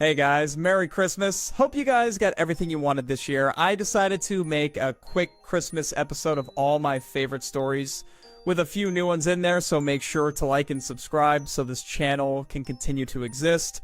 Hey guys, Merry Christmas. Hope you guys got everything you wanted this year. I decided to make a quick Christmas episode of all my favorite stories with a few new ones in there, so make sure to like and subscribe so this channel can continue to exist.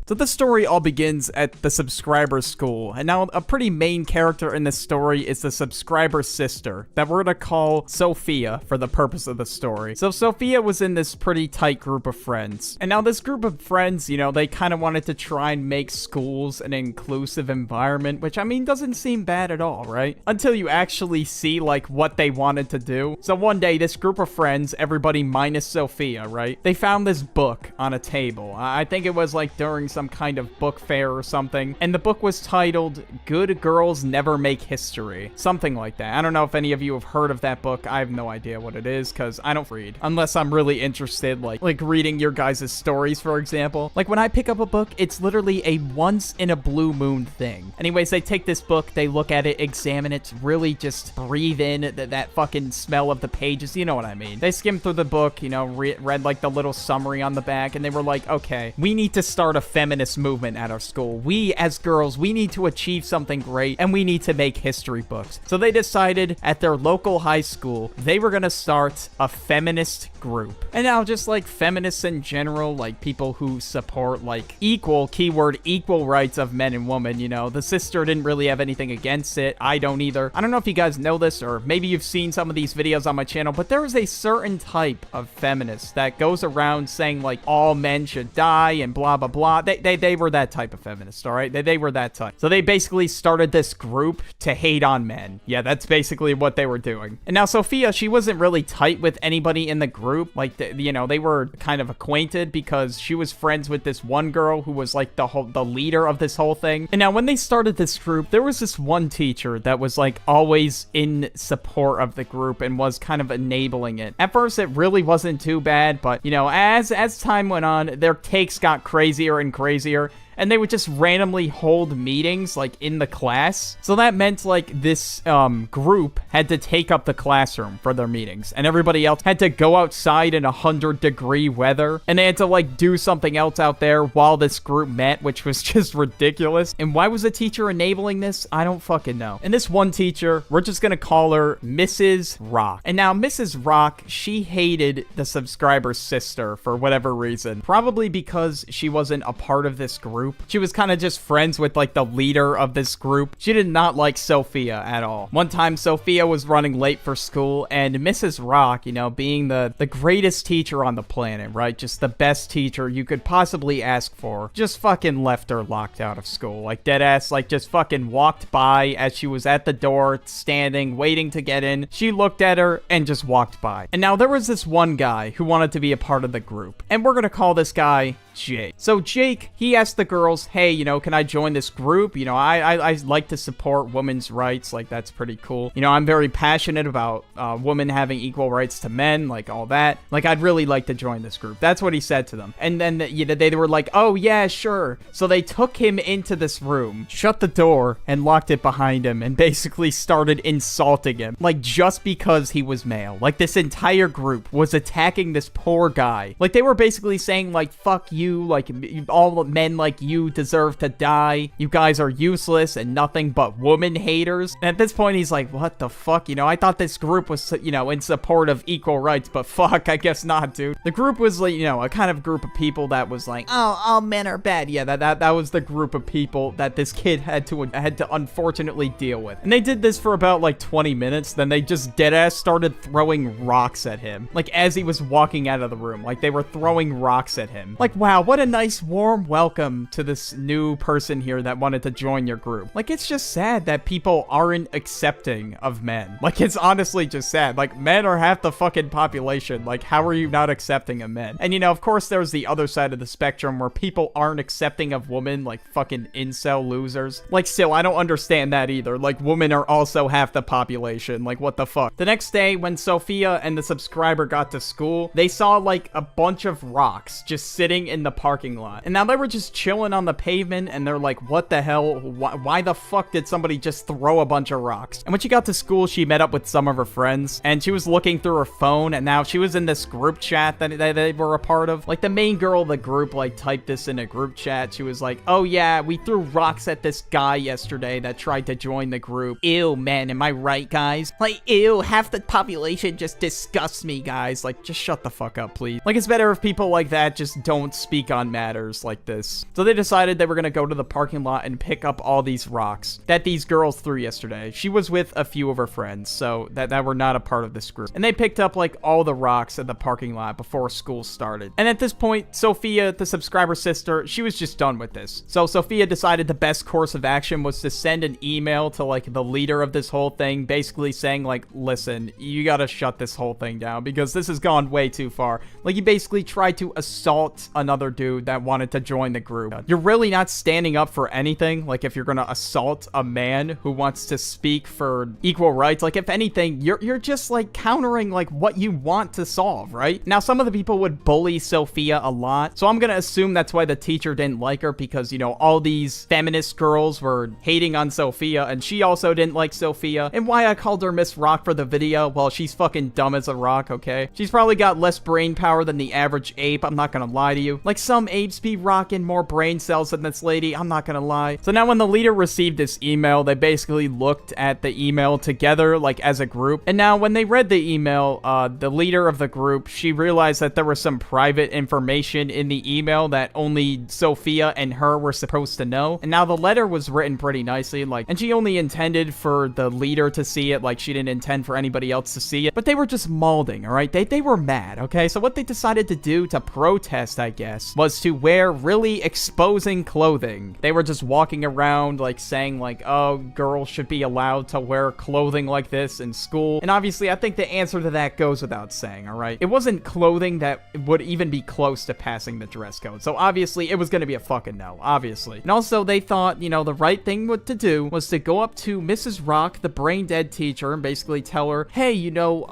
So this story all begins at the subscriber's school, and now a pretty main character in this story is the subscriber's sister, that we're gonna call Sophia for the purpose of the story. So Sophia was in this pretty tight group of friends, and now this group of friends, you know, they kind of wanted to try and make schools an inclusive environment, which I mean doesn't seem bad at all, right? Until you actually see like what they wanted to do. So one day this group of friends, everybody minus Sophia, right? They found this book on a table. I think it was like during some kind of book fair or something, and the book was titled Good Girls Never Make History, something like that. I don't know if any of you have heard of that book. I have no idea what it is because I don't read unless I'm really interested, like reading your guys' stories, for example. Like when I pick up a book, it's literally a once in a blue moon thing. Anyways, they take this book, they look at it, examine it, really just breathe in that fucking smell of the pages, you know what I mean. They skimmed through the book, you know, read like the little summary on the back, and they were like, okay, we need to start a feminist movement at our school. We, as girls, we need to achieve something great, and we need to make history books. So they decided at their local high school, they were gonna start a feminist group. And now, just like feminists in general, like people who support like keyword equal rights of men and women, you know, the sister didn't really have anything against it. I don't either. I don't know if you guys know this, or maybe you've seen some of these videos on my channel, but there is a certain type of feminist that goes around saying like all men should die and blah blah blah. They were that type of feminist, all right? They were that type. So they basically started this group to hate on men. Yeah, that's basically what they were doing. And now Sophia, she wasn't really tight with anybody in the group. Like, you know, they were kind of acquainted because she was friends with this one girl who was like the leader of this whole thing. And now when they started this group, there was this one teacher that was like always in support of the group and was kind of enabling it. At first, it really wasn't too bad, but you know, as time went on, their takes got crazier and crazier, and they would just randomly hold meetings like in the class. So that meant like this group had to take up the classroom for their meetings, and everybody else had to go outside in 100-degree weather, and they had to like do something else out there while this group met, which was just ridiculous. And why was the teacher enabling this? I don't fucking know. And this one teacher, we're just gonna call her Mrs. Rock. And now Mrs. Rock, she hated the subscriber's sister for whatever reason, probably because she wasn't a part of this group. She was kind of just friends with like the leader of this group. She did not like Sophia at all. One time Sophia was running late for school, and Mrs. Rock, you know, being the greatest teacher on the planet, right? Just the best teacher you could possibly ask for, just fucking left her locked out of school. Like dead ass, like just fucking walked by as she was at the door, standing, waiting to get in. She looked at her and just walked by. And now there was this one guy who wanted to be a part of the group, and we're gonna call this guy Jake. So Jake, he asked the girls, hey, you know, can I join this group? You know, I like to support women's rights. Like, that's pretty cool. You know, I'm very passionate about women having equal rights to men, like all that. Like, I'd really like to join this group. That's what he said to them. And then, you know, they were like, oh, yeah, sure. So they took him into this room, shut the door, and locked it behind him, and basically started insulting him. Like, just because he was male. Like, this entire group was attacking this poor guy. Like, they were basically saying, like, fuck you. Like, all men like you deserve to die. You guys are useless and nothing but woman haters. And at this point, he's like, what the fuck? You know, I thought this group was, you know, in support of equal rights, but fuck, I guess not, dude. The group was like, you know, a kind of group of people that was like, oh, all men are bad. Yeah, that was the group of people that this kid had to unfortunately deal with. And they did this for about like 20 minutes. Then they just deadass started throwing rocks at him. Like, as he was walking out of the room, like they were throwing rocks at him. Like, wow, what a nice warm welcome to this new person here that wanted to join your group. Like, it's just sad that people aren't accepting of men. Like, it's honestly just sad. Like, men are half the fucking population. Like, how are you not accepting of men? And, you know, of course, there's the other side of the spectrum where people aren't accepting of women, like fucking incel losers. Like, still, I don't understand that either. Like, women are also half the population. Like, what the fuck? The next day, when Sophia and the subscriber got to school, they saw, like, a bunch of rocks just sitting in the the parking lot. And now they were just chilling on the pavement, and they're like, what the hell? Why the fuck did somebody just throw a bunch of rocks? And when she got to school, she met up with some of her friends, and she was looking through her phone, and now she was in this group chat that they were a part of. Like, the main girl of the group, like, typed this in a group chat. She was like, oh yeah, we threw rocks at this guy yesterday that tried to join the group. Ew, man, am I right, guys? Like, ew, half the population just disgusts me, guys. Like, just shut the fuck up, please. Like, it's better if people like that just don't speak on matters like this. So they decided they were gonna go to the parking lot and pick up all these rocks that these girls threw yesterday. She was with a few of her friends, so that were not a part of this group. And they picked up, like, all the rocks at the parking lot before school started. And at this point, Sophia, the subscriber sister, she was just done with this. So Sophia decided the best course of action was to send an email to, like, the leader of this whole thing, basically saying, like, listen, you gotta shut this whole thing down because this has gone way too far. Like, you basically tried to assault another dude that wanted to join the group. You're really not standing up for anything. Like, if you're gonna assault a man who wants to speak for equal rights, like, if anything, you're just, like, countering, like, what you want to solve, right? Now, some of the people would bully Sophia a lot, so I'm gonna assume that's why the teacher didn't like her, because, you know, all these feminist girls were hating on Sophia, and she also didn't like Sophia. And why I called her Miss Rock for the video, well, she's fucking dumb as a rock, okay? She's probably got less brain power than the average ape, I'm not gonna lie to you. Like, some apes be rocking more brain cells than this lady, I'm not gonna lie. So now when the leader received this email, they basically looked at the email together, like, as a group. And now when they read the email, the leader of the group, she realized that there was some private information in the email that only Sophia and her were supposed to know. And now the letter was written pretty nicely, like, and she only intended for the leader to see it, like, she didn't intend for anybody else to see it. But they were just mauling, alright? They were mad, okay? So what they decided to do to protest, I guess, was to wear really exposing clothing. They were just walking around, like, saying, like, oh, girls should be allowed to wear clothing like this in school. And obviously, I think the answer to that goes without saying, alright? It wasn't clothing that would even be close to passing the dress code. So obviously, it was gonna be a fucking no, obviously. And also, they thought, you know, the right thing to do was to go up to Mrs. Rock, the brain-dead teacher, and basically tell her, hey, you know,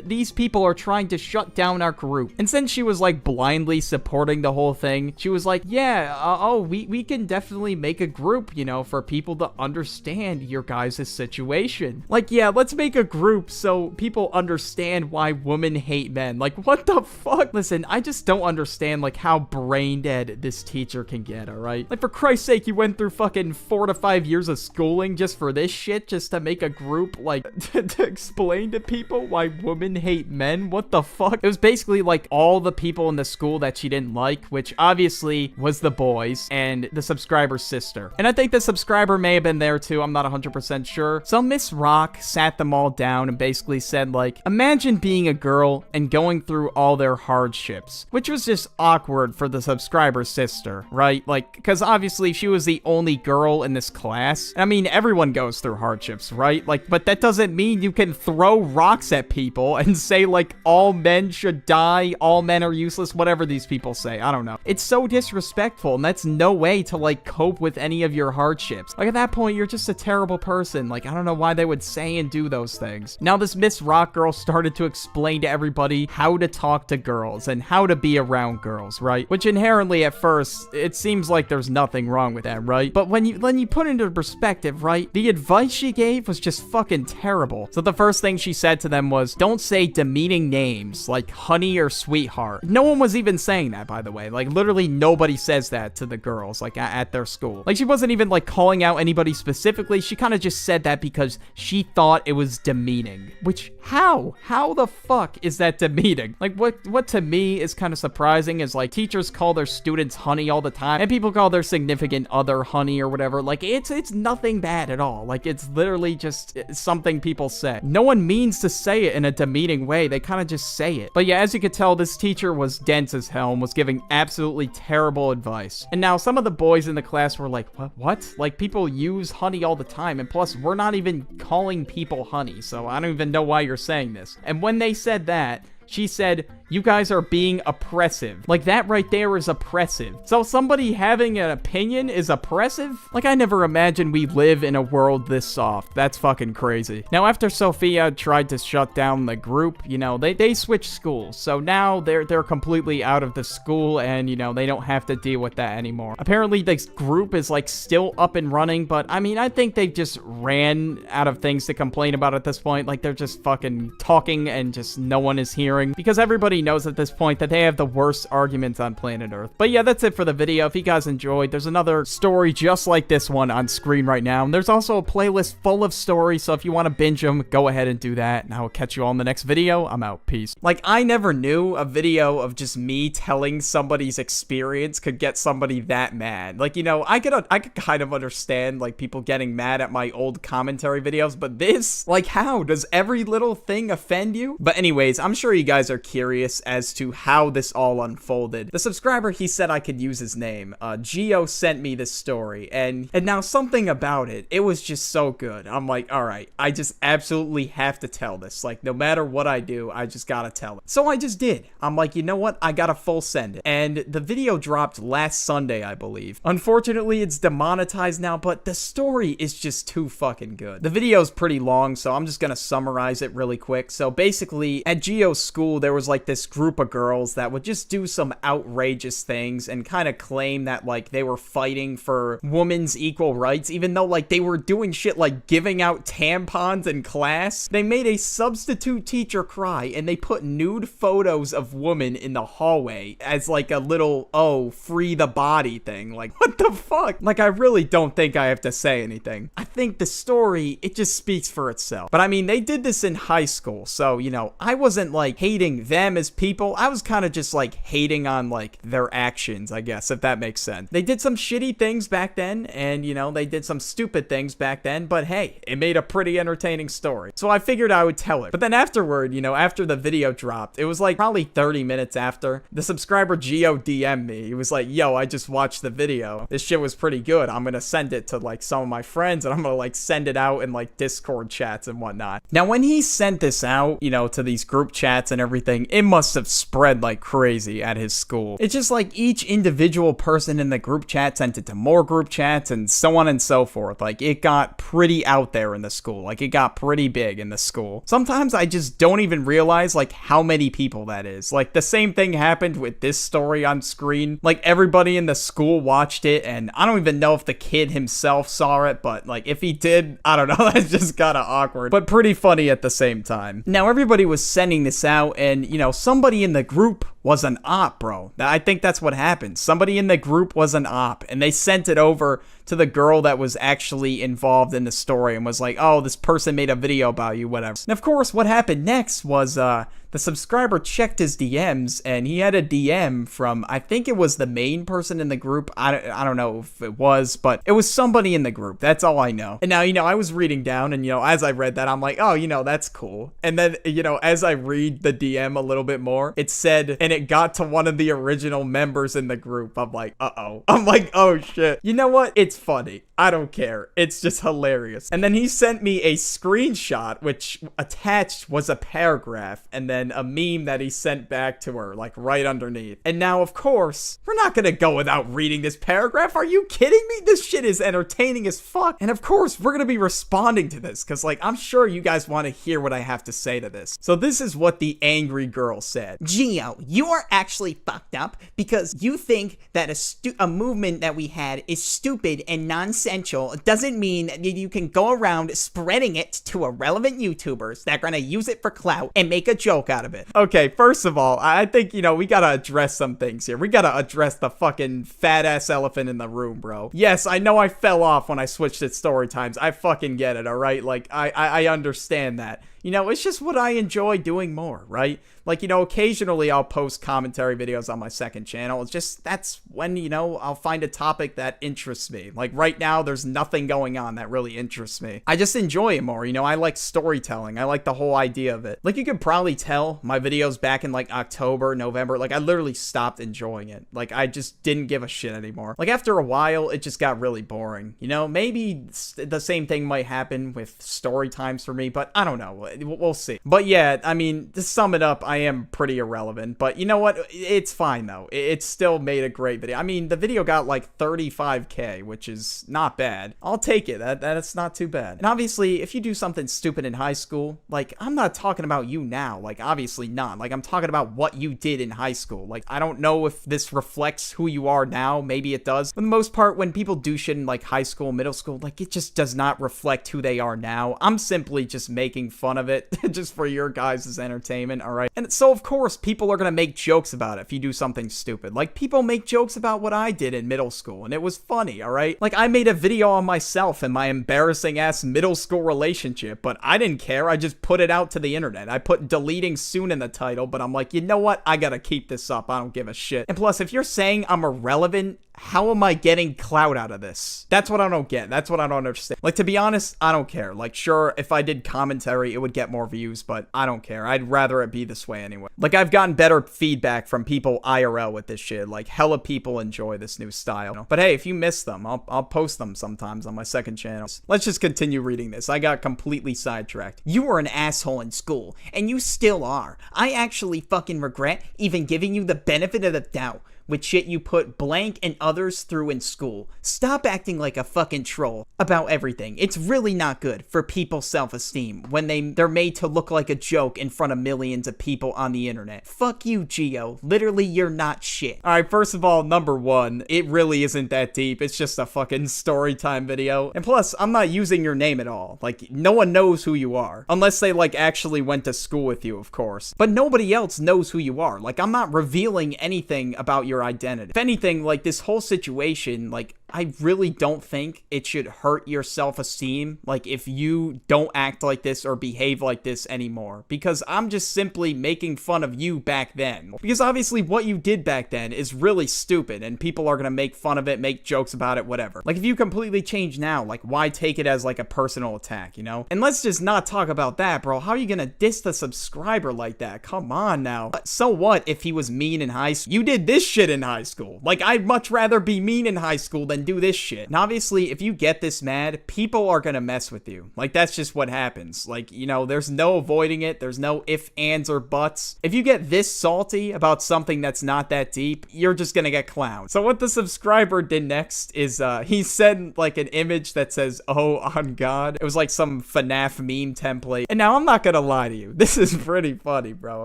these people are trying to shut down our group. And since she was, like, blindly supporting the whole thing, she was like, yeah, we can definitely make a group, you know, for people to understand your guys' situation. Like, yeah, let's make a group so people understand why women hate men. Like, what the fuck? Listen, I just don't understand, like, how brain dead this teacher can get, alright? Like, for Christ's sake, you went through fucking 4 to 5 years of schooling just for this shit, just to make a group, like, to explain to people why women hate men? What the fuck? It was basically, like, all the people in the school that she didn't like, which obviously was the boys and the subscriber's sister. And I think the subscriber may have been there too, I'm not 100% sure. So Miss Rock sat them all down and basically said, like, imagine being a girl and going through all their hardships, which was just awkward for the subscriber's sister, right? Like, because obviously she was the only girl in this class. I mean, everyone goes through hardships, right? Like, but that doesn't mean you can throw rocks at people and say, like, all men should die, all men are useless, whatever these people say. I don't know. It's so disrespectful, and that's no way to, like, cope with any of your hardships. Like, at that point, you're just a terrible person. Like, I don't know why they would say and do those things. Now, this Miss Rock girl started to explain to everybody how to talk to girls and how to be around girls, right? Which inherently, at first, it seems like there's nothing wrong with that, right? But when you put it into perspective, right, the advice she gave was just fucking terrible. So the first thing she said to them was, don't say demeaning names like honey or sweetheart. No one was even saying that, by the way. Like, literally nobody says that to the girls, like, at their school. Like, she wasn't even, like, calling out anybody specifically. She kind of just said that because she thought it was demeaning. Which, how the fuck is that demeaning? Like, what to me is kind of surprising is, like, teachers call their students honey all the time, and people call their significant other honey or whatever. Like, it's nothing bad at all. Like, it's literally just something people say. No one means to say it in a demeaning way. They kind of just say it. But yeah, as you could tell, this teacher was dense as hell and was giving absolutely terrible advice. And now some of the boys in the class were like, what? Like, people use honey all the time, and plus, we're not even calling people honey, so I don't even know why you're saying this. And when they said that, She said, "You guys are being oppressive." Like, that right there is oppressive. So somebody having an opinion is oppressive? Like, I never imagined we live in a world this soft. That's fucking crazy. Now, after Sophia tried to shut down the group, you know, they switched schools. So now they're completely out of the school and, you know, they don't have to deal with that anymore. Apparently, this group is, like, still up and running, but, I mean, I think they just ran out of things to complain about at this point. Like, they're just fucking talking and just no one is hearing, because everybody knows at this point that they have the worst arguments on planet Earth. But yeah, that's it for the video. If you guys enjoyed, there's another story just like this one on screen right now. And there's also a playlist full of stories, so if you want to binge them, go ahead and do that. And I will catch you all in the next video. I'm out. Peace. Like, I never knew a video of just me telling somebody's experience could get somebody that mad. Like, you know, I could kind of understand, like, people getting mad at my old commentary videos, but this, like, how? Does every little thing offend you? But anyways, I'm sure you guys are curious as to how this all unfolded. The subscriber, he said I could use his name. Geo sent me this story, and now something about it, it was just so good. I'm like, all right, I just absolutely have to tell this. Like, no matter what I do, I just gotta tell it. So I just did. I'm like, you know what? I gotta full send it. And the video dropped last Sunday, I believe. Unfortunately, it's demonetized now, but the story is just too fucking good. The video's pretty long, so I'm just gonna summarize it really quick. So basically, at Geo's school, there was like this group of girls that would just do some outrageous things and kind of claim that like they were fighting for women's equal rights, even though like they were doing shit like giving out tampons in class. They made a substitute teacher cry, and they put nude photos of women in the hallway as like a little, oh, free the body thing. Like, what the fuck? Like, I really don't think I have to say anything. I think the story, it just speaks for itself. But I mean, they did this in high school, so, you know, I wasn't like hating them as people. I was kind of just like hating on like their actions, I guess, if that makes sense. They did some shitty things back then, and, you know, they did some stupid things back then, but hey, it made a pretty entertaining story. So I figured I would tell it. But then afterward, you know, after the video dropped, it was like probably 30 minutes after, the subscriber Geo DM'd me. He was like, yo, I just watched the video. This shit was pretty good. I'm gonna send it to like some of my friends, and I'm gonna like send it out in like Discord chats and whatnot. Now, when he sent this out, you know, to these group chats and everything, it must have spread like crazy at his school. It's just like each individual person in the group chat sent it to more group chats and so on and so forth. Like, it got pretty out there in the school. Like, it got pretty big in the school. Sometimes I just don't even realize like how many people that is. Like, the same thing happened with this story on screen. Like, everybody in the school watched it, and I don't even know if the kid himself saw it, but like if he did, I don't know. That's just kind of awkward, but pretty funny at the same time. Now, everybody was sending this out, and, you know, somebody in the group was an op, bro. I think that's what happened. Somebody in the group was an op, and they sent it over to the girl that was actually involved in the story and was like, oh, this person made a video about you, whatever. And of course, what happened next was the subscriber checked his DMs, and he had a DM from, I think it was the main person in the group. I don't know if it was, but it was somebody in the group. That's all I know. And now, you know, I was reading down, and, you know, as I read that, I'm like, oh, you know, that's cool. And then, you know, as I read the DM a little bit more, it said, and it got to one of the original members in the group. I'm like, uh-oh. I'm like, oh, shit. You know what? It's funny. I don't care. It's just hilarious. And then he sent me a screenshot, which attached was a paragraph, and then a meme that he sent back to her, like right underneath. And now, of course, we're not gonna go without reading this paragraph. Are you kidding me? This shit is entertaining as fuck. And of course, we're gonna be responding to this, because like, I'm sure you guys want to hear what I have to say to this. So this is what the angry girl said. Geo, you are actually fucked up because you think that a movement that we had is stupid and nonsensical. It doesn't mean that you can go around spreading it to irrelevant YouTubers that are gonna use it for clout and make a joke out of it. Okay, first of all, I think, you know, we gotta address some things here. We gotta address the fucking fat-ass elephant in the room, bro. Yes, I know I fell off when I switched at story times. I fucking get it, alright? Like, I understand that. You know, it's just what I enjoy doing more, right? Like, you know, occasionally I'll post commentary videos on my second channel. It's just, that's when, you know, I'll find a topic that interests me. Like, right now, there's nothing going on that really interests me. I just enjoy it more, you know? I like storytelling. I like the whole idea of it. Like, you could probably tell my videos back in, like, October, November, like, I literally stopped enjoying it. Like, I just didn't give a shit anymore. Like, after a while, it just got really boring. You know, maybe the same thing might happen with story times for me, but I don't know. we'll see. But yeah, I mean, to sum it up, I am pretty irrelevant. But you know what? It's fine, though. It still made a great video. I mean, the video got like 35K, which is not bad. I'll take it. That's not too bad. And obviously, if you do something stupid in high school, like, I'm not talking about you now. Like, obviously not. Like, I'm talking about what you did in high school. Like, I don't know if this reflects who you are now. Maybe it does. For the most part, when people do shit in like high school, middle school, like, it just does not reflect who they are now. I'm simply just making fun of it just for your guys' entertainment, all right? And so, of course, people are gonna make jokes about it if you do something stupid. Like, people make jokes about what I did in middle school, and it was funny, all right? Like, I made a video on myself and my embarrassing-ass middle school relationship, but I didn't care. I just put it out to the internet. I put deleting soon in the title, but I'm like, you know what? I gotta keep this up. I don't give a shit. And plus, if you're saying I'm irrelevant, how am I getting clout out of this? That's what I don't get. That's what I don't understand. Like, to be honest, I don't care. Like, sure, if I did commentary, it would get more views, but I don't care. I'd rather it be this way anyway. Like, I've gotten better feedback from people IRL with this shit. Like, hella people enjoy this new style. But hey, if you miss them, I'll post them sometimes on my second channel. Let's just continue reading this. I got completely sidetracked. You were an asshole in school, and you still are. I actually fucking regret even giving you the benefit of the doubt with shit you put blank and others through in school. Stop acting like a fucking troll about everything. It's really not good for people's self-esteem when they're made to look like a joke in front of millions of people on the internet. Fuck you, Gio. Literally, you're not shit. Alright, first of all, number one, it really isn't that deep. It's just a fucking story time video. And plus, I'm not using your name at all. Like, no one knows who you are. Unless they, like, actually went to school with you, of course. But nobody else knows who you are. Like, I'm not revealing anything about your identity. If anything, like, this whole situation, like, I really don't think it should hurt your self-esteem, like, if you don't act like this or behave like this anymore, because I'm just simply making fun of you back then. Because obviously what you did back then is really stupid, and people are gonna make fun of it, make jokes about it, whatever. Like, if you completely change now, like, why take it as, like, a personal attack, you know? And let's just not talk about that, bro. How are you gonna diss the subscriber like that? Come on now. So what if he was mean in high school? You did this shit in high school. Like, I'd much rather be mean in high school than do this shit. And obviously, if you get this mad, people are gonna mess with you. Like, that's just what happens. Like, you know, there's no avoiding it. There's no ifs, ands, or buts. If you get this salty about something that's not that deep, you're just gonna get clowned. So what the subscriber did next is, he sent, like, an image that says, "Oh, on God." It was like some FNAF meme template. And now, I'm not gonna lie to you. This is pretty funny, bro,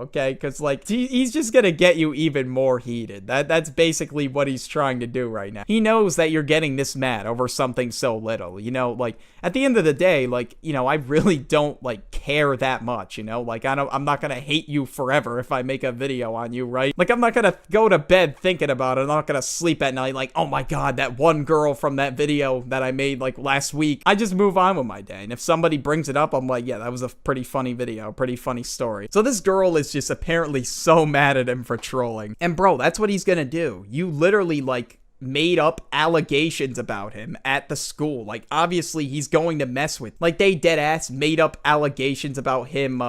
okay? Because, like, he's just gonna get you even more heated. That's basically what he's trying to do right now. He knows that you're getting this mad over something so little, you know? Like, at the end of the day, like, you know, I really don't, like, care that much, you know? Like, I'm not gonna hate you forever if I make a video on you, right? Like, I'm not gonna go to bed thinking about it. I'm not gonna sleep at night like, oh my God, that one girl from that video that I made, like, last week. I just move on with my day. And if somebody brings it up, I'm like, yeah, that was a pretty funny video, pretty funny story. So this girl is just apparently so mad at him for trolling. And bro, that's what he's gonna do. You literally, like, made up allegations about him at the school. Like, obviously he's going to mess with, like, they dead ass made up allegations about him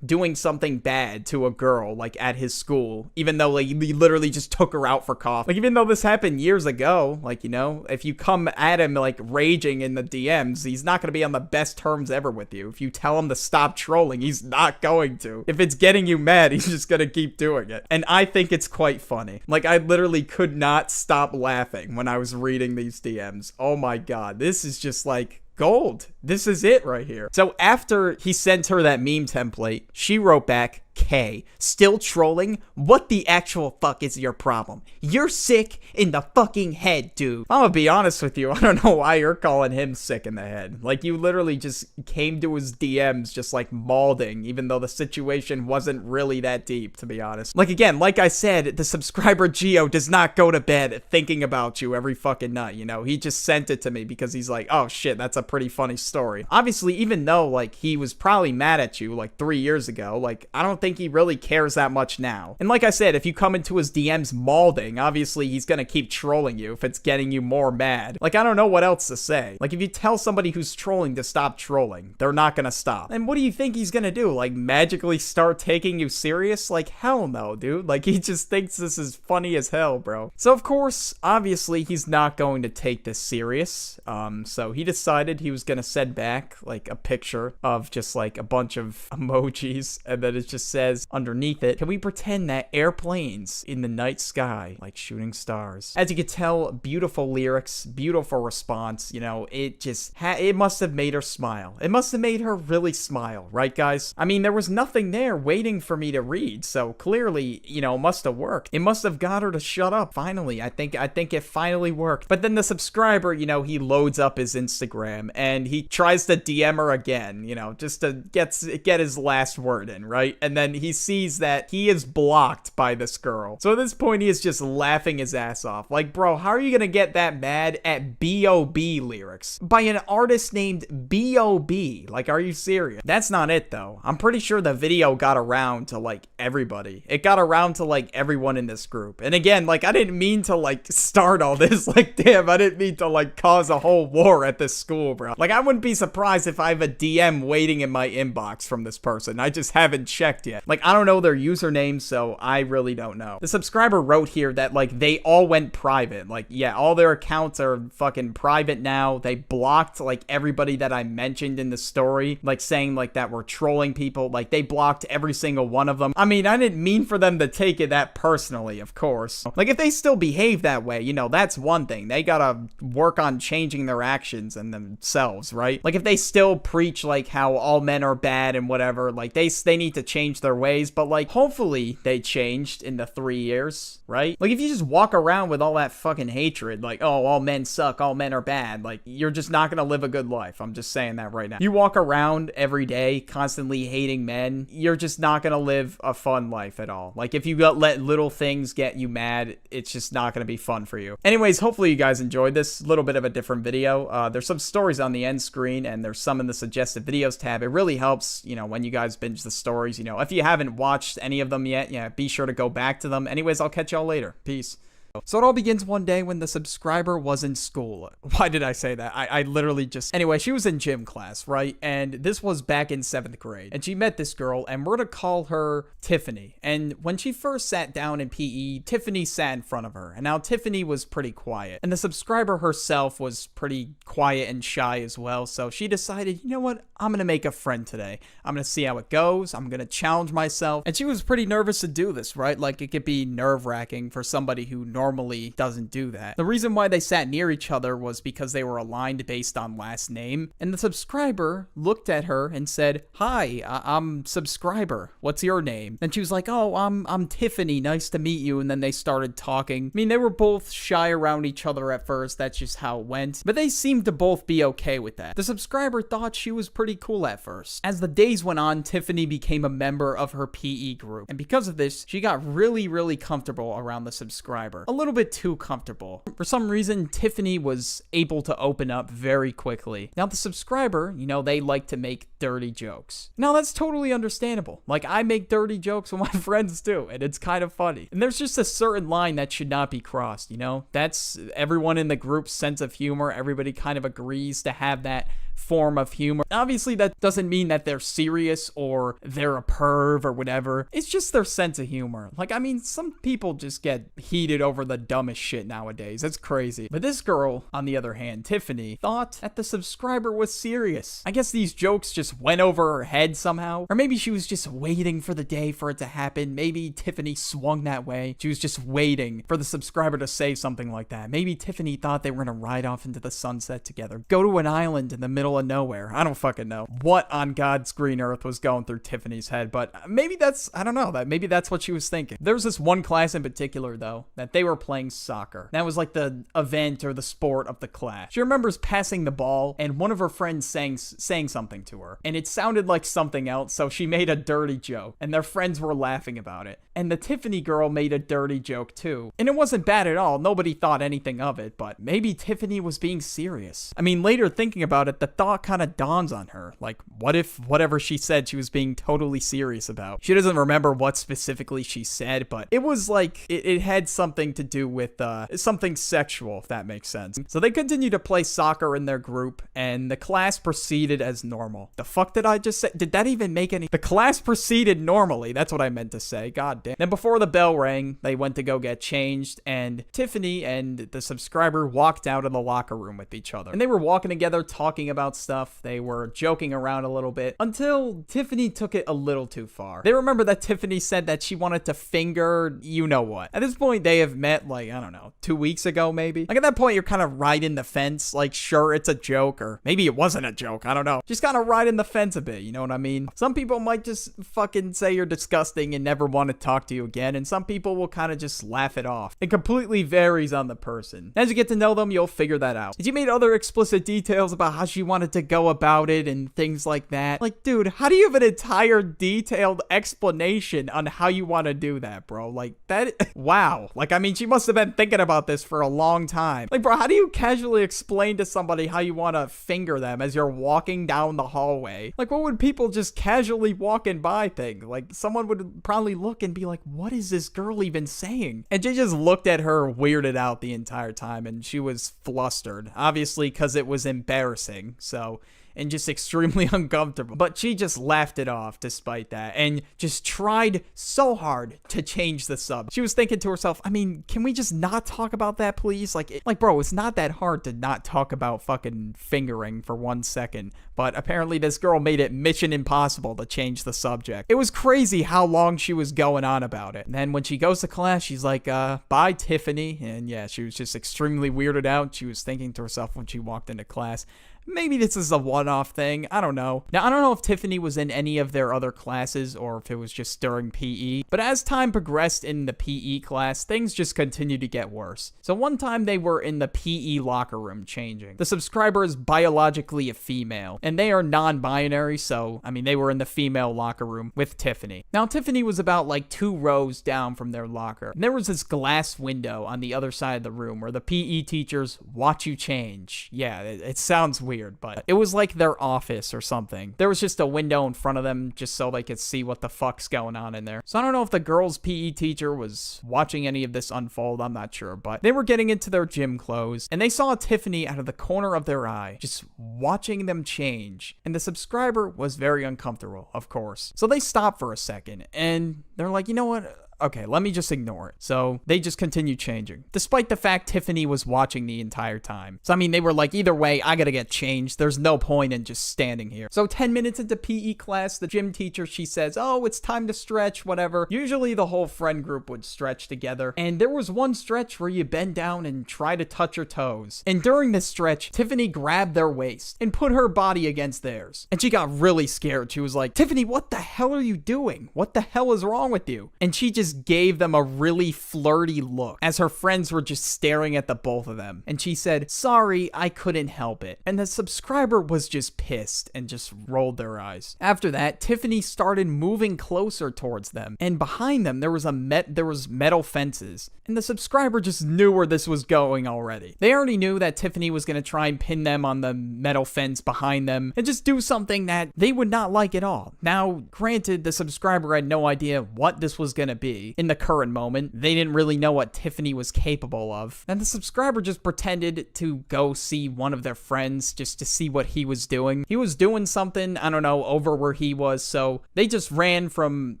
doing something bad to a girl, like, at his school, even though, like, he literally just took her out for coffee. Like, even though this happened years ago, like, you know, if you come at him, like, raging in the DMs, he's not gonna be on the best terms ever with you. If you tell him to stop trolling, he's not going to. If it's getting you mad, he's just gonna keep doing it. And I think it's quite funny. Like, I literally could not stop laughing when I was reading these DMs. Oh my God, this is just, like, gold. This is it right here. So after he sent her that meme template, she wrote back, K, still trolling? What the actual fuck is your problem? You're sick in the fucking head, dude. I'm gonna be honest with you. I don't know why you're calling him sick in the head. Like, you literally just came to his DMs just, like, mauling, even though the situation wasn't really that deep, to be honest. Like, again, like I said, the subscriber Gio does not go to bed thinking about you every fucking night, you know? He just sent it to me because he's like, oh shit, that's a pretty funny story. Obviously, even though, like, he was probably mad at you, like, 3 years ago, like, I don't think he really cares that much now. And like I said, if you come into his DMs mauling, obviously he's gonna keep trolling you if it's getting you more mad. Like, I don't know what else to say. Like, if you tell somebody who's trolling to stop trolling, they're not gonna stop. And what do you think he's gonna do? Like, magically start taking you serious? Like, hell no, dude. Like, he just thinks this is funny as hell, bro. So, of course, obviously, he's not going to take this serious. So he decided decided he was gonna send back like a picture of just like a bunch of emojis, and then it just says underneath it, can we pretend that airplanes in the night sky like shooting stars? As you could tell, beautiful lyrics, beautiful response. You know, it just it must have made her smile. It must have made her really smile, right, guys? I mean, there was nothing there waiting for me to read, so clearly, you know, it must have worked. It must have got her to shut up. Finally, I think it finally worked. But then the subscriber, you know, he loads up his Instagram and he tries to DM her again, you know, just to get his last word in, right? And then he sees that he is blocked by this girl. So at this point, he is just laughing his ass off. Like, bro, how are you gonna get that mad at B.O.B. lyrics by an artist named B.O.B.? Like, are you serious? That's not it, though. I'm pretty sure the video got around to, like, everybody. It got around to, like, everyone in this group. And again, like, I didn't mean to, like, start all this. Like, damn, I didn't mean to, like, cause a whole war at this school, bro. Like, I wouldn't be surprised if I have a DM waiting in my inbox from this person. I just haven't checked yet. Like, I don't know their username, so I really don't know. The subscriber wrote here that, like, they all went private. Like, yeah, all their accounts are fucking private now. They blocked, like, everybody that I mentioned in the story, like, saying, like, that we're trolling people. Like, they blocked every single one of them. I mean, I didn't mean for them to take it that personally, of course. Like, if they still behave that way, you know, that's one thing. They gotta work on changing their actions and themselves, right? Like, if they still preach, like, how all men are bad and whatever, like, they need to change their ways, but, like, hopefully they changed in the 3 years, right? Like, if you just walk around with all that fucking hatred, like, oh, all men suck, all men are bad, like, you're just not gonna live a good life. I'm just saying that right now. You walk around every day constantly hating men, you're just not gonna live a fun life at all. Like, if you let little things get you mad, it's just not gonna be fun for you. Anyways, hopefully you guys enjoyed this little bit of a different video. There's some stories on the end screen, and there's some in the suggested videos tab. It really helps, you know, when you guys binge the stories. You know, if you haven't watched any of them yet, yeah, be sure to go back to them. Anyways, I'll catch y'all later. Peace. So it all begins one day when the subscriber was in school. Why did I say that? I literally just... Anyway, she was in gym class, right? And this was back in 7th grade. And she met this girl, and we're to call her Tiffany. And when she first sat down in PE, Tiffany sat in front of her. And now Tiffany was pretty quiet. And the subscriber herself was pretty quiet and shy as well. So she decided, you know what? I'm going to make a friend today. I'm going to see how it goes. I'm going to challenge myself. And she was pretty nervous to do this, right? Like, it could be nerve-wracking for somebody who normally doesn't do that. The reason why they sat near each other was because they were aligned based on last name. And the subscriber looked at her and said, "Hi, I'm subscriber. What's your name?" And she was like, "Oh, I'm Tiffany. Nice to meet you." And then they started talking. I mean, they were both shy around each other at first. That's just how it went. But they seemed to both be okay with that. The subscriber thought she was pretty cool at first. As the days went on, Tiffany became a member of her PE group. And because of this, she got really, really comfortable around the subscriber. A little bit too comfortable. For some reason, Tiffany was able to open up very quickly. Now, the subscriber, you know, they like to make dirty jokes. Now, that's totally understandable. Like, I make dirty jokes with my friends too, and it's kind of funny. And there's just a certain line that should not be crossed, you know? That's everyone in the group's sense of humor. Everybody kind of agrees to have that form of humor. Obviously, that doesn't mean that they're serious or they're a perv or whatever. It's just their sense of humor. Like, I mean, some people just get heated over the dumbest shit nowadays. It's crazy. But this girl, on the other hand, Tiffany, thought that the subscriber was serious. I guess these jokes just went over her head somehow. Or maybe she was just waiting for the day for it to happen. Maybe Tiffany swung that way. She was just waiting for the subscriber to say something like that. Maybe Tiffany thought they were gonna ride off into the sunset together. Go to an island in the middle of nowhere. I don't fucking know what on God's green earth was going through Tiffany's head, but maybe that's, I don't know, that maybe that's what she was thinking. There was this one class in particular, though, that they were playing soccer. That was like the event or the sport of the class. She remembers passing the ball, and one of her friends saying something to her, and it sounded like something else, so she made a dirty joke, and their friends were laughing about it. And the Tiffany girl made a dirty joke, too. And it wasn't bad at all. Nobody thought anything of it, but maybe Tiffany was being serious. I mean, later thinking about it, the thought kind of dawns on her. Like, what if whatever she said she was being totally serious about? She doesn't remember what specifically she said, but it was like, it had something something to do with something sexual, if that makes sense. So they continued to play soccer in their group, and the class proceeded as normal. The fuck did I just say? Did that even make any? The class proceeded normally. That's what I meant to say. God damn. Then before the bell rang, they went to go get changed, and Tiffany and the subscriber walked out of the locker room with each other. And they were walking together, talking about stuff. They were joking around a little bit until Tiffany took it a little too far. They remember that Tiffany said that she wanted to finger you know what. At this point, they have met, like, I don't know, 2 weeks ago, maybe. Like, at that point, you're kind of riding the fence. Like, sure, it's a joke, or maybe it wasn't a joke. I don't know. Just kind of riding the fence a bit, you know what I mean? Some people might just fucking say you're disgusting and never want to talk to you again, and some people will kind of just laugh it off. It completely varies on the person. As you get to know them, you'll figure that out. She made other explicit details about how she wanted to go about it and things like that. Like, dude, how do you have an entire detailed explanation on how you want to do that, bro? Like, that, wow. Like, I mean, she must have been thinking about this for a long time. Like, bro, how do you casually explain to somebody how you want to finger them as you're walking down the hallway? Like, what would people just casually walking by think? Like, someone would probably look and be like, what is this girl even saying? And she just looked at her weirded out the entire time, and she was flustered, obviously, because it was embarrassing. So, and just extremely uncomfortable. But she just laughed it off despite that, and just tried so hard to change the sub. She was thinking to herself, I mean, can we just not talk about that, please? Like, bro, it's not that hard to not talk about fucking fingering for 1 second. But apparently this girl made it mission impossible to change the subject. It was crazy how long she was going on about it. And then when she goes to class, she's like, bye, Tiffany. And yeah, she was just extremely weirded out. She was thinking to herself when she walked into class, maybe this is a one-off thing. I don't know. Now, I don't know if Tiffany was in any of their other classes or if it was just during PE. But as time progressed in the PE class, things just continued to get worse. So one time they were in the PE locker room changing. The subscriber is biologically a female, and they are non-binary, so, I mean, they were in the female locker room with Tiffany. Now, Tiffany was about like 2 rows down from their locker. And there was this glass window on the other side of the room where the PE teachers watch you change. Yeah, it sounds weird, but it was like their office or something. There was just a window in front of them just so they could see what the fuck's going on in there. So I don't know if the girls' PE teacher was watching any of this unfold. I'm not sure, but they were getting into their gym clothes and they saw Tiffany out of the corner of their eye, just watching them change. And the subscriber was very uncomfortable, of course. So they stopped for a second and they're like, you know what? Okay, let me just ignore it. So they just continue changing, despite the fact Tiffany was watching the entire time. So I mean, they were like, either way, I gotta get changed. There's no point in just standing here. So 10 minutes into PE class, the gym teacher, she says, oh, it's time to stretch, whatever. Usually the whole friend group would stretch together. And there was one stretch where you bend down and try to touch your toes. And during this stretch, Tiffany grabbed their waist and put her body against theirs. And she got really scared. She was like, Tiffany, what the hell are you doing? What the hell is wrong with you? And she just gave them a really flirty look as her friends were just staring at the both of them. And she said, sorry, I couldn't help it. And the subscriber was just pissed and just rolled their eyes. After that, Tiffany started moving closer towards them. And behind them, there was metal fences. And the subscriber just knew where this was going already. They already knew that Tiffany was going to try and pin them on the metal fence behind them and just do something that they would not like at all. Now, granted, the subscriber had no idea what this was going to be. In the current moment, they didn't really know what Tiffany was capable of. And the subscriber just pretended to go see one of their friends just to see what he was doing. He was doing something, I don't know, over where he was, so they just ran from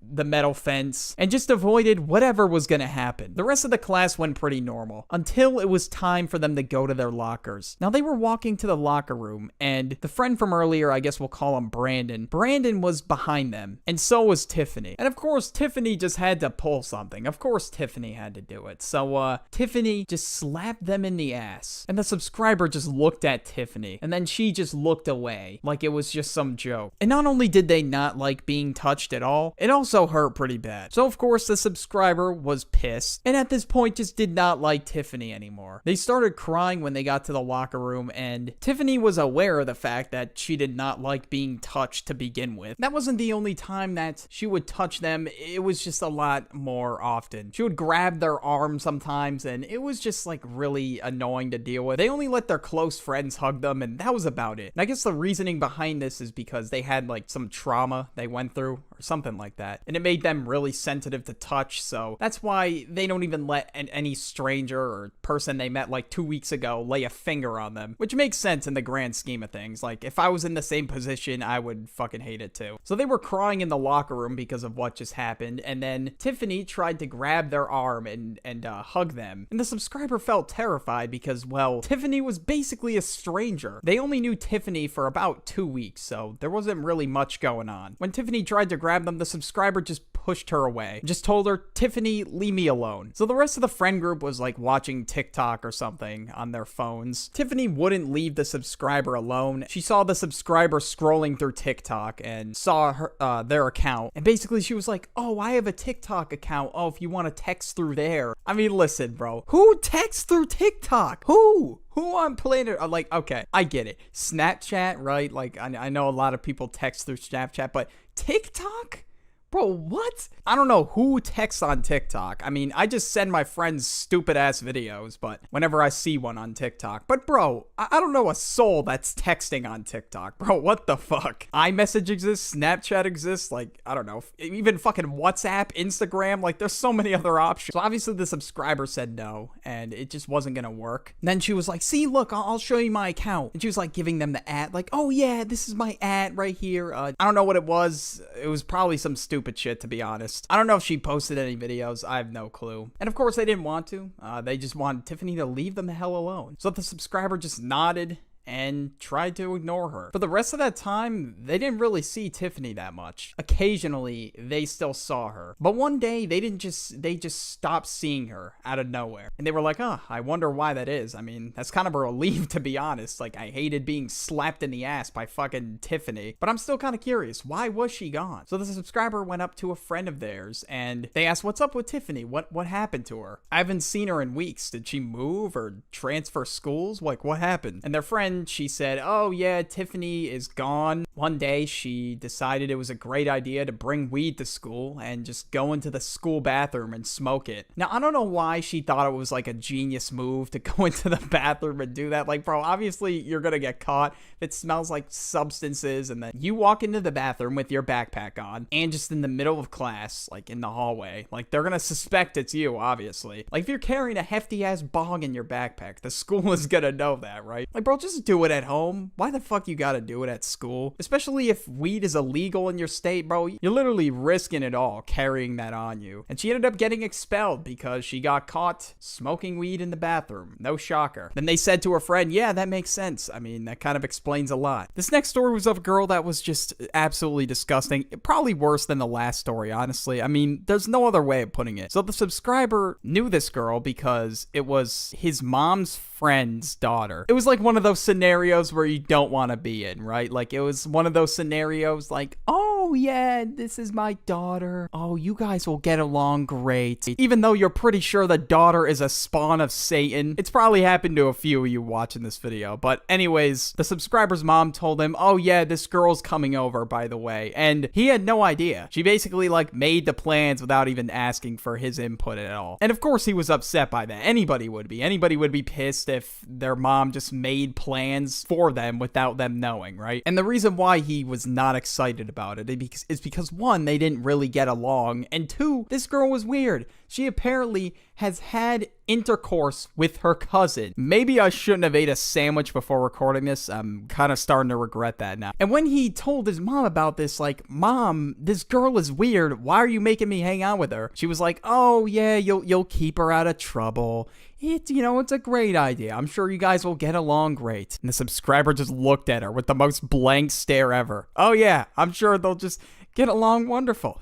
the metal fence and just avoided whatever was gonna happen. The rest of the class went pretty normal until it was time for them to go to their lockers. Now, they were walking to the locker room, and the friend from earlier, I guess we'll call him Brandon. Brandon was behind them, and so was Tiffany. And of course, Tiffany just had to pull something. Of course Tiffany had to do it. So Tiffany just slapped them in the ass. And the subscriber just looked at Tiffany. And then she just looked away like it was just some joke. And not only did they not like being touched at all, it also hurt pretty bad. So of course the subscriber was pissed. And at this point just did not like Tiffany anymore. They started crying when they got to the locker room, and Tiffany was aware of the fact that she did not like being touched to begin with. That wasn't the only time that she would touch them. It was just a lot lot more often. She would grab their arm sometimes, and it was just like really annoying to deal with. They only let their close friends hug them, and that was about it. And I guess the reasoning behind this is because they had like some trauma they went through or something like that, and it made them really sensitive to touch, so that's why they don't even let any stranger or person they met like 2 weeks ago lay a finger on them, which makes sense in the grand scheme of things. Like, if I was in the same position, I would fucking hate it too. So they were crying in the locker room because of what just happened, and then Tiffany tried to grab their arm and hug them, and the subscriber felt terrified because, well, Tiffany was basically a stranger. They only knew Tiffany for about 2 weeks, so there wasn't really much going on. When Tiffany tried to grab them, the subscriber just pushed her away, just told her, "Tiffany, leave me alone." So the rest of the friend group was like watching TikTok or something on their phones. Tiffany wouldn't leave the subscriber alone. She saw the subscriber scrolling through TikTok and saw her their account, and basically she was like, "Oh, I have a TikTok account. Oh, if you want to text through there." I mean, listen, bro, who texts through TikTok? Who on planet? Like, okay, I get it, Snapchat, right? Like, I know a lot of people text through Snapchat, but TikTok? Bro, what? I don't know who texts on TikTok. I mean, I just send my friends stupid ass videos, but whenever I see one on TikTok. But bro, I don't know a soul that's texting on TikTok. Bro, what the fuck? iMessage exists, Snapchat exists, like, I don't know, even fucking WhatsApp, Instagram, like, there's so many other options. So obviously the subscriber said no, and it just wasn't gonna work. And then she was like, "See, look, I'll show you my account." And she was like giving them the ad, like, "Oh yeah, this is my ad right here." I don't know what it was. It was probably some stupid shit, to be honest. I don't know if she posted any videos. I have no clue. And of course they didn't want to. They just wanted Tiffany to leave them the hell alone. So the subscriber just nodded and tried to ignore her. For the rest of that time, they didn't really see Tiffany that much. Occasionally, they still saw her. But one day, they just stopped seeing her out of nowhere. And they were like, "Oh, I wonder why that is." I mean, that's kind of a relief, to be honest. Like, I hated being slapped in the ass by fucking Tiffany. But I'm still kind of curious. Why was she gone? So the subscriber went up to a friend of theirs, and they asked, "What's up with Tiffany? What happened to her? I haven't seen her in weeks. Did she move or transfer schools? Like, what happened?" And their friend, she said, "Oh yeah, Tiffany is gone. One day she decided it was a great idea to bring weed to school and just go into the school bathroom and smoke it." Now, I don't know why she thought it was like a genius move to go into the bathroom and do that. Like, bro, obviously you're gonna get caught if it smells like substances, and then you walk into the bathroom with your backpack on and just in the middle of class, like in the hallway, like they're gonna suspect it's you, obviously. Like, if you're carrying a hefty ass bong in your backpack, the school is gonna know that, right? Like, bro, just do it at home. Why the fuck you gotta do it at school? Especially if weed is illegal in your state, bro. You're literally risking it all carrying that on you. And she ended up getting expelled because she got caught smoking weed in the bathroom. No shocker. Then they said to her friend, "Yeah, that makes sense. I mean, that kind of explains a lot." This next story was of a girl that was just absolutely disgusting. Probably worse than the last story, honestly. I mean, there's no other way of putting it. So the subscriber knew this girl because it was his mom's friend's daughter. It was like one of those scenarios where you don't want to be in, right? Like, it was one of those scenarios like, "Oh yeah, this is my daughter. Oh, you guys will get along great." Even though you're pretty sure the daughter is a spawn of Satan. It's probably happened to a few of you watching this video. But anyways, the subscriber's mom told him, "Oh yeah, this girl's coming over, by the way." And he had no idea. She basically like made the plans without even asking for his input at all. And of course he was upset by that. Anybody would be. Anybody would be pissed if their mom just made plans for them without them knowing, right? And the reason why he was not excited about it is because, one, they didn't really get along, and two, this girl was weird. She apparently has had intercourse with her cousin. Maybe I shouldn't have ate a sandwich before recording this. I'm kind of starting to regret that now. And when he told his mom about this, like, "Mom, this girl is weird. Why are you making me hang out with her?" She was like, "Oh yeah, you'll keep her out of trouble. It's a great idea. I'm sure you guys will get along great." And the subscriber just looked at her with the most blank stare ever. "Oh yeah, I'm sure they'll just get along wonderful.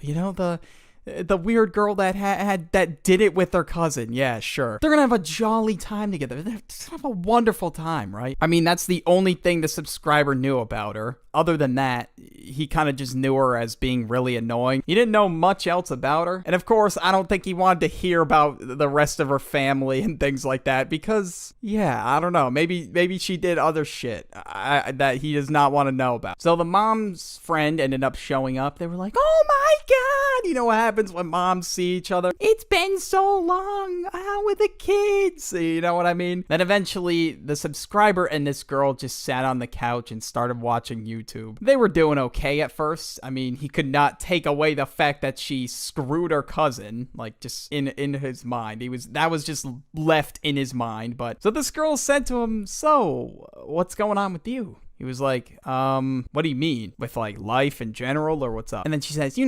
The weird girl that did it with her cousin. Yeah, sure. They're gonna have a jolly time together. They're gonna have a wonderful time, right?" I mean, that's the only thing the subscriber knew about her. Other than that, he kind of just knew her as being really annoying. He didn't know much else about her. And of course, I don't think he wanted to hear about the rest of her family and things like that because, yeah, I don't know. Maybe she did other shit that he does not want to know about. So the mom's friend ended up showing up. They were like, "Oh my God," what happened? happens when moms see each other. It's been so long out with the kids. You know what I mean? Then eventually the subscriber and this girl just sat on the couch and started watching YouTube. They were doing okay at first. I mean, he could not take away the fact that she screwed her cousin, like just in his mind. That was just left in his mind. But so this girl said to him, "So, what's going on with you?" He was like, what do you mean? With like life in general or what's up? And then she says,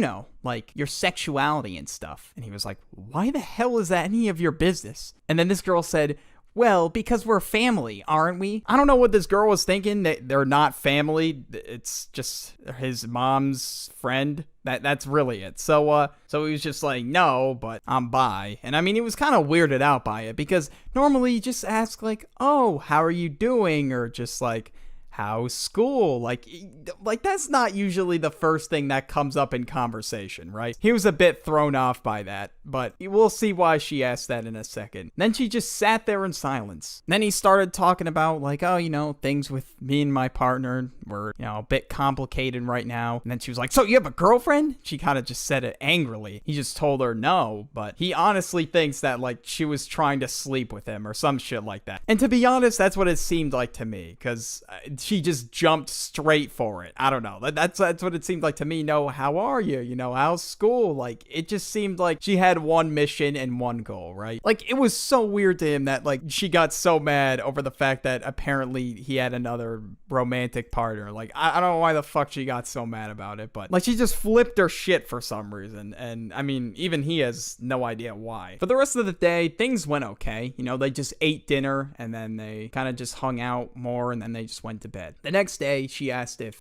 like your sexuality and stuff. And he was like, why the hell is that any of your business? And then this girl said, well, because we're family, aren't we? I don't know what this girl was thinking, that they're not family. It's just his mom's friend. That's really it. So he was just like, no, but I'm bi. And I mean, he was kind of weirded out by it because normally you just ask like, oh, how are you doing? Or just like, how's school? Like that's not usually the first thing that comes up in conversation, right? He was a bit thrown off by that, but we'll see why she asked that in a second. Then she just sat there in silence. Then he started talking about like, oh, things with me and my partner were, a bit complicated right now. And then she was like, so you have a girlfriend? She kind of just said it angrily. He just told her no, but he honestly thinks that like she was trying to sleep with him or some shit like that. And to be honest, that's what it seemed like to me, because she just jumped straight for it. I don't know. That's what it seemed like to me. No, how are you? How's school? Like, it just seemed like she had one mission and one goal, right? Like, it was so weird to him that, like, she got so mad over the fact that apparently he had another romantic partner. Like, I don't know why the fuck she got so mad about it, but, like, she just flipped her shit for some reason. And, I mean, even he has no idea why. For the rest of the day, things went okay. They just ate dinner, and then they kind of just hung out more, and then they just went to bed. The next day, she asked if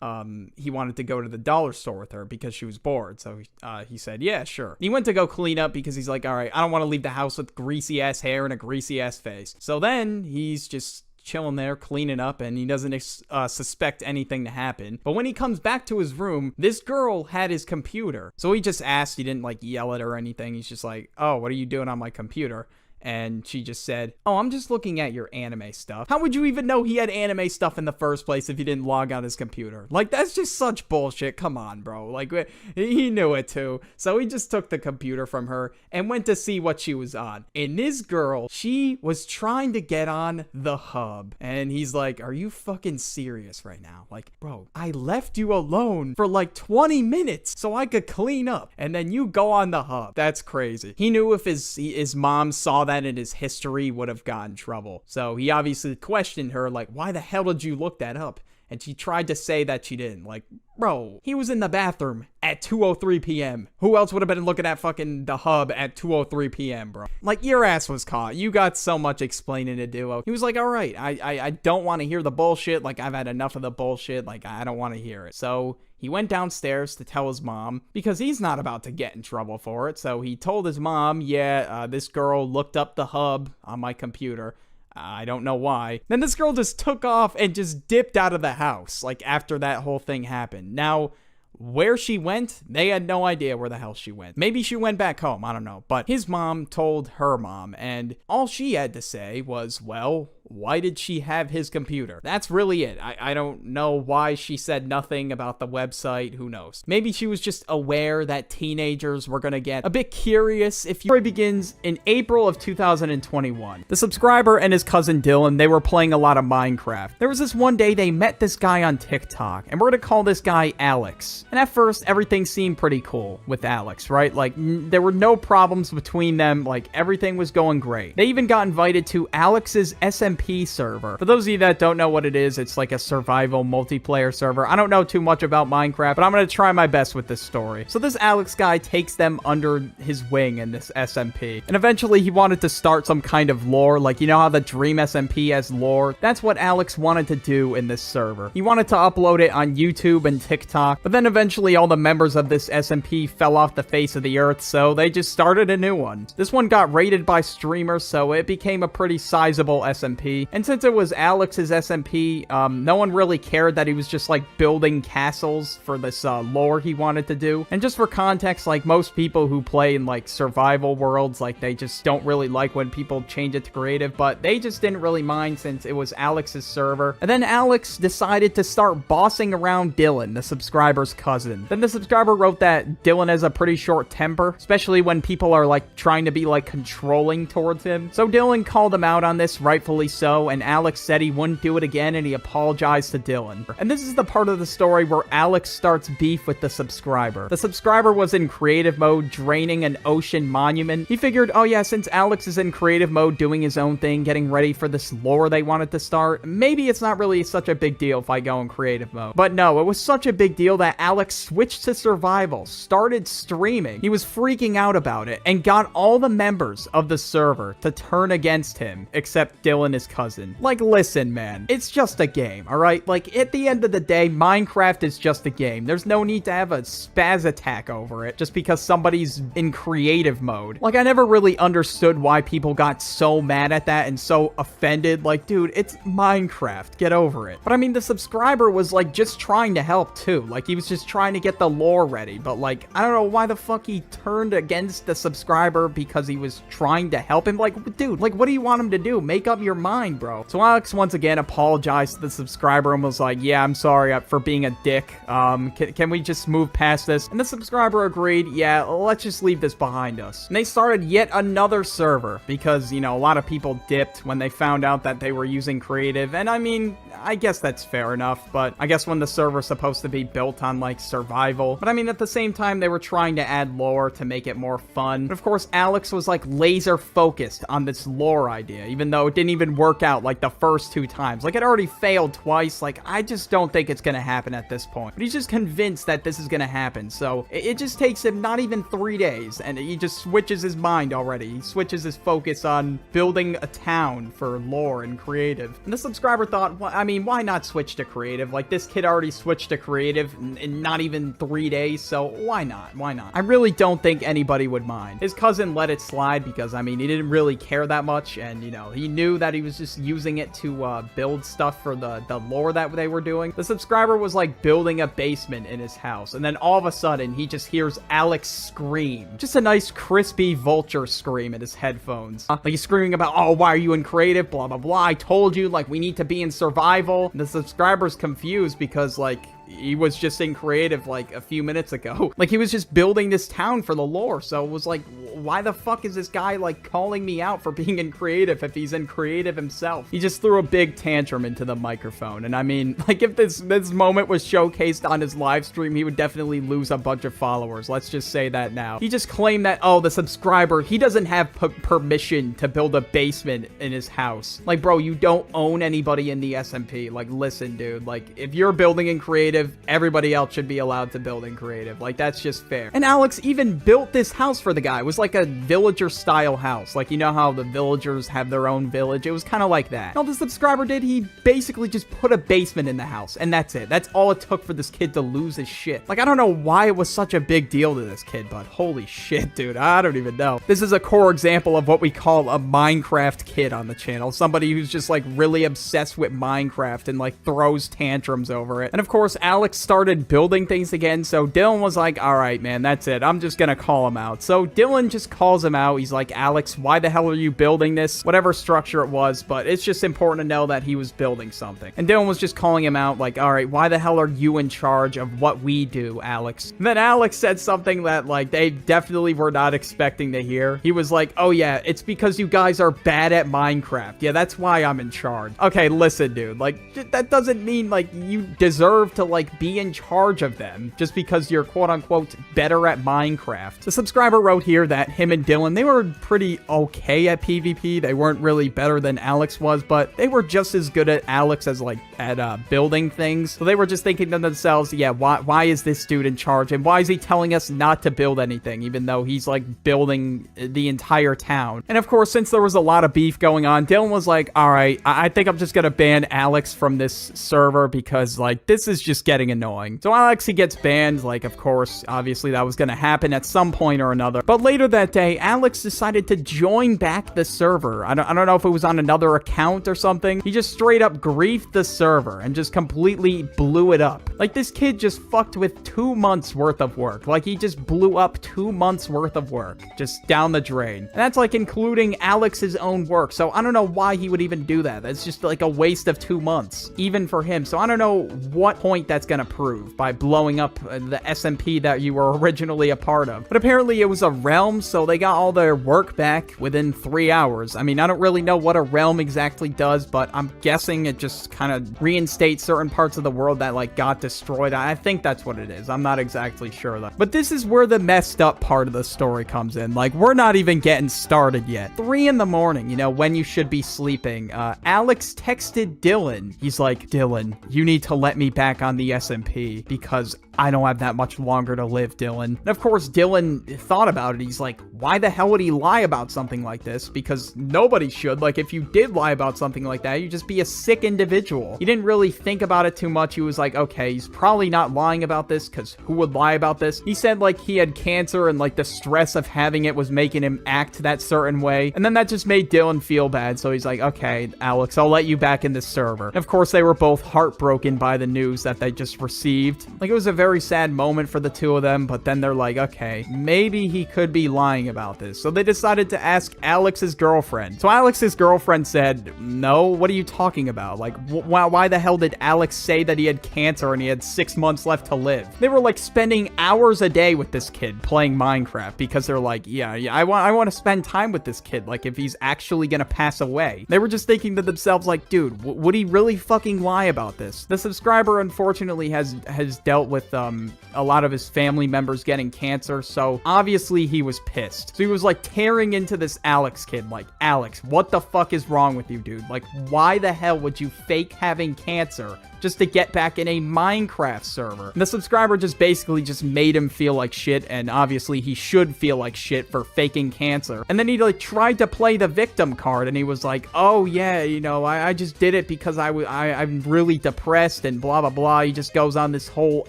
he wanted to go to the dollar store with her because she was bored. So he said, yeah, sure. He went to go clean up because he's like, all right, I don't want to leave the house with greasy ass hair and a greasy ass face. So then he's just chilling there, cleaning up, and he doesn't suspect anything to happen. But when he comes back to his room, this girl had his computer. So he just asked, he didn't like yell at her or anything. He's just like, oh, what are you doing on my computer? And she just said, oh, I'm just looking at your anime stuff. How would you even know he had anime stuff in the first place if he didn't log on his computer? Like, that's just such bullshit. Come on, bro. Like, he knew it too. So he just took the computer from her and went to see what she was on. And this girl, she was trying to get on the hub. And he's like, are you fucking serious right now? Like, bro, I left you alone for like 20 minutes so I could clean up. And then you go on the hub. That's crazy. He knew if his mom saw that in his history, would have gotten trouble. So he obviously questioned her, like, why the hell did you look that up? And she tried to say that she didn't. Like, bro, he was in the bathroom at 2:03 p.m. Who else would have been looking at fucking the hub at 2:03 p.m., bro? Like, your ass was caught. You got so much explaining to do. He was like, all right, I don't want to hear the bullshit. Like, I've had enough of the bullshit. Like, I don't want to hear it. So he went downstairs to tell his mom because he's not about to get in trouble for it. So he told his mom, this girl looked up the hub on my computer. I don't know why. Then this girl just took off and just dipped out of the house, like, after that whole thing happened. Now, where she went, they had no idea where the hell she went. Maybe she went back home, I don't know. But his mom told her mom, and all she had to say was, well, why did she have his computer? That's really it. I don't know why she said nothing about the website. Who knows? Maybe she was just aware that teenagers were gonna get a bit curious. If your story begins in April of 2021. The subscriber and his cousin Dylan, they were playing a lot of Minecraft. There was this one day they met this guy on TikTok, and we're gonna call this guy Alex. And at first, everything seemed pretty cool with Alex, right? Like, there were no problems between them. Like, everything was going great. They even got invited to Alex's SMP server. For those of you that don't know what it is, it's like a survival multiplayer server. I don't know too much about Minecraft, but I'm gonna try my best with this story. So this Alex guy takes them under his wing in this SMP. And eventually he wanted to start some kind of lore. Like, you know how the Dream SMP has lore? That's what Alex wanted to do in this server. He wanted to upload it on YouTube and TikTok, but then eventually all the members of this SMP fell off the face of the earth, so they just started a new one. This one got rated by streamers, so it became a pretty sizable SMP. SMP. And since it was Alex's SMP, no one really cared that he was just like building castles for this lore he wanted to do. And just for context, like most people who play in like survival worlds, like they just don't really like when people change it to creative, but they just didn't really mind since it was Alex's server. And then Alex decided to start bossing around Dylan, the subscriber's cousin. Then the subscriber wrote that Dylan has a pretty short temper, especially when people are like trying to be like controlling towards him. So Dylan called him out on this, rightfully so, and Alex said he wouldn't do it again and he apologized to Dylan. And this is the part of the story where Alex starts beef with the subscriber. The subscriber was in creative mode draining an ocean monument. He figured, oh yeah, since Alex is in creative mode doing his own thing, getting ready for this lore they wanted to start, maybe it's not really such a big deal if I go in creative mode. But no, it was such a big deal that Alex switched to survival, started streaming. He was freaking out about it and got all the members of the server to turn against him, except Dylan, his cousin. Like, listen, man, it's just a game, all right? Like, at the end of the day, Minecraft is just a game. There's no need to have a spaz attack over it just because somebody's in creative mode. Like, I never really understood why people got so mad at that and so offended. Like, dude, it's Minecraft. Get over it. But I mean, the subscriber was like just trying to help too. Like, he was just trying to get the lore ready. But like, I don't know why the fuck he turned against the subscriber because he was trying to help him. Like, dude, like, what do you want him to do? Make up your mind, bro. So Alex once again apologized to the subscriber and was like, yeah, I'm sorry for being a dick. Can we just move past this? And the subscriber agreed, yeah, let's just leave this behind us. And they started yet another server because, you know, a lot of people dipped when they found out that they were using creative. And I mean, I guess that's fair enough, but I guess when the server's supposed to be built on like survival. But I mean, at the same time, they were trying to add lore to make it more fun. But of course, Alex was like laser focused on this lore idea, even though it didn't even work out like the first 2 times. Like, it already failed twice. Like, I just don't think it's gonna happen at this point. But he's just convinced that this is gonna happen. So it just takes him not even 3 days, and he just switches his mind already. He switches his focus on building a town for lore and creative. And the subscriber thought, well, I mean, why not switch to creative? Like, this kid already switched to creative in not even 3 days, so why not? Why not? I really don't think anybody would mind. His cousin let it slide because, I mean, he didn't really care that much, and, you know, he knew that he was just using it to build stuff for the lore that they were doing. The subscriber was, like, building a basement in his house, and then all of a sudden, he just hears Alex scream. Just a nice, crispy vulture scream in his headphones. Like, he's screaming about, oh, why are you in creative? Blah, blah, blah. I told you, like, we need to be in survival. And the subscriber's confused because, like, he was just in creative like a few minutes ago. Like, he was just building this town for the lore. So it was like, why the fuck is this guy like calling me out for being in creative if he's in creative himself? He just threw a big tantrum into the microphone. And I mean, like, if this moment was showcased on his live stream, he would definitely lose a bunch of followers. Let's just say that now. He just claimed that, oh, the subscriber, he doesn't have permission to build a basement in his house. Like, bro, you don't own anybody in the SMP. Like, listen, dude, like, if you're building in creative, everybody else should be allowed to build in creative. Like, that's just fair. And Alex even built this house for the guy. It was like a villager style house. Like, you know how the villagers have their own village? It was kind of like that. All the subscriber did, he basically just put a basement in the house, and that's it. That's all it took for this kid to lose his shit. Like, I don't know why it was such a big deal to this kid, but holy shit, dude. I don't even know. This is a core example of what we call a Minecraft kid on the channel. Somebody who's just like really obsessed with Minecraft and like throws tantrums over it. And of course, Alex started building things again, so Dylan was like, all right, man, that's it. I'm just gonna call him out. So Dylan just calls him out. He's like, Alex, why the hell are you building this? Whatever structure it was, but it's just important to know that he was building something. And Dylan was just calling him out, like, all right, why the hell are you in charge of what we do, Alex? And then Alex said something that, like, they definitely were not expecting to hear. He was like, oh yeah, it's because you guys are bad at Minecraft. Yeah, that's why I'm in charge. Okay, listen, dude, like, that doesn't mean, like, you deserve to, like, be in charge of them just because you're quote-unquote better at Minecraft. The subscriber wrote here that him and Dylan, they were pretty okay at PvP. They weren't really better than Alex was, but they were just as good at Alex as, like, at building things. So they were just thinking to themselves, yeah, why is this dude in charge? And why is he telling us not to build anything, even though he's, like, building the entire town? And of course, since there was a lot of beef going on, Dylan was like, all right, I think I'm just gonna ban Alex from this server because, like, this is just getting annoying. So Alex, he gets banned. Like, of course, obviously that was gonna happen at some point or another. But later that that day, Alex decided to join back the server. I don't know if it was on another account or something. He just straight up griefed the server and just completely blew it up. Like, this kid just fucked with 2 months worth of work. Like, he just blew up 2 months worth of work just down the drain. And that's like including Alex's own work. So I don't know why he would even do that. That's just like a waste of 2 months, even for him. So I don't know what point that's gonna prove by blowing up the SMP that you were originally a part of. But apparently it was a realm, so they got all their work back within 3 hours. I mean, I don't really know what a realm exactly does, but I'm guessing it just kind of reinstates certain parts of the world that like got destroyed. I think that's what it is. I'm not exactly sure though. But this is where the messed up part of the story comes in. Like, we're not even getting started yet. 3 in the morning, you know, when you should be sleeping. Alex texted Dylan. He's like, Dylan, you need to let me back on the SMP because I don't have that much longer to live, Dylan. And of course, Dylan thought about it. He's like, why the hell would he lie about something like this? Because nobody should. Like, if you did lie about something like that, you'd just be a sick individual. He didn't really think about it too much. He was like, okay, he's probably not lying about this because who would lie about this? He said like he had cancer and like the stress of having it was making him act that certain way. And then that just made Dylan feel bad. So he's like, okay, Alex, I'll let you back in the server. And of course, they were both heartbroken by the news that they just received. Like, it was a very sad moment for the two of them, but then they're like, okay, maybe he could be lying about this. So they decided to ask Alex's girlfriend. So Alex's girlfriend said, no, what are you talking about? Like, why the hell did Alex say that he had cancer and he had 6 months left to live? They were like spending hours a day with this kid playing Minecraft because they're like, yeah, I want to spend time with this kid. Like, if he's actually gonna pass away. They were just thinking to themselves like, dude, would he really fucking lie about this? The subscriber unfortunately has dealt with a lot of his family members getting cancer, so obviously he was pissed. So he was like tearing into this Alex kid, like, Alex, what the fuck is wrong with you, dude? Like, why the hell would you fake having cancer just to get back in a Minecraft server? And the subscriber just basically just made him feel like shit, and obviously he should feel like shit for faking cancer. And then he like tried to play the victim card, and he was like, oh yeah, you know, I just did it because I'm really depressed and blah blah blah. He just goes on this whole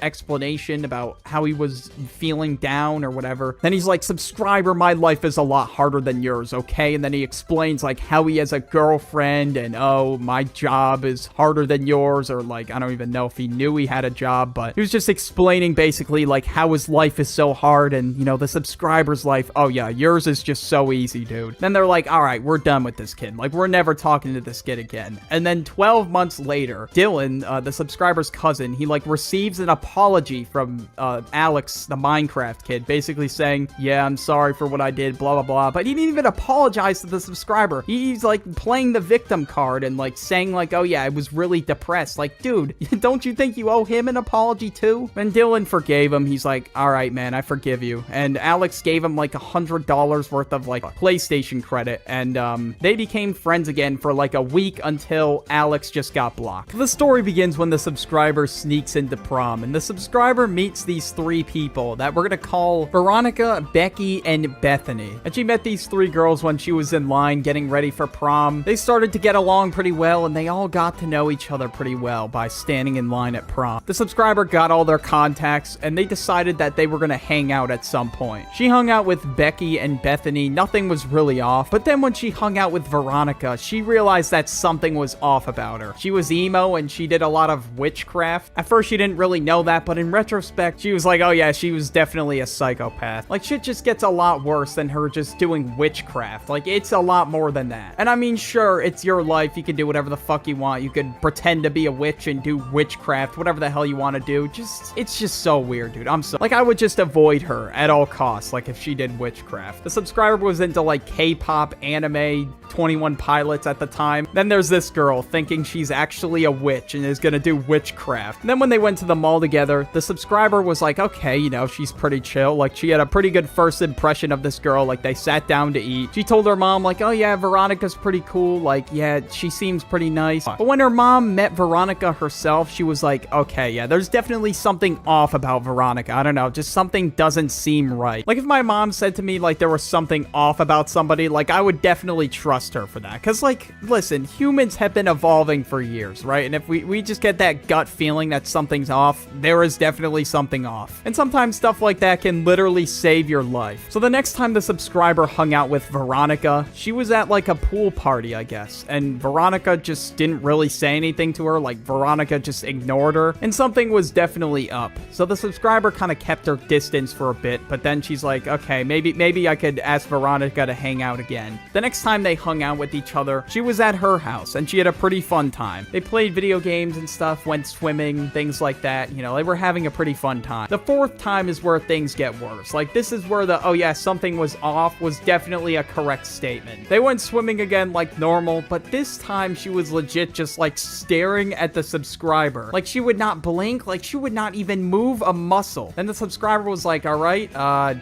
explanation about how he was feeling down or whatever. Then he's like, subscriber, my life is a lot harder than yours, okay? And then he explains like how he has a girlfriend, and oh, my job is harder than yours, or like, I don't even know if he knew he had a job, but he was just explaining basically like how his life is so hard, and you know, the subscriber's life, oh yeah, yours is just so easy, dude. Then they're like, all right, we're done with this kid. Like, we're never talking to this kid again. And then 12 months later, Dylan, the subscriber's cousin, he like receives an apology from Alex, the Minecraft kid, basically saying, yeah, I'm sorry for what I did, blah blah blah. But he didn't even apologize to the subscriber. He's like playing the victim card and like saying like, oh yeah, I was really depressed. Like, dude, don't you think you owe him an apology too? And Dylan forgave him. He's like, all right, man, I forgive you. And Alex gave him like $100 worth of like PlayStation credit, and they became friends again for like a week until Alex just got blocked. The story begins when the subscriber sneaks into prom, and the subscriber meets these 3 people that we're gonna call Veronica, Becky, and Bethany. And she met these 3 girls when she was in line getting ready for prom. They started to get along pretty well, and they all got to know each other pretty well by standing in line at prom. The subscriber got all their contacts, and they decided that they were gonna hang out at some point. She hung out with Becky and Bethany. Nothing was really off, but then when she hung out with Veronica, she realized that something was off about her. She was emo, and she did a lot of witchcraft. At first, she didn't really know that, but in retrospect, she was like, oh yeah, she was definitely a psychopath. Like, shit just gets a lot worse than her just doing witchcraft. Like, it's a lot more than that. And I mean, sure, it's your life. You can do whatever the fuck you want. You could pretend to be a witch and do witchcraft, whatever the hell you want to do. It's just so weird, dude. I'm so, like, I would just avoid her at all costs, like, if she did witchcraft. The subscriber was into, like, K-pop, anime, 21 Pilots at the time. Then there's this girl thinking she's actually a witch and is gonna do witchcraft. And then when they went to the mall together, the subscriber was like, okay, you know, she's pretty chill. Like, she had a pretty good first impression of this girl. Like, they sat down to eat. She told her mom, like, oh yeah, Veronica's pretty cool. Like, yeah, she seems pretty nice. But when her mom met Veronica Veronica herself, she was like, okay, yeah, there's definitely something off about Veronica. I don't know, just something doesn't seem right. Like, if my mom said to me, like, there was something off about somebody, like, I would definitely trust her for that. Because, like, listen, humans have been evolving for years, right? And if we just get that gut feeling that something's off, there is definitely something off. And sometimes stuff like that can literally save your life. So the next time the subscriber hung out with Veronica, she was at, like, a pool party, I guess. And Veronica just didn't really say anything to her. Like, Veronica just ignored her. And something was definitely up. So the subscriber kind of kept her distance for a bit, but then she's like, okay, maybe I could ask Veronica to hang out again. The next time they hung out with each other, she was at her house, and she had a pretty fun time. They played video games and stuff, went swimming, things like that. You know, they were having a pretty fun time. The fourth time is where things get worse. Like, this is where the, oh yeah, something was off, was definitely a correct statement. They went swimming again like normal, but this time she was legit just like staring at the subscriber. Like, she would not blink, like she would not even move a muscle. Then the subscriber was like, all right,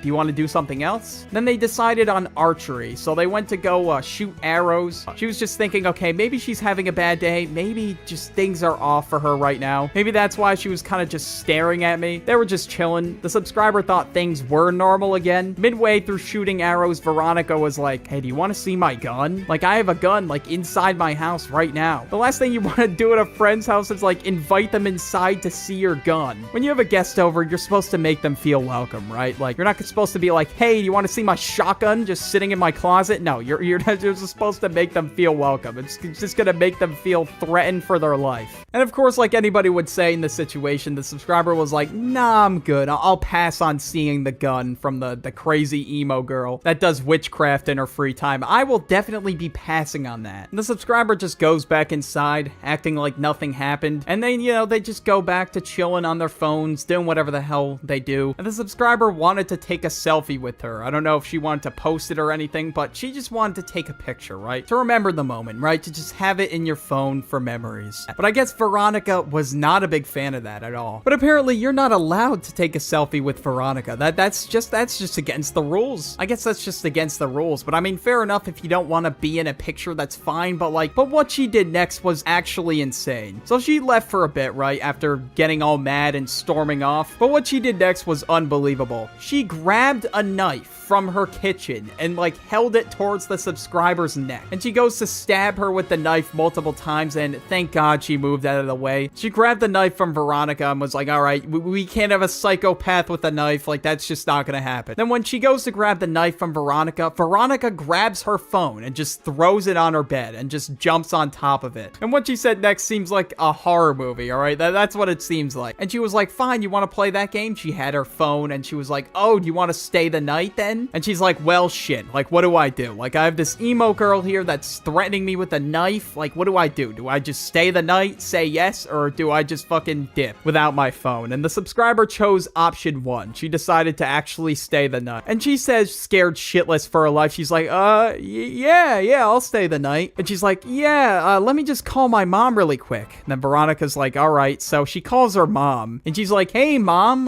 do you want to do something else? Then they decided on archery, so they went to go shoot arrows. She was just thinking, okay, maybe she's having a bad day, maybe just things are off for her right now. Maybe that's why she was kind of just staring at me. They were just chilling. The subscriber thought things were normal again. Midway through shooting arrows, Veronica was like, hey, do you want to see my gun? Like, I have a gun, like, inside my house right now. The last thing you want to do at a friend's house is, like, invite them inside to see your gun. When you have a guest over, you're supposed to make them feel welcome, right? Like, you're not supposed to be like, hey, do you want to see my shotgun just sitting in my closet? No, you're just supposed to make them feel welcome. It's just gonna make them feel threatened for their life. And of course, like anybody would say in this situation, the subscriber was like, nah, I'm good. I'll pass on seeing the gun from the crazy emo girl that does witchcraft in her free time. I will definitely be passing on that. And the subscriber just goes back inside, acting like nothing happened. And then, you know, they just go back to chilling on their phones, doing whatever the hell they do. And the subscriber wanted to take a selfie with her. I don't know if she wanted to post it or anything, but she just wanted to take a picture, right? To remember the moment, right? To just have it in your phone for memories. But I guess Veronica was not a big fan of that at all. But apparently you're not allowed to take a selfie with Veronica. That's just against the rules. I guess that's just against the rules. But I mean, fair enough, if you don't want to be in a picture, that's fine. But what she did next was actually insane. So she left for a bit, right? After getting all mad and storming off. But what she did next was unbelievable. She grabbed a knife from her kitchen and like held it towards the subscriber's neck. And she goes to stab her with the knife multiple times, and thank God she moved out of the way. She grabbed the knife from Veronica and was like, all right, we can't have a psychopath with a knife. Like, that's just not gonna happen. Then when she goes to grab the knife from Veronica, Veronica grabs her phone and just throws it on her bed and just jumps on top of it. And what she said next seems like a horror movie, all right? That's what it seems like. And she was like, fine, you want to play that game? She had her phone and she was like, oh, do you want to stay the night then? And she's like, well, shit. Like, what do I do? Like, I have this emo girl here that's threatening me with a knife. Like, what do I do? Do I just stay the night, say yes, or do I just fucking dip without my phone? And the subscriber chose option one. She decided to actually stay the night. And she says, scared shitless for her life, she's like, yeah, I'll stay the night. And she's like, yeah, let me just call my mom really quick. And then Veronica's like, all right. So she calls her mom and she's like, hey, mom,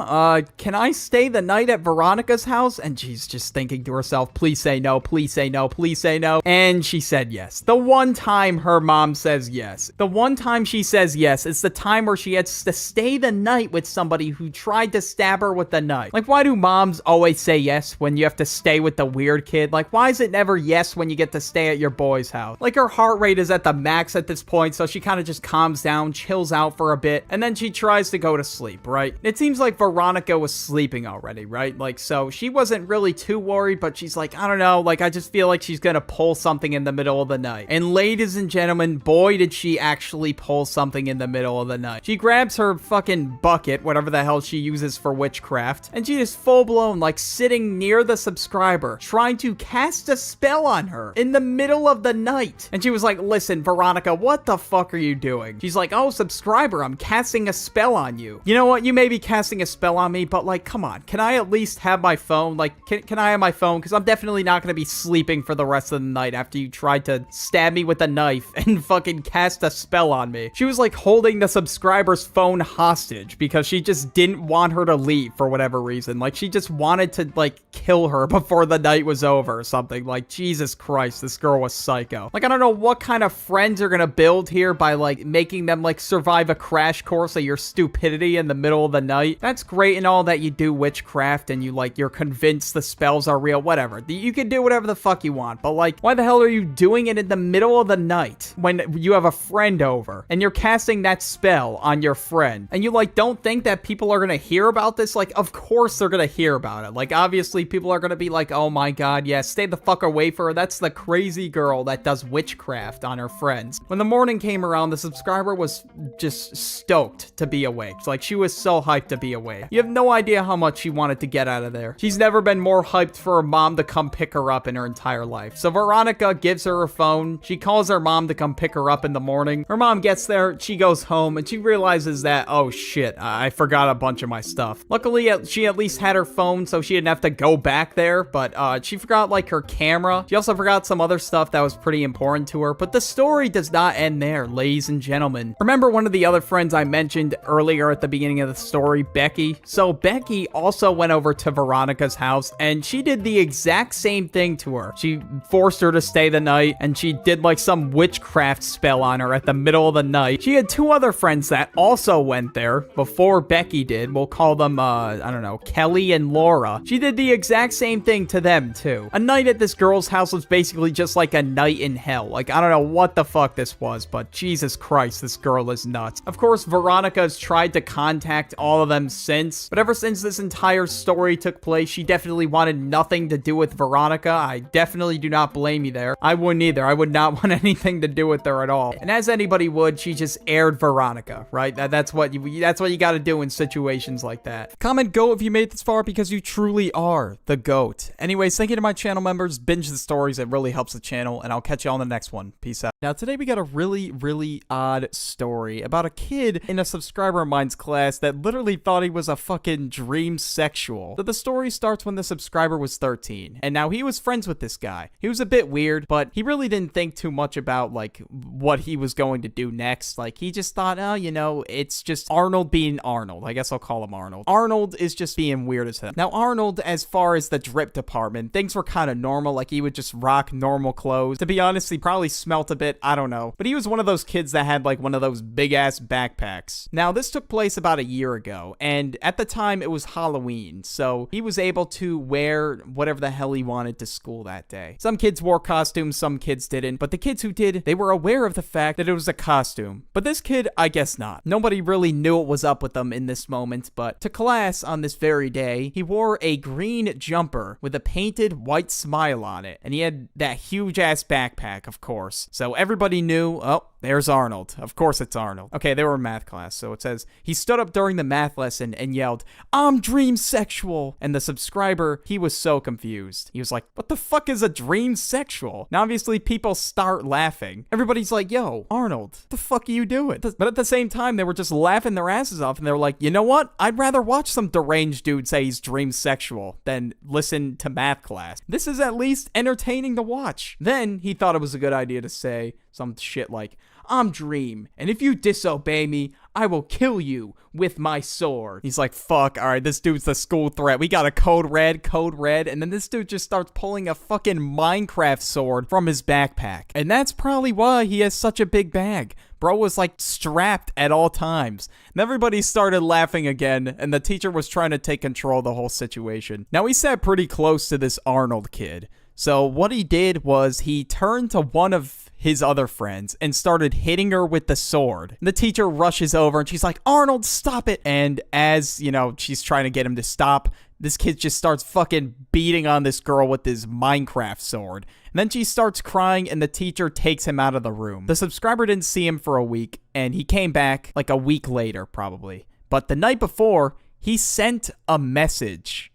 can I stay the night at Veronica's house? And she's just thinking to herself, please say no, please say no, please say no. And she said yes. The one time her mom says yes. The one time she says yes, it's the time where she has to stay the night with somebody who tried to stab her with a knife. Like, why do moms always say yes when you have to stay with the weird kid? Like, why is it never yes when you get to stay at your boy's house? Like, her heart rate is at the max at this point, so she kind of just calms down, chills out for a bit, and then she tries to go to sleep, right? It seems like Veronica was sleeping already, right? Like, so she wasn't really too worried, but she's like, I don't know, like, I just feel like she's gonna pull something in the middle of the night. And ladies and gentlemen, boy, did she actually pull something in the middle of the night. She grabs her fucking bucket, whatever the hell she uses for witchcraft, and she is full-blown, like, sitting near the subscriber, trying to cast a spell on her in the middle of the night. And she was like, listen, Veronica, what the fuck are you doing? She's like, oh, subscriber, I'm casting a spell on you. You know what? You may be casting a spell on me, but, like, come on. Can I at least have my phone? Like, can I have my phone? Because I'm definitely not going to be sleeping for the rest of the night after you tried to stab me with a knife and fucking cast a spell on me. She was, like, holding the subscriber's phone hostage because she just didn't want her to leave for whatever reason. Like, she just wanted to, like, kill her before the night was over or something. Like, Jesus Christ, this girl was psycho. Like, I don't know what kind of friends are gonna build here by, like, making them, like, survive a crash course of your stupidity in the middle of the night. That's great and all that you do witchcraft and you're convinced the spells are real, whatever. You can do whatever the fuck you want, but, like, why the hell are you doing it in the middle of the night when you have a friend over and you're casting that spell on your friend? And you, like, don't think that people are gonna hear about this? Like, of course they're gonna hear about it. Like, obviously people are gonna be like, oh my god, yeah, stay the fuck away from her. That's the crazy girl that does witchcraft on her friends. When the morning came around, the subscriber was just stoked to be awake. It's like, she was so hyped to be awake. You have no idea how much she wanted to get out of there. She's never been more hyped for her mom to come pick her up in her entire life. So Veronica gives her phone. She calls her mom to come pick her up in the morning. Her mom gets there, she goes home, and she realizes that, oh shit, I forgot a bunch of my stuff. Luckily, she at least had her phone, so she didn't have to go back there, but she forgot, like, her camera. She also forgot some other stuff that was pretty important to her, but the story does not end there, ladies and gentlemen. Remember one of the other friends I mentioned earlier at the beginning of the story, Becky? So Becky also went over to Veronica's house, and she did the exact same thing to her. She forced her to stay the night, and she did, like, some witchcraft spell on her at the middle of the night. She had two other friends that also went there before Becky did. We'll call them, I don't know, Kelly and Laura. She did the exact same thing to them, too. A night at this girl's house was basically just like a night in hell. Like, I don't know what the fuck this was, but Jesus Christ, this girl is nuts. Of course, Veronica has tried to contact all of them since, but ever since this entire story took place, she definitely wanted nothing to do with Veronica. I definitely do not blame you there. I wouldn't either. I would not want anything to do with her at all. And as anybody would, she just aired Veronica, right? That's what you gotta do in situations like that. Comment GOAT if you made this far because you truly are the GOAT. Anyways, thank you to my channel members. Binge the stories. It really helps the channel, and I'll catch you on the next one. Peace out. Now, today we got a really odd story about a kid in a subscriber of mine's class that literally thought he was a fucking dream sexual. So the story starts when the subscriber was 13, and now he was friends with this guy. He was a bit weird, but he really didn't think too much about, like, what he was going to do next. Like, he just thought, oh, you know, it's just Arnold being Arnold. I guess I'll call him Arnold. Arnold is just being weird as hell. Now, Arnold, as far as the drip department, things were kind of normal. Like, he would just rock normal clothes. To be honest, he probably smelt a bit. I don't know. But he was one of those kids that had, like, one of those big-ass backpacks. Now, this took place about a year ago, and at the time, it was Halloween, so he was able to wear whatever the hell he wanted to school that day. Some kids wore costumes, some kids didn't, but the kids who did, they were aware of the fact that it was a costume. But this kid, I guess not. Nobody really knew what was up with him in this moment, but to class on this very day, he wore a green jumper with a painted white smile on it, and he had that huge-ass backpack, of course. So everybody knew, oh, there's Arnold. Of course it's Arnold. Okay, they were in math class, so it says, he stood up during the math lesson and yelled, "I'm dream sexual!" And the subscriber, he was so confused. He was like, what the fuck is a dream sexual? Now, obviously, people start laughing. Everybody's like, yo, Arnold, what the fuck are you doing? But at the same time, they were just laughing their asses off, and they were like, you know what? I'd rather watch some deranged dude say he's dream sexual than listen to math class. This is at least entertaining to watch. Then, he thought it was a good idea to say some shit like, I'm Dream, and if you disobey me, I will kill you with my sword. He's like, fuck, alright, this dude's the school threat. We got a code red, and then this dude just starts pulling a fucking Minecraft sword from his backpack. And that's probably why he has such a big bag. Bro was, like, strapped at all times. And everybody started laughing again, and the teacher was trying to take control of the whole situation. Now, he sat pretty close to this Arnold kid. So what he did was he turned to one of his other friends and started hitting her with the sword. The teacher rushes over and she's like, Arnold, stop it. And as, you know, she's trying to get him to stop, this kid just starts fucking beating on this girl with his Minecraft sword. And then she starts crying and the teacher takes him out of the room. The subscriber didn't see him for a week and he came back like a week later probably. But the night before, he sent a message.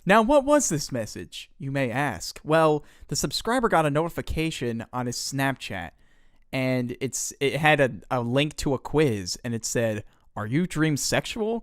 Now, what was this message, you may ask? Well, the subscriber got a notification on his Snapchat, and it had a link to a quiz, and it said, "Are you dream sexual?" ?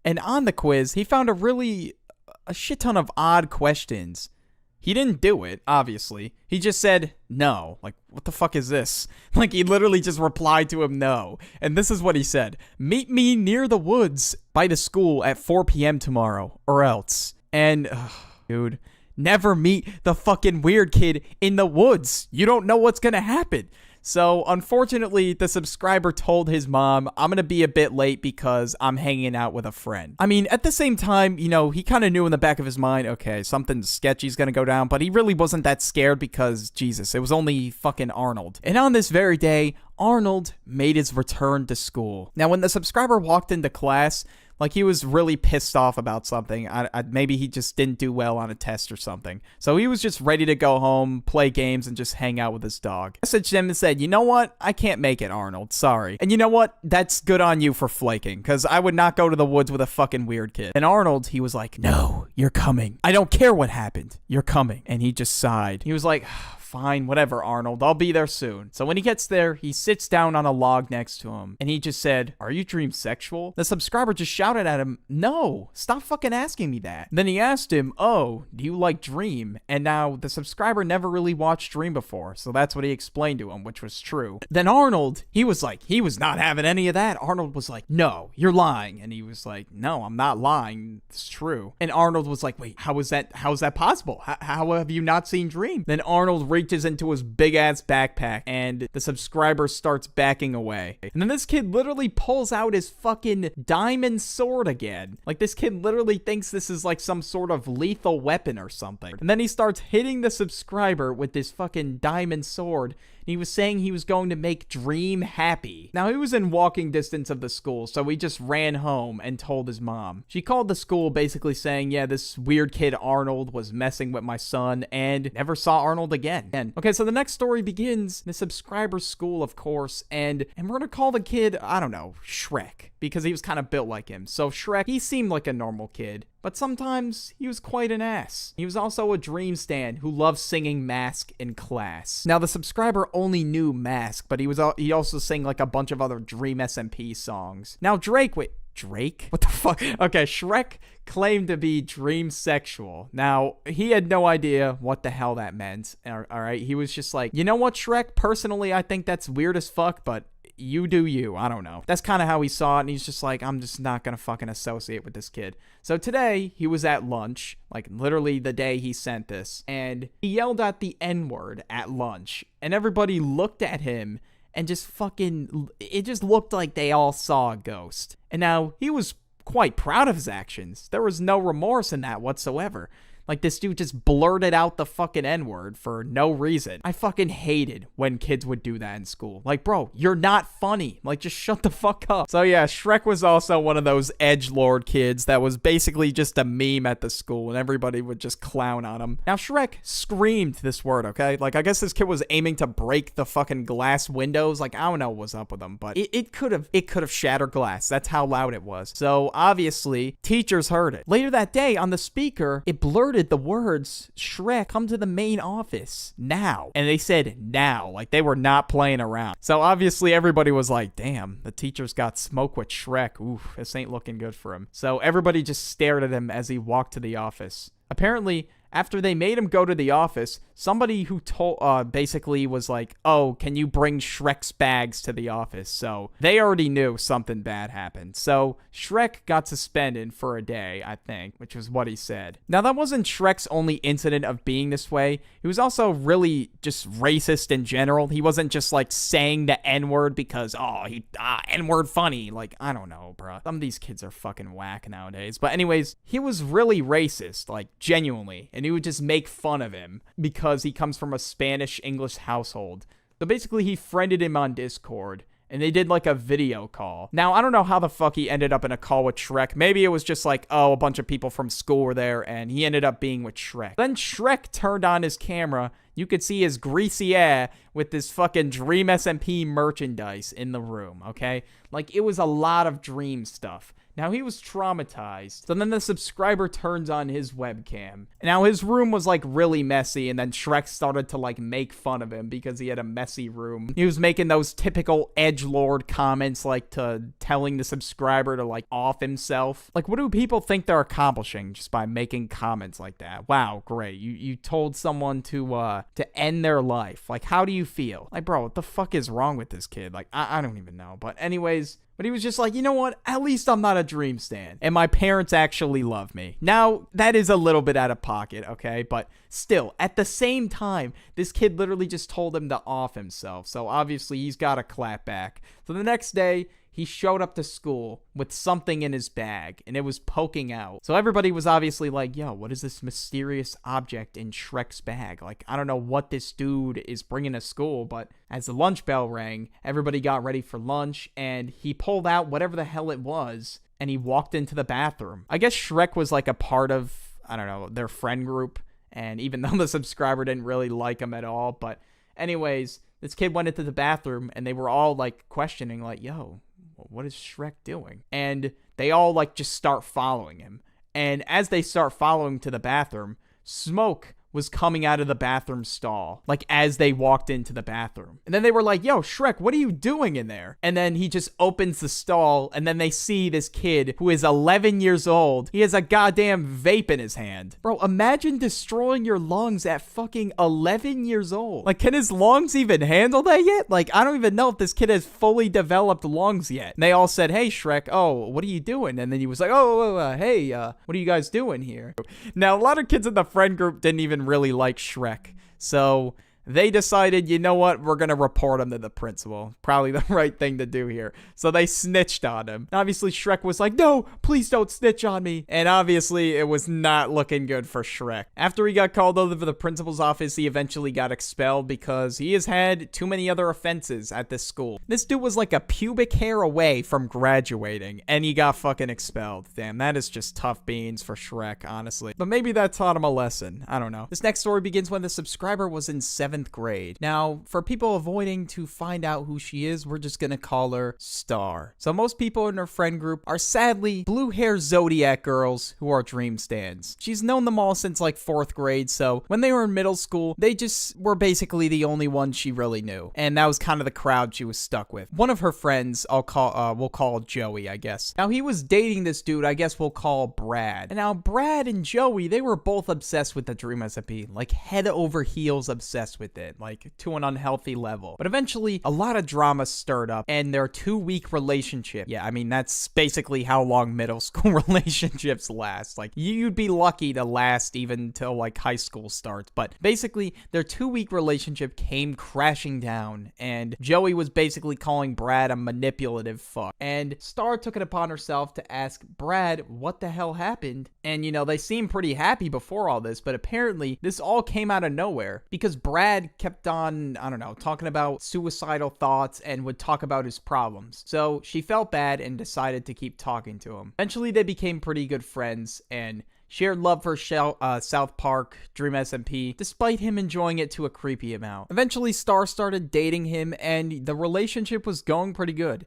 And on the quiz, he found a shit ton of odd questions. He didn't do it, obviously. He just said, no. Like, what the fuck is this? Like, he literally just replied to him, no. And this is what he said. Meet me near the woods by the school at 4 p.m. tomorrow, or else. And, dude, never meet the fucking weird kid in the woods. You don't know what's gonna happen. So, unfortunately, the subscriber told his mom, I'm gonna be a bit late because I'm hanging out with a friend. I mean, at the same time, he kind of knew in the back of his mind, okay, something sketchy's gonna go down, but he really wasn't that scared because, Jesus, it was only fucking Arnold. And on this very day, Arnold made his return to school. Now, when the subscriber walked into class, like, he was really pissed off about something. Maybe he just didn't do well on a test or something. So he was just ready to go home, play games, and just hang out with his dog. I messaged him and said, you know what? I can't make it, Arnold. Sorry. And you know what? That's good on you for flaking, because I would not go to the woods with a fucking weird kid. And Arnold, he was like, no, you're coming. I don't care what happened. You're coming. And he just sighed. He was like, fine, whatever, Arnold. I'll be there soon. So when he gets there, he sits down on a log next to him, and he just said, are you dream sexual? The subscriber just shouted at him, no, stop fucking asking me that. Then he asked him, oh, do you like Dream? And now the subscriber never really watched Dream before, so that's what he explained to him, which was true. Then Arnold, he was not having any of that. Arnold was like, no, you're lying. And he was like, no, I'm not lying. It's true. And Arnold was like, wait, how is that possible? How have you not seen Dream? Then Arnold reaches into his big ass backpack and the subscriber starts backing away. And then this kid literally pulls out his fucking diamond sword again. Like, this kid literally thinks this is like some sort of lethal weapon or something. And then he starts hitting the subscriber with this fucking diamond sword. He was saying he was going to make Dream happy. Now, he was in walking distance of the school, so he just ran home and told his mom. She called the school basically saying, yeah, this weird kid Arnold was messing with my son, and never saw Arnold again. Okay, so the next story begins in the subscriber's school, of course, and we're gonna call the kid, I don't know, Shrek, because he was kind of built like him. So Shrek, he seemed like a normal kid, but sometimes he was quite an ass. He was also a Dream stan who loved singing Mask in class. Now, the subscriber only knew Mask, but he also sang like a bunch of other Dream SMP songs. Now, Drake? What the fuck? Okay, Shrek claimed to be dream sexual. Now, he had no idea what the hell that meant. All right, he was just like, you know what, Shrek? Personally, I think that's weird as fuck, but you do you. I don't know. That's kind of how he saw it, and he's just like, I'm just not gonna fucking associate with this kid. So today, he was at lunch, like literally the day he sent this, and he yelled at the N-word at lunch, and everybody looked at him and just fucking, it just looked like they all saw a ghost. And now, he was quite proud of his actions. There was no remorse in that whatsoever. Like, this dude just blurted out the fucking N-word for no reason. I fucking hated when kids would do that in school. Like, bro, you're not funny. Like, just shut the fuck up. So yeah, Shrek was also one of those edgelord kids that was basically just a meme at the school, and everybody would just clown on him. Now, Shrek screamed this word, okay? Like, I guess this kid was aiming to break the fucking glass windows. Like, I don't know what was up with him, but it could have shattered glass. That's how loud it was. So, obviously, teachers heard it. Later that day, on the speaker, it blurted the words, Shrek, come to the main office now. And they said now, like they were not playing around. So obviously everybody was like, damn, the teacher's got smoke with Shrek. Oof, this ain't looking good for him. So everybody just stared at him as he walked to the office. Apparently, after they made him go to the office, somebody who basically was like, oh, can you bring Shrek's bags to the office? So they already knew something bad happened. So Shrek got suspended for a day, I think, which was what he said. Now, that wasn't Shrek's only incident of being this way. He was also really just racist in general. He wasn't just like saying the N-word because, N-word funny. Like, I don't know, bro. Some of these kids are fucking whack nowadays. But anyways, he was really racist, like genuinely. And he would just make fun of him because he comes from a Spanish-English household. So basically, he friended him on Discord, and they did like a video call. Now, I don't know how the fuck he ended up in a call with Shrek. Maybe it was just like, oh, a bunch of people from school were there, and he ended up being with Shrek. Then Shrek turned on his camera. You could see his greasy ass with this fucking Dream SMP merchandise in the room, okay? Like, it was a lot of Dream stuff. Now, he was traumatized. So then the subscriber turns on his webcam. Now, his room was, like, really messy, and then Shrek started to, like, make fun of him because he had a messy room. He was making those typical edgelord comments, like, to telling the subscriber to, like, off himself. Like, what do people think they're accomplishing just by making comments like that? Wow, great. You told someone to end their life. Like, how do you feel? Like, bro, what the fuck is wrong with this kid? Like, I don't even know. But anyways, But he was just like, you know what? At least I'm not a dream stan. And my parents actually love me. Now, that is a little bit out of pocket, okay? But still, at the same time, this kid literally just told him to off himself. So obviously, he's got to clap back. So the next day, he showed up to school with something in his bag, and it was poking out. So everybody was obviously like, yo, what is this mysterious object in Shrek's bag? Like, I don't know what this dude is bringing to school, but as the lunch bell rang, everybody got ready for lunch, and he pulled out whatever the hell it was, and he walked into the bathroom. I guess Shrek was like a part of, I don't know, their friend group, and even though the subscriber didn't really like him at all, but anyways, this kid went into the bathroom, and they were all like questioning, like, yo, what is Shrek doing? And they all like just start following him. And as they start following to the bathroom, smoke was coming out of the bathroom stall, like as they walked into the bathroom. And then they were like, yo, Shrek, what are you doing in there? And then he just opens the stall, and then they see this kid who is 11 years old. He has a goddamn vape in his hand. Bro, imagine destroying your lungs at fucking 11 years old. Like, can his lungs even handle that yet? Like, I don't even know if this kid has fully developed lungs yet. And they all said, hey, Shrek, oh, what are you doing? And then he was like, hey, what are you guys doing here? Now, a lot of kids in the friend group didn't even really like Shrek, so they decided, you know what, we're gonna report him to the principal. Probably the right thing to do here. So they snitched on him. And obviously Shrek was like, no, please don't snitch on me. And obviously it was not looking good for Shrek. After he got called over to the principal's office, he eventually got expelled because he has had too many other offenses at this school. This dude was like a pubic hair away from graduating, and he got fucking expelled. Damn, that is just tough beans for Shrek, honestly. But maybe that taught him a lesson. I don't know. This next story begins when the subscriber was in 7th grade. Now, for people avoiding to find out who she is, we're just gonna call her Star. So most people in her friend group are sadly blue-haired Zodiac girls who are dream stans. She's known them all since like 4th grade, so when they were in middle school, they just were basically the only ones she really knew. And that was kind of the crowd she was stuck with. One of her friends, we'll call Joey, I guess. Now, he was dating this dude, I guess we'll call Brad. And now, Brad and Joey, they were both obsessed with the dream recipe, like head over heels obsessed with it, like to an unhealthy level. But eventually, a lot of drama stirred up, and their 2-week relationship, yeah, I mean, that's basically how long middle school relationships last. Like, you'd be lucky to last even till like high school starts. But basically, their 2-week relationship came crashing down, and Joey was basically calling Brad a manipulative fuck. And Star took it upon herself to ask Brad what the hell happened. And, you know, they seemed pretty happy before all this, but apparently this all came out of nowhere because Brad kept on, I don't know, talking about suicidal thoughts and would talk about his problems. So she felt bad and decided to keep talking to him. Eventually, they became pretty good friends and shared love for South Park, Dream SMP, despite him enjoying it to a creepy amount. Eventually, Star started dating him, and the relationship was going pretty good.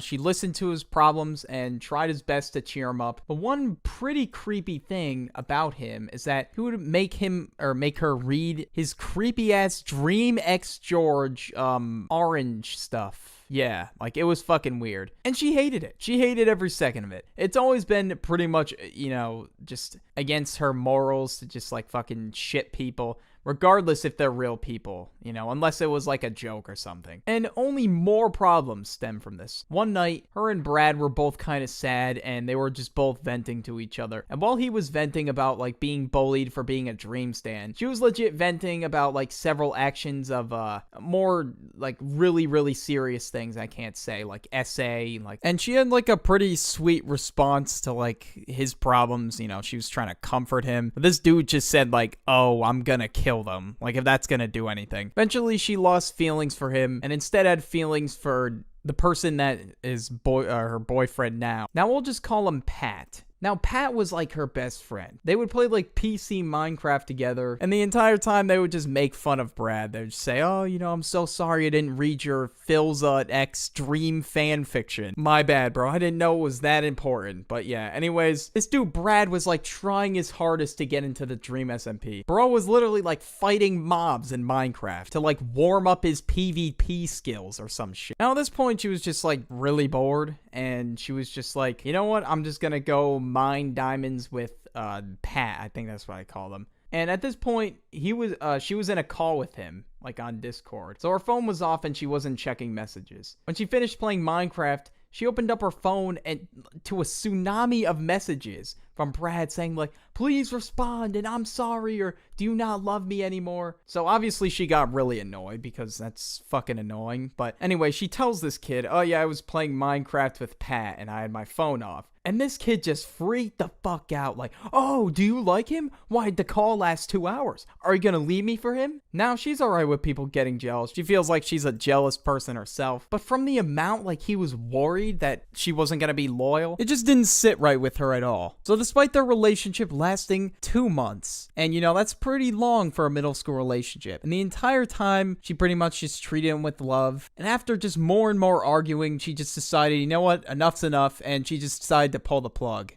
She listened to his problems and tried his best to cheer him up. But one pretty creepy thing about him is that he would make her read his creepy-ass Dream X George, orange stuff. Yeah, like, it was fucking weird. And she hated it. She hated every second of it. It's always been pretty much, just against her morals to just, like, fucking shit people, regardless if they're real people, unless it was like a joke or something. And only more problems stem from this. One night, her and Brad were both kind of sad, and they were just both venting to each other. And while he was venting about, like, being bullied for being a dream stan, she was legit venting about, like, several actions of, more, like, really, really serious things I can't say, like essay, like, and she had, like, a pretty sweet response to, like, his problems. She was trying to comfort him. But this dude just said, like, oh, I'm gonna kill them, like, if that's gonna do anything. Eventually, she lost feelings for him and instead had feelings for the person that is her boyfriend now. Now, we'll just call him Pat. Now, Pat was like her best friend. They would play like PC Minecraft together, and the entire time they would just make fun of Brad. They would just say, oh, I'm so sorry I didn't read your Philza X Dream fan fiction. My bad, bro. I didn't know it was that important. But yeah, anyways, this dude Brad was like trying his hardest to get into the Dream SMP. Bro was literally like fighting mobs in Minecraft to like warm up his PvP skills or some shit. Now, at this point, she was just like really bored, and she was just like, you know what? I'm just gonna go mine diamonds with Pat. I think that's what I call them. And at this point, she was in a call with him, like on Discord. So her phone was off and she wasn't checking messages. When she finished playing Minecraft, she opened up her phone and to a tsunami of messages from Brad saying like, please respond and I'm sorry, or do you not love me anymore? So obviously she got really annoyed because that's fucking annoying. But anyway, she tells this kid, oh yeah, I was playing Minecraft with Pat and I had my phone off. And this kid just freaked the fuck out like, oh, do you like him? Why'd the call last 2 hours? Are you gonna leave me for him? Now, she's alright with people getting jealous. She feels like she's a jealous person herself. But from the amount like he was worried that she wasn't gonna be loyal, it just didn't sit right with her at all. So despite their relationship lasting 2 months, and you know, that's pretty long for a middle school relationship, and the entire time, she pretty much just treated him with love. And after just more and more arguing, she just decided, you know what, enough's enough, and she just decided to pull the plug.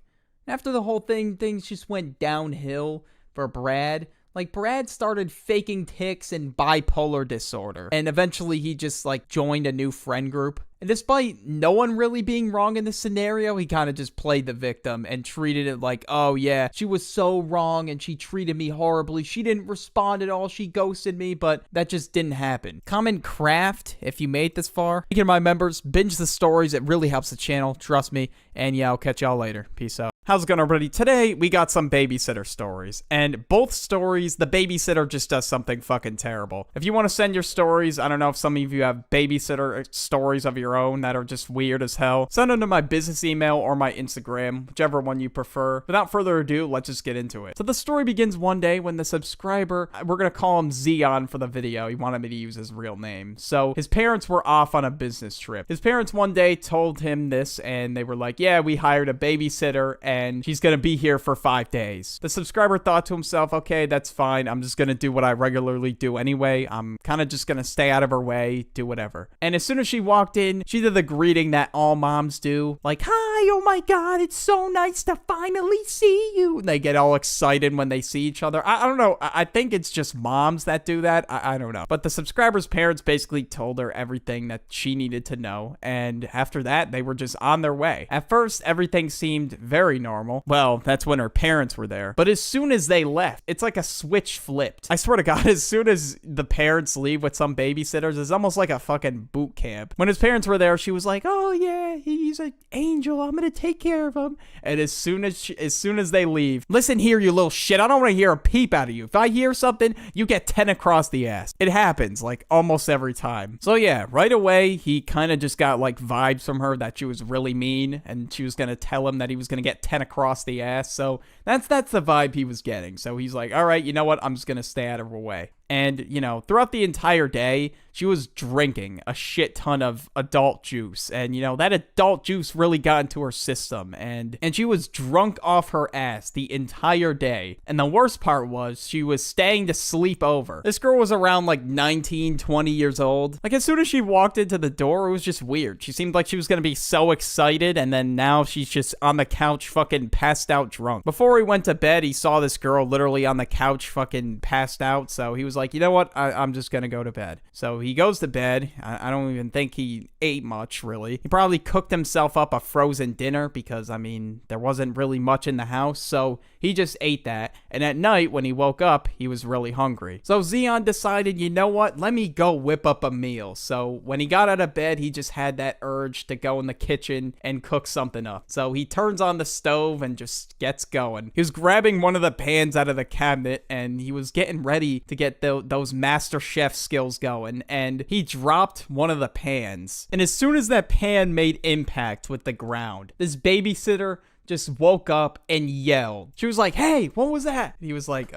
After the whole thing, things just went downhill for Brad. Like, Brad started faking tics and bipolar disorder, and eventually he just, like, joined a new friend group. And despite no one really being wrong in this scenario, he kind of just played the victim and treated it like, oh yeah, she was so wrong and she treated me horribly. She didn't respond at all. She ghosted me, but that just didn't happen. Comment craft if you made this far. Speaking of my members, binge the stories. It really helps the channel. Trust me. And yeah, I'll catch y'all later. Peace out. How's it going, everybody? Today, we got some babysitter stories. And both stories, the babysitter just does something fucking terrible. If you want to send your stories, I don't know if some of you have babysitter stories of your own that are just weird as hell, send them to my business email or my Instagram, whichever one you prefer. Without further ado, let's just get into it. So the story begins one day when the subscriber, we're going to call him Xeon for the video. He wanted me to use his real name. So his parents were off on a business trip. His parents one day told him this and they were like, yeah, we hired a babysitter and she's going to be here for 5 days. The subscriber thought to himself, okay, that's fine. I'm just going to do what I regularly do anyway. I'm kind of just going to stay out of her way, do whatever. And as soon as she walked in, she did the greeting that all moms do. Like, hi, oh my God, it's so nice to finally see you. And they get all excited when they see each other. I don't know. I think it's just moms that do that. I don't know. But the subscriber's parents basically told her everything that she needed to know. And after that, they were just on their way. At first, everything seemed very normal. Well, that's when her parents were there. But as soon as they left, it's like a switch flipped. I swear to God, as soon as the parents leave with some babysitters, it's almost like a fucking boot camp. When his parents were there, she was like, oh yeah, he's an angel. I'm gonna take care of him. And as soon as they leave, listen here, you little shit. I don't want to hear a peep out of you. If I hear something, you get 10 across the ass. It happens like almost every time. So yeah, right away, he kind of just got like vibes from her that she was really mean and she was gonna tell him that he was gonna get 10 across the ass. So that's the vibe he was getting. So he's like, all right, you know what? I'm just gonna stay out of her way. And, you know, throughout the entire day, she was drinking a shit ton of adult juice. And, you know, that adult juice really got into her system. And she was drunk off her ass the entire day. And the worst part was she was staying to sleep over. This girl was around like 19, 20 years old. Like, as soon as she walked into the door, it was just weird. She seemed like she was going to be so excited. And then now she's just on the couch fucking passed out drunk. Before he went to bed, he saw this girl literally on the couch fucking passed out. So he was like, you know what? I'm just gonna go to bed. So he goes to bed. I don't even think he ate much, really. He probably cooked himself up a frozen dinner because, I mean, there wasn't really much in the house. So he just ate that. And at night, when he woke up, he was really hungry. So Xeon decided, you know what? Let me go whip up a meal. So when he got out of bed, he just had that urge to go in the kitchen and cook something up. So he turns on the stove and just gets going. He was grabbing one of the pans out of the cabinet and he was getting ready to get those master chef skills going, and he dropped one of the pans. And as soon as that pan made impact with the ground, this babysitter just woke up and yelled. She was like, hey, what was that? He was like,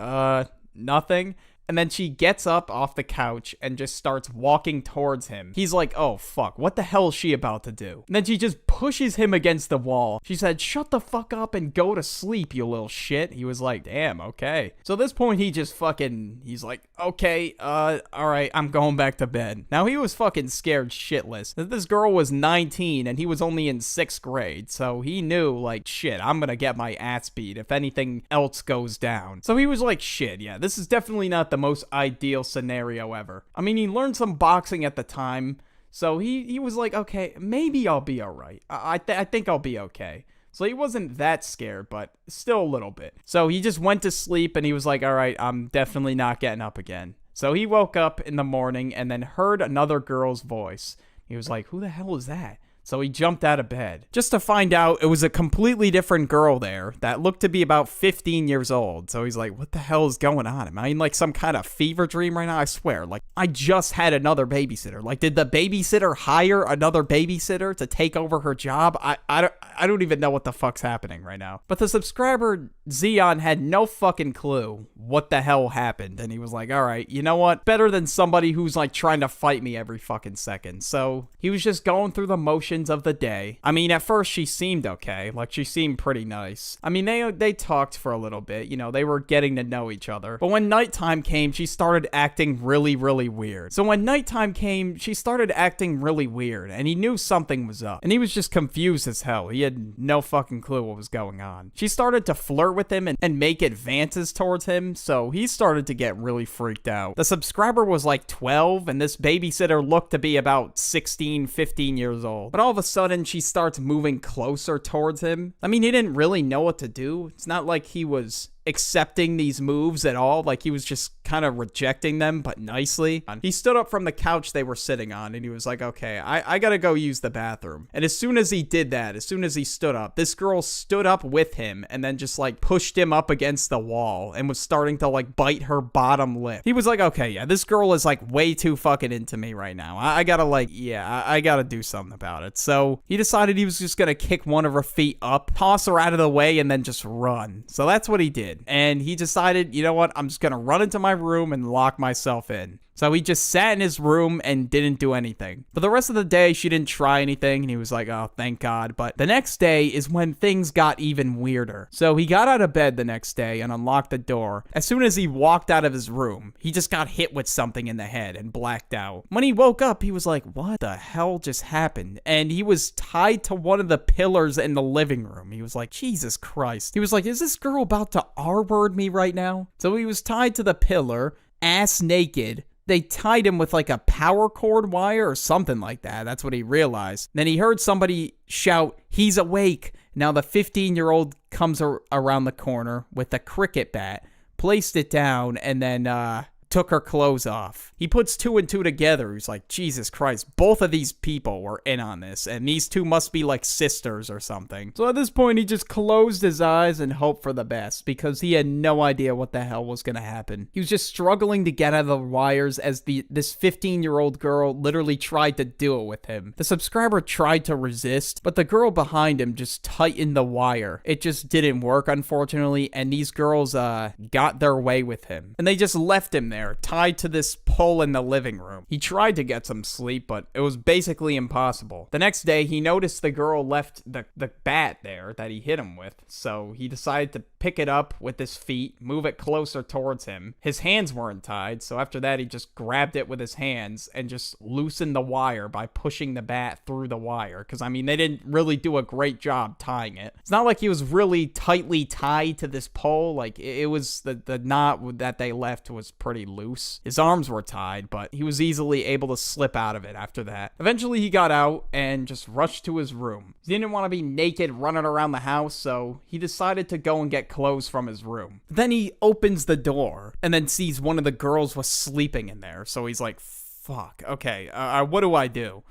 nothing. And then she gets up off the couch and just starts walking towards him. He's like, oh, fuck, what the hell is she about to do? And then she just pushes him against the wall. She said, shut the fuck up and go to sleep, you little shit. He was like, damn, okay. So at this point, he just fucking, he's like, okay, all right, I'm going back to bed. Now, he was fucking scared shitless. This girl was 19 and he was only in 6th grade. So he knew, like, shit, I'm gonna get my ass beat if anything else goes down. So he was like, shit, yeah, this is definitely not the most ideal scenario ever. I mean, he learned some boxing at the time, so he was like, okay, maybe I'll be all right. I think I'll be okay. So he wasn't that scared, but still a little bit. So he just went to sleep and he was like, all right, I'm definitely not getting up again. So he woke up in the morning and then heard another girl's voice. He was like, who the hell is that? So he jumped out of bed, just to find out it was a completely different girl there that looked to be about 15 years old. So he's like, what the hell is going on? Am I in like some kind of fever dream right now? I swear, like, I just had another babysitter. Like, did the babysitter hire another babysitter to take over her job? I don't even know what the fuck's happening right now. But the subscriber, Xeon, had no fucking clue what the hell happened. And he was like, all right, you know what? Better than somebody who's like trying to fight me every fucking second. So he was just going through the motions of the day. I mean, at first she seemed okay. Like, she seemed pretty nice. I mean, they talked for a little bit. You know, they were getting to know each other. But when nighttime came, she started acting really, really weird. So when nighttime came, she started acting really weird. And he knew something was up. And he was just confused as hell. He had no fucking clue what was going on. She started to flirt with him and make advances towards him. So he started to get really freaked out. The subscriber was like 12, and this babysitter looked to be about 16, 15 years old. But all of a sudden, she starts moving closer towards him. I mean, he didn't really know what to do. It's not like he was accepting these moves at all. Like, he was just kind of rejecting them, but nicely. He stood up from the couch they were sitting on, and he was like, okay, I gotta go use the bathroom. And as soon as he did that, as soon as he stood up, this girl stood up with him and then just like pushed him up against the wall and was starting to like bite her bottom lip. He was like, okay, yeah, this girl is like way too fucking into me right now. I gotta like, yeah, I gotta do something about it. So he decided he was just gonna kick one of her feet up, toss her out of the way, and then just run. So that's what he did. And he decided, you know what, I'm just gonna run into my room and lock myself in. So he just sat in his room and didn't do anything. For the rest of the day, she didn't try anything, and he was like, oh, thank God. But the next day is when things got even weirder. So he got out of bed the next day and unlocked the door. As soon as he walked out of his room, he just got hit with something in the head and blacked out. When he woke up, he was like, what the hell just happened? And he was tied to one of the pillars in the living room. He was like, Jesus Christ. He was like, is this girl about to R-word me right now? So he was tied to the pillar, ass naked. They tied him with like a power cord wire or something like that. That's what he realized. Then he heard somebody shout, he's awake. Now the 15-year-old comes around the corner with a cricket bat, placed it down, and then took her clothes off. He puts two and two together. He's like, Jesus Christ, both of these people were in on this, and these two must be like sisters or something. So at this point, he just closed his eyes and hoped for the best, because he had no idea what the hell was going to happen. He was just struggling to get out of the wires as this 15-year-old girl literally tried to do it with him. The subscriber tried to resist, but the girl behind him just tightened the wire. It just didn't work, unfortunately, and these girls got their way with him. And they just left him there, tied to this pole in the living room. He tried to get some sleep, but it was basically impossible. The next day, he noticed the girl left the bat there that he hit him with, so he decided to pick it up with his feet, move it closer towards him. His hands weren't tied, so after that, he just grabbed it with his hands and just loosened the wire by pushing the bat through the wire, because, I mean, they didn't really do a great job tying it. It's not like he was really tightly tied to this pole. Like, it was the knot that they left was pretty loose. His arms were tied, but he was easily able to slip out of it after that. Eventually, he got out and just rushed to his room. He didn't want to be naked running around the house, so he decided to go and get clothes from his room. Then he opens the door and then sees one of the girls was sleeping in there, so he's like, fuck, okay, what do I do?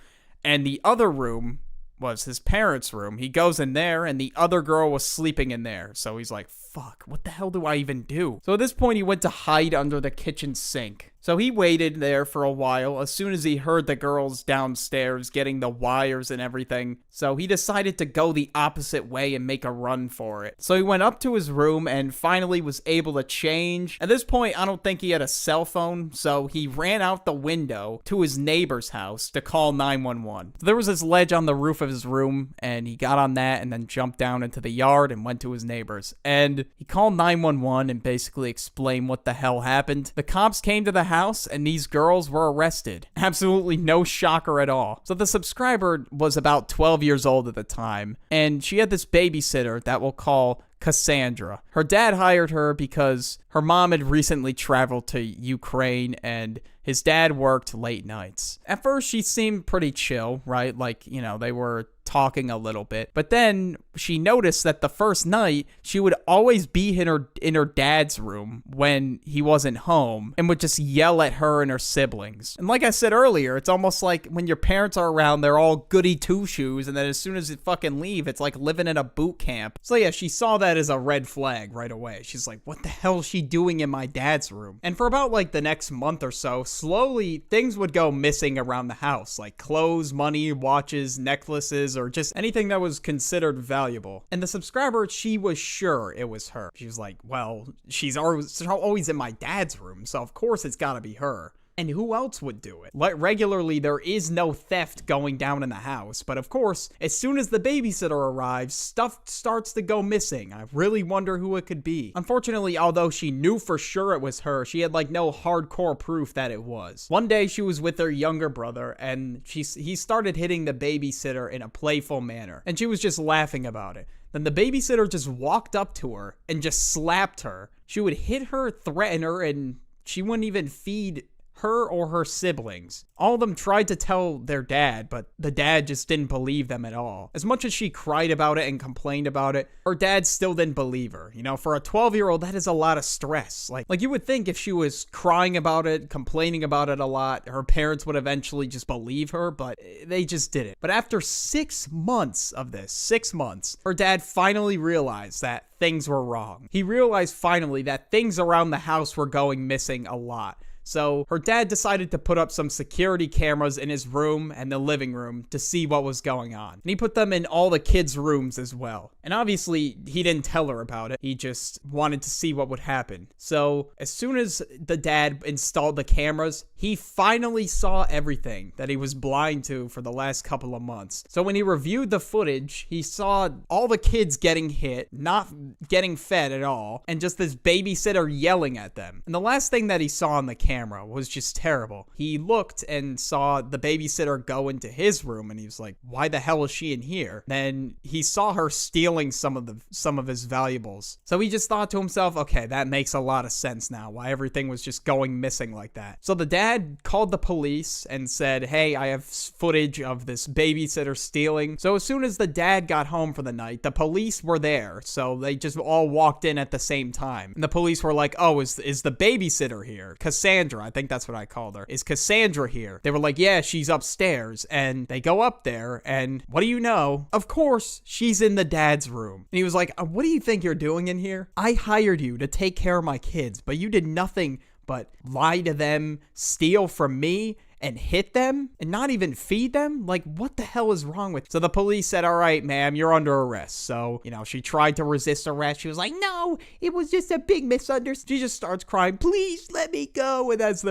And the other room was his parents' room. He goes in there, and the other girl was sleeping in there, so he's like, fuck, what the hell do I even do? So at this point, he went to hide under the kitchen sink. So he waited there for a while as soon as he heard the girls downstairs getting the wires and everything. So he decided to go the opposite way and make a run for it. So he went up to his room and finally was able to change. At this point, I don't think he had a cell phone, so he ran out the window to his neighbor's house to call 911. So there was this ledge on the roof of his room, and he got on that and then jumped down into the yard and went to his neighbor's. And he called 911 and basically explained what the hell happened. The cops came to the house and these girls were arrested. Absolutely no shocker at all. So the subscriber was about 12 years old at the time, and she had this babysitter that we'll call Cassandra. Her dad hired her because her mom had recently traveled to Ukraine and his dad worked late nights. At first, she seemed pretty chill, right? Like, you know, they were talking a little bit. But then she noticed that the first night, she would always be in her dad's room when he wasn't home and would just yell at her and her siblings. And like I said earlier, it's almost like when your parents are around, they're all goody two-shoes, and then as soon as you fucking leave, it's like living in a boot camp. So yeah, she saw that as a red flag right away. She's like, what the hell is she doing in my dad's room? And for about like the next month or so, slowly things would go missing around the house, like clothes, money, watches, necklaces, or just anything that was considered valuable. And the subscriber, she was sure it was her. She was like, well, she's always in my dad's room, so of course it's gotta be her. And who else would do it? Like, regularly, there is no theft going down in the house, but of course, as soon as the babysitter arrives, stuff starts to go missing. I really wonder who it could be. Unfortunately, although she knew for sure it was her, she had like no hardcore proof that it was. One day, she was with her younger brother, and he started hitting the babysitter in a playful manner, and she was just laughing about it. Then the babysitter just walked up to her and just slapped her. She would hit her, threaten her, and she wouldn't even feed her or her siblings. All of them tried to tell their dad, but the dad just didn't believe them at all. As much as she cried about it and complained about it, her dad still didn't believe her. You know, for a 12-year-old, that is a lot of stress. Like you would think if she was crying about it, complaining about it a lot, her parents would eventually just believe her, but they just didn't. But after 6 months of this, 6 months, her dad finally realized that things were wrong. He realized finally that things around the house were going missing a lot. So her dad decided to put up some security cameras in his room and the living room to see what was going on. And he put them in all the kids' rooms as well. And obviously, he didn't tell her about it. He just wanted to see what would happen. So as soon as the dad installed the cameras, he finally saw everything that he was blind to for the last couple of months. So when he reviewed the footage, he saw all the kids getting hit, not getting fed at all, and just this babysitter yelling at them. And the last thing that he saw on the camera was just terrible. He looked and saw the babysitter go into his room, and he was like, why the hell is she in here? Then he saw her stealing some of his valuables. So he just thought to himself, okay, that makes a lot of sense now, why everything was just going missing like that. So the dad called the police and said, hey, I have footage of this babysitter stealing. So as soon as the dad got home for the night, the police were there. So they just all walked in at the same time. And the police were like, oh, is the babysitter here? Cassandra, I think that's what I called her. Is Cassandra here? They were like, yeah, she's upstairs. And they go up there, and what do you know? Of course, she's in the dad's room. And he was like, what do you think you're doing in here? I hired you to take care of my kids, but you did nothing but lie to them, steal from me, and hit them and not even feed them? Like, what the hell is wrong with you? So the police said, all right, ma'am, you're under arrest. So, you know, she tried to resist arrest. She was like, no, it was just a big misunderstanding. She just starts crying, please let me go. And as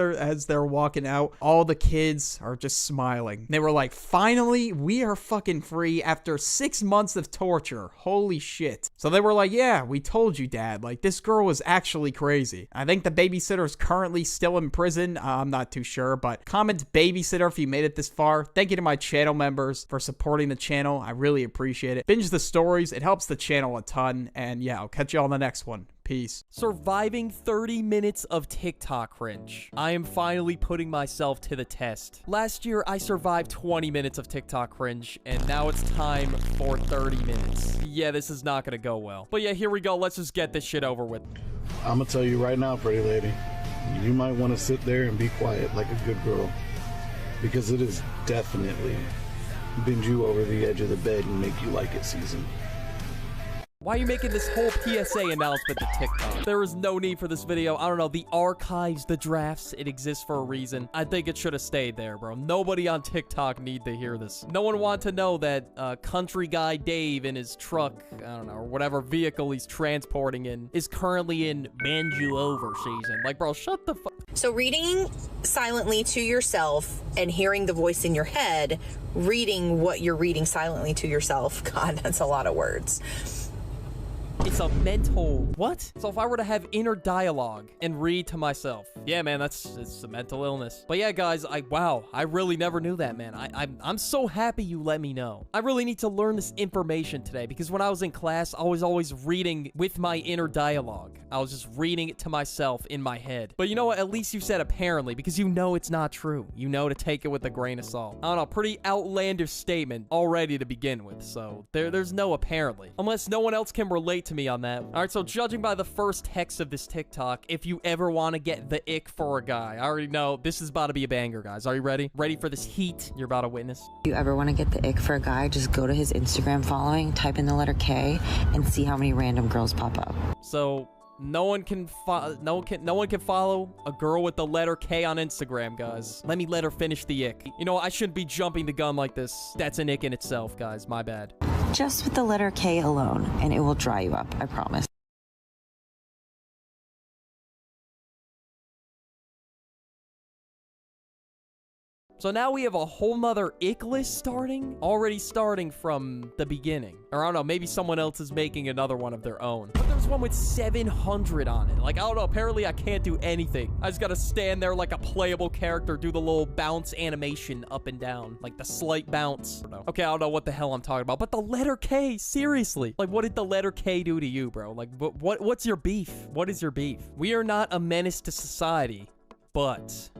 they're walking out, all the kids are just smiling. They were like, finally, we are fucking free after 6 months of torture. Holy shit. So they were like, yeah, we told you, Dad. Like, this girl was actually crazy. I think the babysitter is currently still in prison. I'm not too sure, but comment babysitter if you made it this far. Thank you to my channel members for supporting the channel. I really appreciate it. Binge the stories. It helps the channel a ton. And yeah, I'll catch you on the next one. Peace. Surviving 30 minutes of TikTok cringe. I am finally putting myself to the test. Last year, I survived 20 minutes of TikTok cringe, and now it's time for 30 minutes. Yeah, this is not gonna go well. But yeah, here we go. Let's just get this shit over with. I'm gonna tell you right now, pretty lady, you might want to sit there and be quiet like a good girl, because it is definitely bend you over the edge of the bed and make you like it season. Why are you making this whole PSA announcement to TikTok? There is no need for this video. I don't know. The archives, the drafts, it exists for a reason. I think it should have stayed there, bro. Nobody on TikTok need to hear this. No one want to know that country guy Dave in his truck, I don't know, or whatever vehicle he's transporting in, is currently in bend you over season. Like, bro, shut the fuck. So reading silently to yourself and hearing the voice in your head, reading what you're reading silently to yourself. God, that's a lot of words. It's a mental... What? So if I were to have inner dialogue and read to myself, yeah, man, it's a mental illness. But yeah, guys, wow, I really never knew that, man. I'm so happy you let me know. I really need to learn this information today because when I was in class, I was always reading with my inner dialogue. I was just reading it to myself in my head. But you know what? At least you said apparently because you know it's not true. You know to take it with a grain of salt. I don't know, pretty outlandish statement already to begin with. So there's no apparently. Unless no one else can relate to me on that. All right, so judging by the first text of this TikTok, if you ever want to get the ick for a guy, I already know this is about to be a banger, guys. Are you ready? Ready for this heat you're about to witness? If you ever want to get the ick for a guy, just go to his Instagram following, type in the letter K, and see how many random girls pop up. So no one can follow a girl with the letter K on Instagram, guys. Let me let her finish the ick. You know, I shouldn't be jumping the gun like this. That's an ick in itself, guys. My bad. Just with the letter K alone, and it will dry you up, I promise. So now we have a whole nother ick list already starting from the beginning. Or I don't know, maybe someone else is making another one of their own. But there's one with 700 on it. Like, I don't know, apparently I can't do anything. I just gotta stand there like a playable character, do the little bounce animation up and down. Like the slight bounce. Okay, I don't know what the hell I'm talking about. But the letter K, seriously. Like, what did the letter K do to you, bro? Like, what's your beef? What is your beef? We are not a menace to society, but...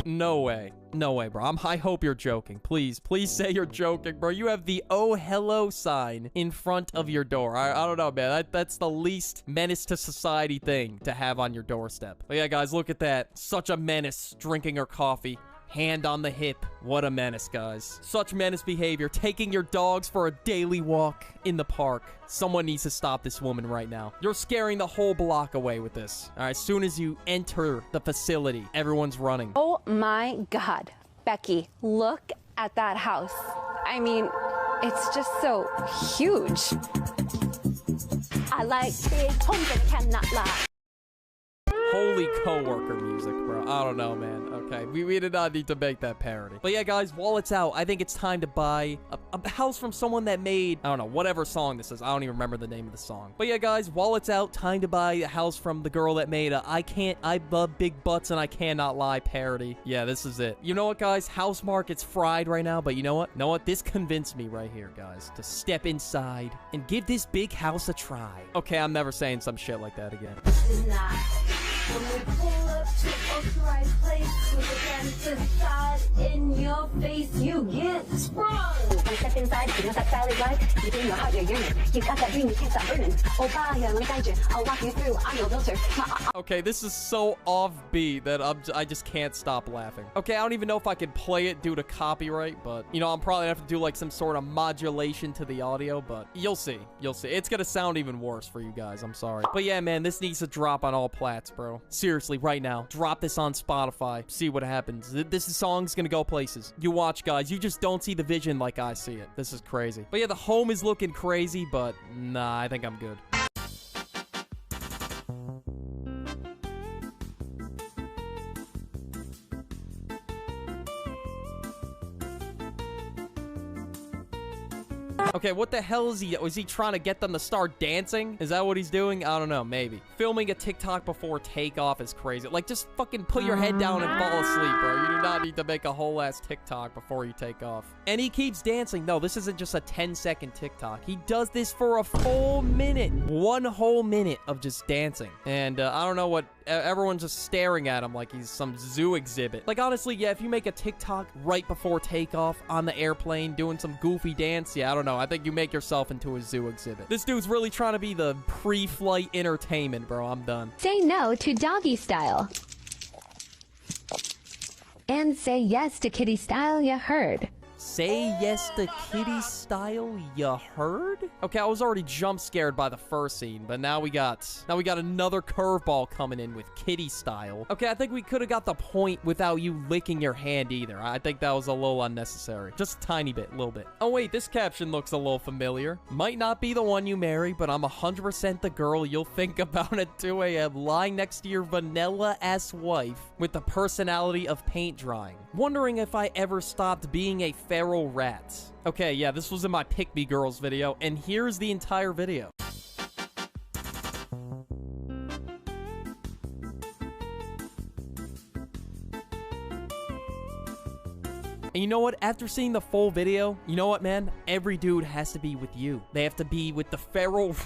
No way. No way, bro. I hope you're joking. Please say you're joking, bro. You have the oh hello sign in front of your door. I don't know, man. That's the least menace to society thing to have on your doorstep. But yeah, guys, look at that. Such a menace drinking her coffee. Hand on the hip. What a menace, guys. Such menace behavior. Taking your dogs for a daily walk in the park. Someone needs to stop this woman right now. You're scaring the whole block away with this. All right, as soon as you enter the facility, everyone's running. Oh my God. Becky, look at that house. I mean, it's just so huge. I like big homes and cannot lie. Holy coworker music, bro. I don't know, man. Okay, we did not need to make that parody. But yeah, guys, while it's out, I think it's time to buy a house from someone that made, I don't know, whatever song this is. I don't even remember the name of the song. But yeah, guys, while it's out, time to buy a house from the girl that made a I love big butts and I cannot lie parody. Yeah, this is it. You know what, guys? House market's fried right now, but you know what? You know what? This convinced me right here, guys, to step inside and give this big house a try. Okay, I'm never saying some shit like that again. When we pull up to a right place with a gangster in your face, you get sprung. When step inside, you know that style is like, you do know how you're yearning. You got that dream, you can't stop burning. Oh, bye, let me guide you. I'll walk you through. I'm your realtor. Okay, this is so offbeat that I just can't stop laughing. Okay, I don't even know if I can play it due to copyright, but, you know, I'm probably gonna have to do, like, some sort of modulation to the audio, but you'll see. You'll see. It's gonna sound even worse for you guys. I'm sorry. But yeah, man, this needs to drop on all plats, bro. Seriously, right now. Drop this on Spotify. See what happens. This song's gonna go places. You watch, guys. You just don't see the vision like I see it. This is crazy. But yeah, the home is looking crazy, but nah, I think I'm good. Okay, what the hell is he? Was he trying to get them to start dancing? Is that what he's doing? I don't know, maybe. Filming a TikTok before takeoff is crazy. Like, just fucking put your head down and fall asleep, bro. You do not need to make a whole ass TikTok before you take off. And he keeps dancing. No, this isn't just a 10-second TikTok. He does this for a full minute. 1 whole minute of just dancing. And I don't know what... Everyone's just staring at him like he's some zoo exhibit. Like, honestly, yeah, if you make a TikTok right before takeoff on the airplane doing some goofy dance, yeah, I don't know. I think you make yourself into a zoo exhibit. This dude's really trying to be the pre-flight entertainment, bro. I'm done. Say no to doggy style. And say yes to kitty style, you heard. Say yes to kitty style, you heard? Okay, I was already jump scared by the first scene, but now we got another curveball coming in with kitty style. Okay, I think we could have got the point without you licking your hand either. I think that was a little unnecessary. Just a tiny bit, a little bit. Oh wait, this caption looks a little familiar. Might not be the one you marry, but I'm 100% the girl you'll think about at 2 a.m. lying next to your vanilla-ass wife with the personality of paint drying. Wondering if I ever stopped being a feral rats. Okay, yeah, this was in my Pick Me Girls video, and here's the entire video. And you know what? After seeing the full video, you know what, man? Every dude has to be with you. They have to be with the feral...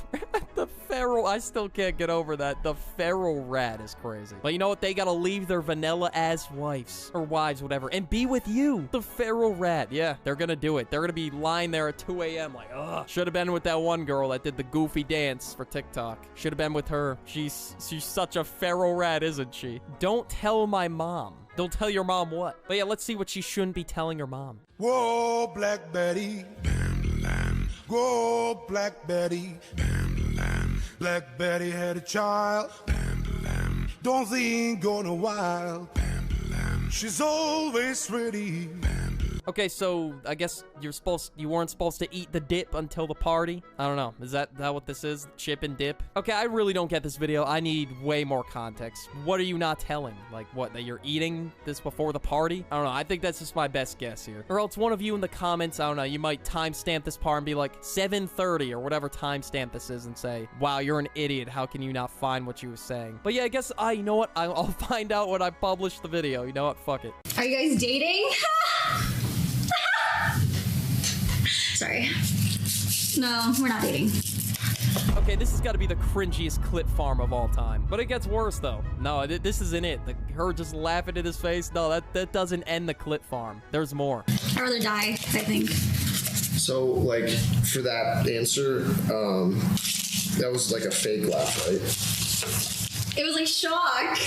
the feral... I still can't get over that. The feral rat is crazy. But you know what? They gotta leave their vanilla-ass wives. Or wives, whatever. And be with you. The feral rat. Yeah, they're gonna do it. They're gonna be lying there at 2 a.m. like, ugh. Should have been with that one girl that did the goofy dance for TikTok. Should have been with her. She's such a feral rat, isn't she? Don't tell my mom. Don't tell your mom what. But yeah, let's see what she shouldn't be telling her mom. Whoa, Black Betty. Bam, whoa, Black Betty. Bam, Black Betty had a child. Bam, don't think gonna wild. Bam, she's always ready. Okay, so I guess you weren't supposed to eat the dip until the party. I don't know. Is that what this is? Chip and dip? Okay, I really don't get this video. I need way more context. What are you not telling? Like, what, that you're eating this before the party? I don't know. I think that's just my best guess here. Or else one of you in the comments, I don't know, you might timestamp this part and be like 7:30 or whatever timestamp this is and say, wow, you're an idiot. How can you not find what you were saying? But yeah, I guess you know what? I'll find out when I publish the video. You know what? Fuck it. Are you guys dating? Sorry. No, we're not dating. Okay, this has got to be the cringiest clip farm of all time. But it gets worse, though. No, this isn't it. Her just laughing in his face. No, that doesn't end the clip farm. There's more. I'd rather die, I think. So, like, for that answer, that was like a fake laugh, right? It was like shock.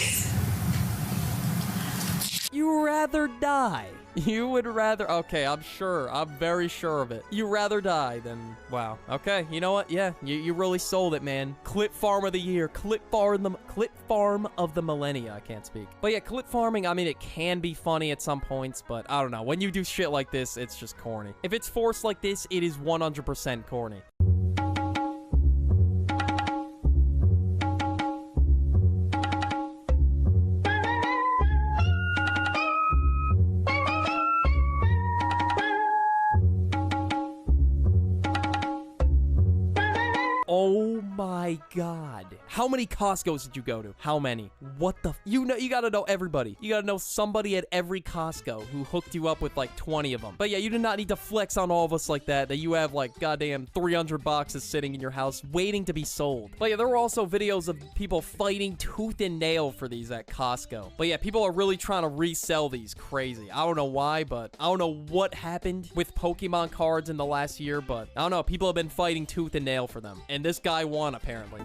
You rather die. You would rather... Okay, I'm sure. I'm very sure of it. You rather die than... Wow. Okay, you know what? Yeah, you really sold it, man. Clip farm of the year. Clip farm of the millennia. I can't speak. But yeah, clip farming, I mean, it can be funny at some points, but I don't know. When you do shit like this, it's just corny. If it's forced like this, it is 100% corny. Oh my god. How many Costco's did you go to? How many? What the you gotta know everybody. You gotta know somebody at every Costco who hooked you up with like 20 of them. But yeah, you do not need to flex on all of us like that you have like goddamn 300 boxes sitting in your house waiting to be sold. But yeah, there were also videos of people fighting tooth and nail for these at Costco. But yeah, people are really trying to resell these crazy. I don't know why, but I don't know what happened with Pokemon cards in the last year, but I don't know. People have been fighting tooth and nail for them. And this guy won, apparently.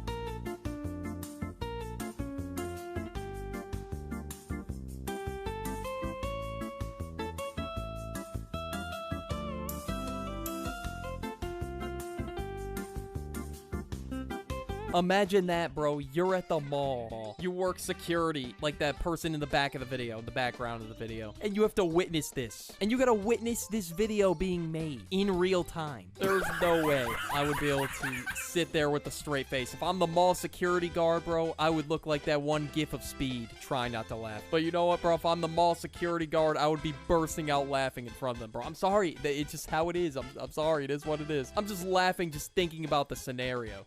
Imagine that, bro. You're at the mall. You work security, like that person in the back of the video, in the background of the video. And you have to witness this. And you gotta witness this video being made in real time. There's no way I would be able to sit there with a straight face. If I'm the mall security guard, bro, I would look like that one gif of Speed, trying not to laugh. But you know what, bro? If I'm the mall security guard, I would be bursting out laughing in front of them, bro. I'm sorry. It's just how it is. I'm sorry. It is what it is. I'm just laughing just thinking about the scenario.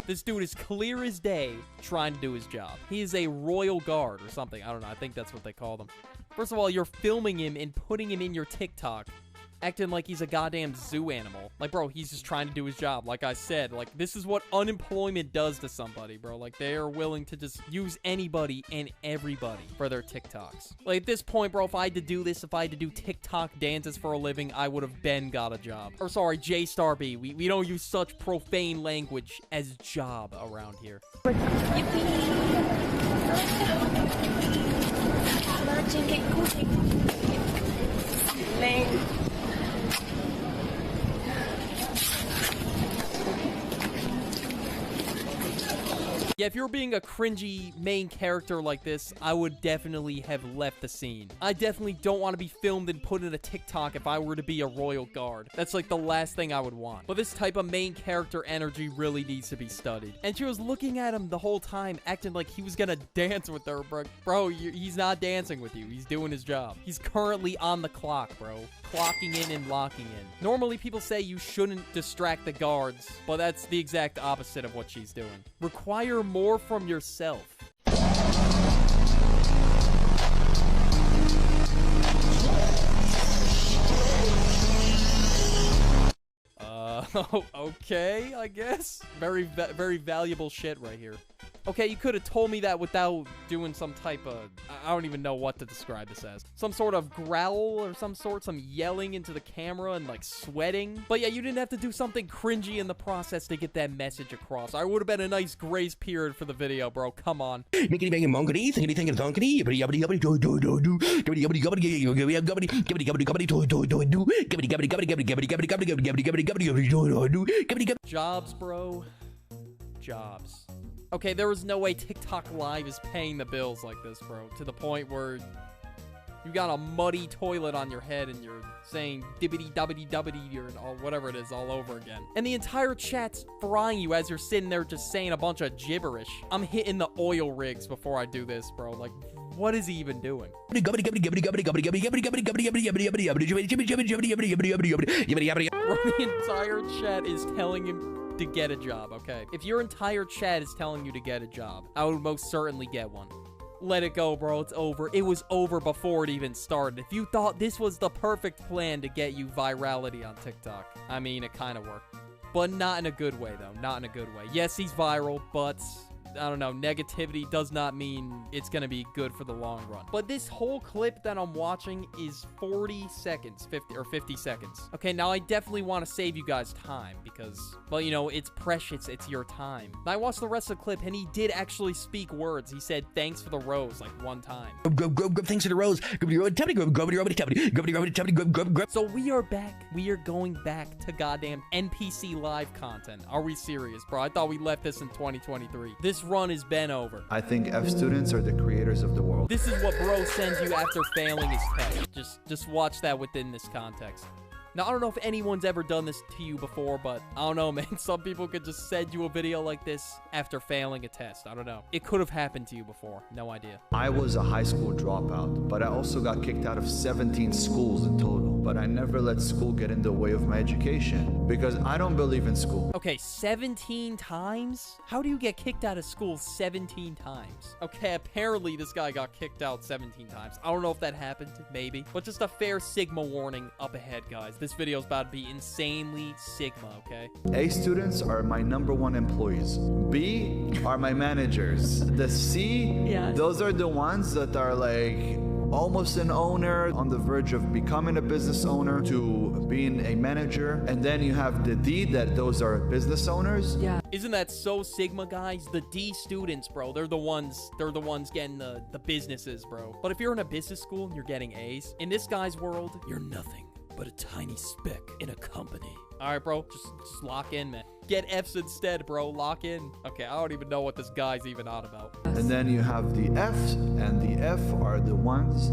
This dude is clear as day trying to do his job. He is a royal guard or something. I don't know. I think that's what they call them. First of all, you're filming him and putting him in your TikTok, acting like he's a goddamn zoo animal. Like, bro, he's just trying to do his job. Like I said, like, this is what unemployment does to somebody, bro. Like, they are willing to just use anybody and everybody for their TikToks. Like, at this point, bro, if I had to do this, if I had to do TikTok dances for a living, I would have been got a job. Or, sorry, J-Star B. We don't use such profane language as job around here. Yeah, if you were being a cringy main character like this, I would definitely have left the scene. I definitely don't want to be filmed and put in a TikTok if I were to be a royal guard. That's like the last thing I would want. But this type of main character energy really needs to be studied. And she was looking at him the whole time, acting like he was gonna dance with her, bro. Bro, he's not dancing with you. He's doing his job. He's currently on the clock, bro. Clocking in and locking in. Normally, people say you shouldn't distract the guards, but that's the exact opposite of what she's doing. Require more from yourself. Okay, I guess. Very valuable shit right here. Okay, you could have told me that without doing some type of... I don't even know what to describe this as. Some sort of growl or some yelling into the camera and, like, sweating. But yeah, you didn't have to do something cringy in the process to get that message across. I would have been a nice grace period for the video, bro. Come on. Jobs, bro. Jobs. Okay, there was no way TikTok Live is paying the bills like this, bro. To the point where you got a muddy toilet on your head and you're saying dibbity-dubbity-dubbity or whatever it is all over again. And the entire chat's frying you as you're sitting there just saying a bunch of gibberish. I'm hitting the oil rigs before I do this, bro. Like, what is he even doing? Bro, the entire chat is telling him to get a job, okay? If your entire chat is telling you to get a job, I would most certainly get one. Let it go, bro. It's over. It was over before it even started. If you thought this was the perfect plan to get you virality on TikTok, I mean, it kind of worked. But not in a good way, though. Not in a good way. Yes, he's viral, but... I don't know, negativity does not mean it's gonna be good for the long run. But this whole clip that I'm watching is 40 seconds, 50 seconds. Okay, now I definitely want to save you guys time because, well, you know, it's precious, it's your time. Now I watched the rest of the clip and he did actually speak words. He said, thanks for the rose, like one time. Thanks for the rose. So we are back. We are going back to goddamn NPC live content. Are we serious, bro? I thought we left this in 2023. This run has been over. I think F students are the creators of the world. This is what bro sends you after failing his test. Just watch that within this context. Now, I don't know if anyone's ever done this to you before, but I don't know, man. Some people could just send you a video like this after failing a test. I don't know. It could have happened to you before. No idea. I was a high school dropout, but I also got kicked out of 17 schools in total. But I never let school get in the way of my education because I don't believe in school. Okay, 17 times? How do you get kicked out of school 17 times? Okay, apparently this guy got kicked out 17 times. I don't know if that happened, maybe. But just a fair Sigma warning up ahead, guys. This video is about to be insanely Sigma, okay? A students are my #1 employees. B are my managers. The C, those are the ones that are like almost an owner, on the verge of becoming a business owner to being a manager. And then you have the D, that those are business owners. Yeah. Isn't that so Sigma, guys? The D students, bro, they're the ones getting the businesses, bro. But if you're in a business school and you're getting A's, in this guy's world, you're nothing but a tiny speck in a company. All right, bro, just lock in, man. Get F's instead, bro. Lock in. Okay, I don't even know what this guy's even on about. And then you have the F's, and the F are the ones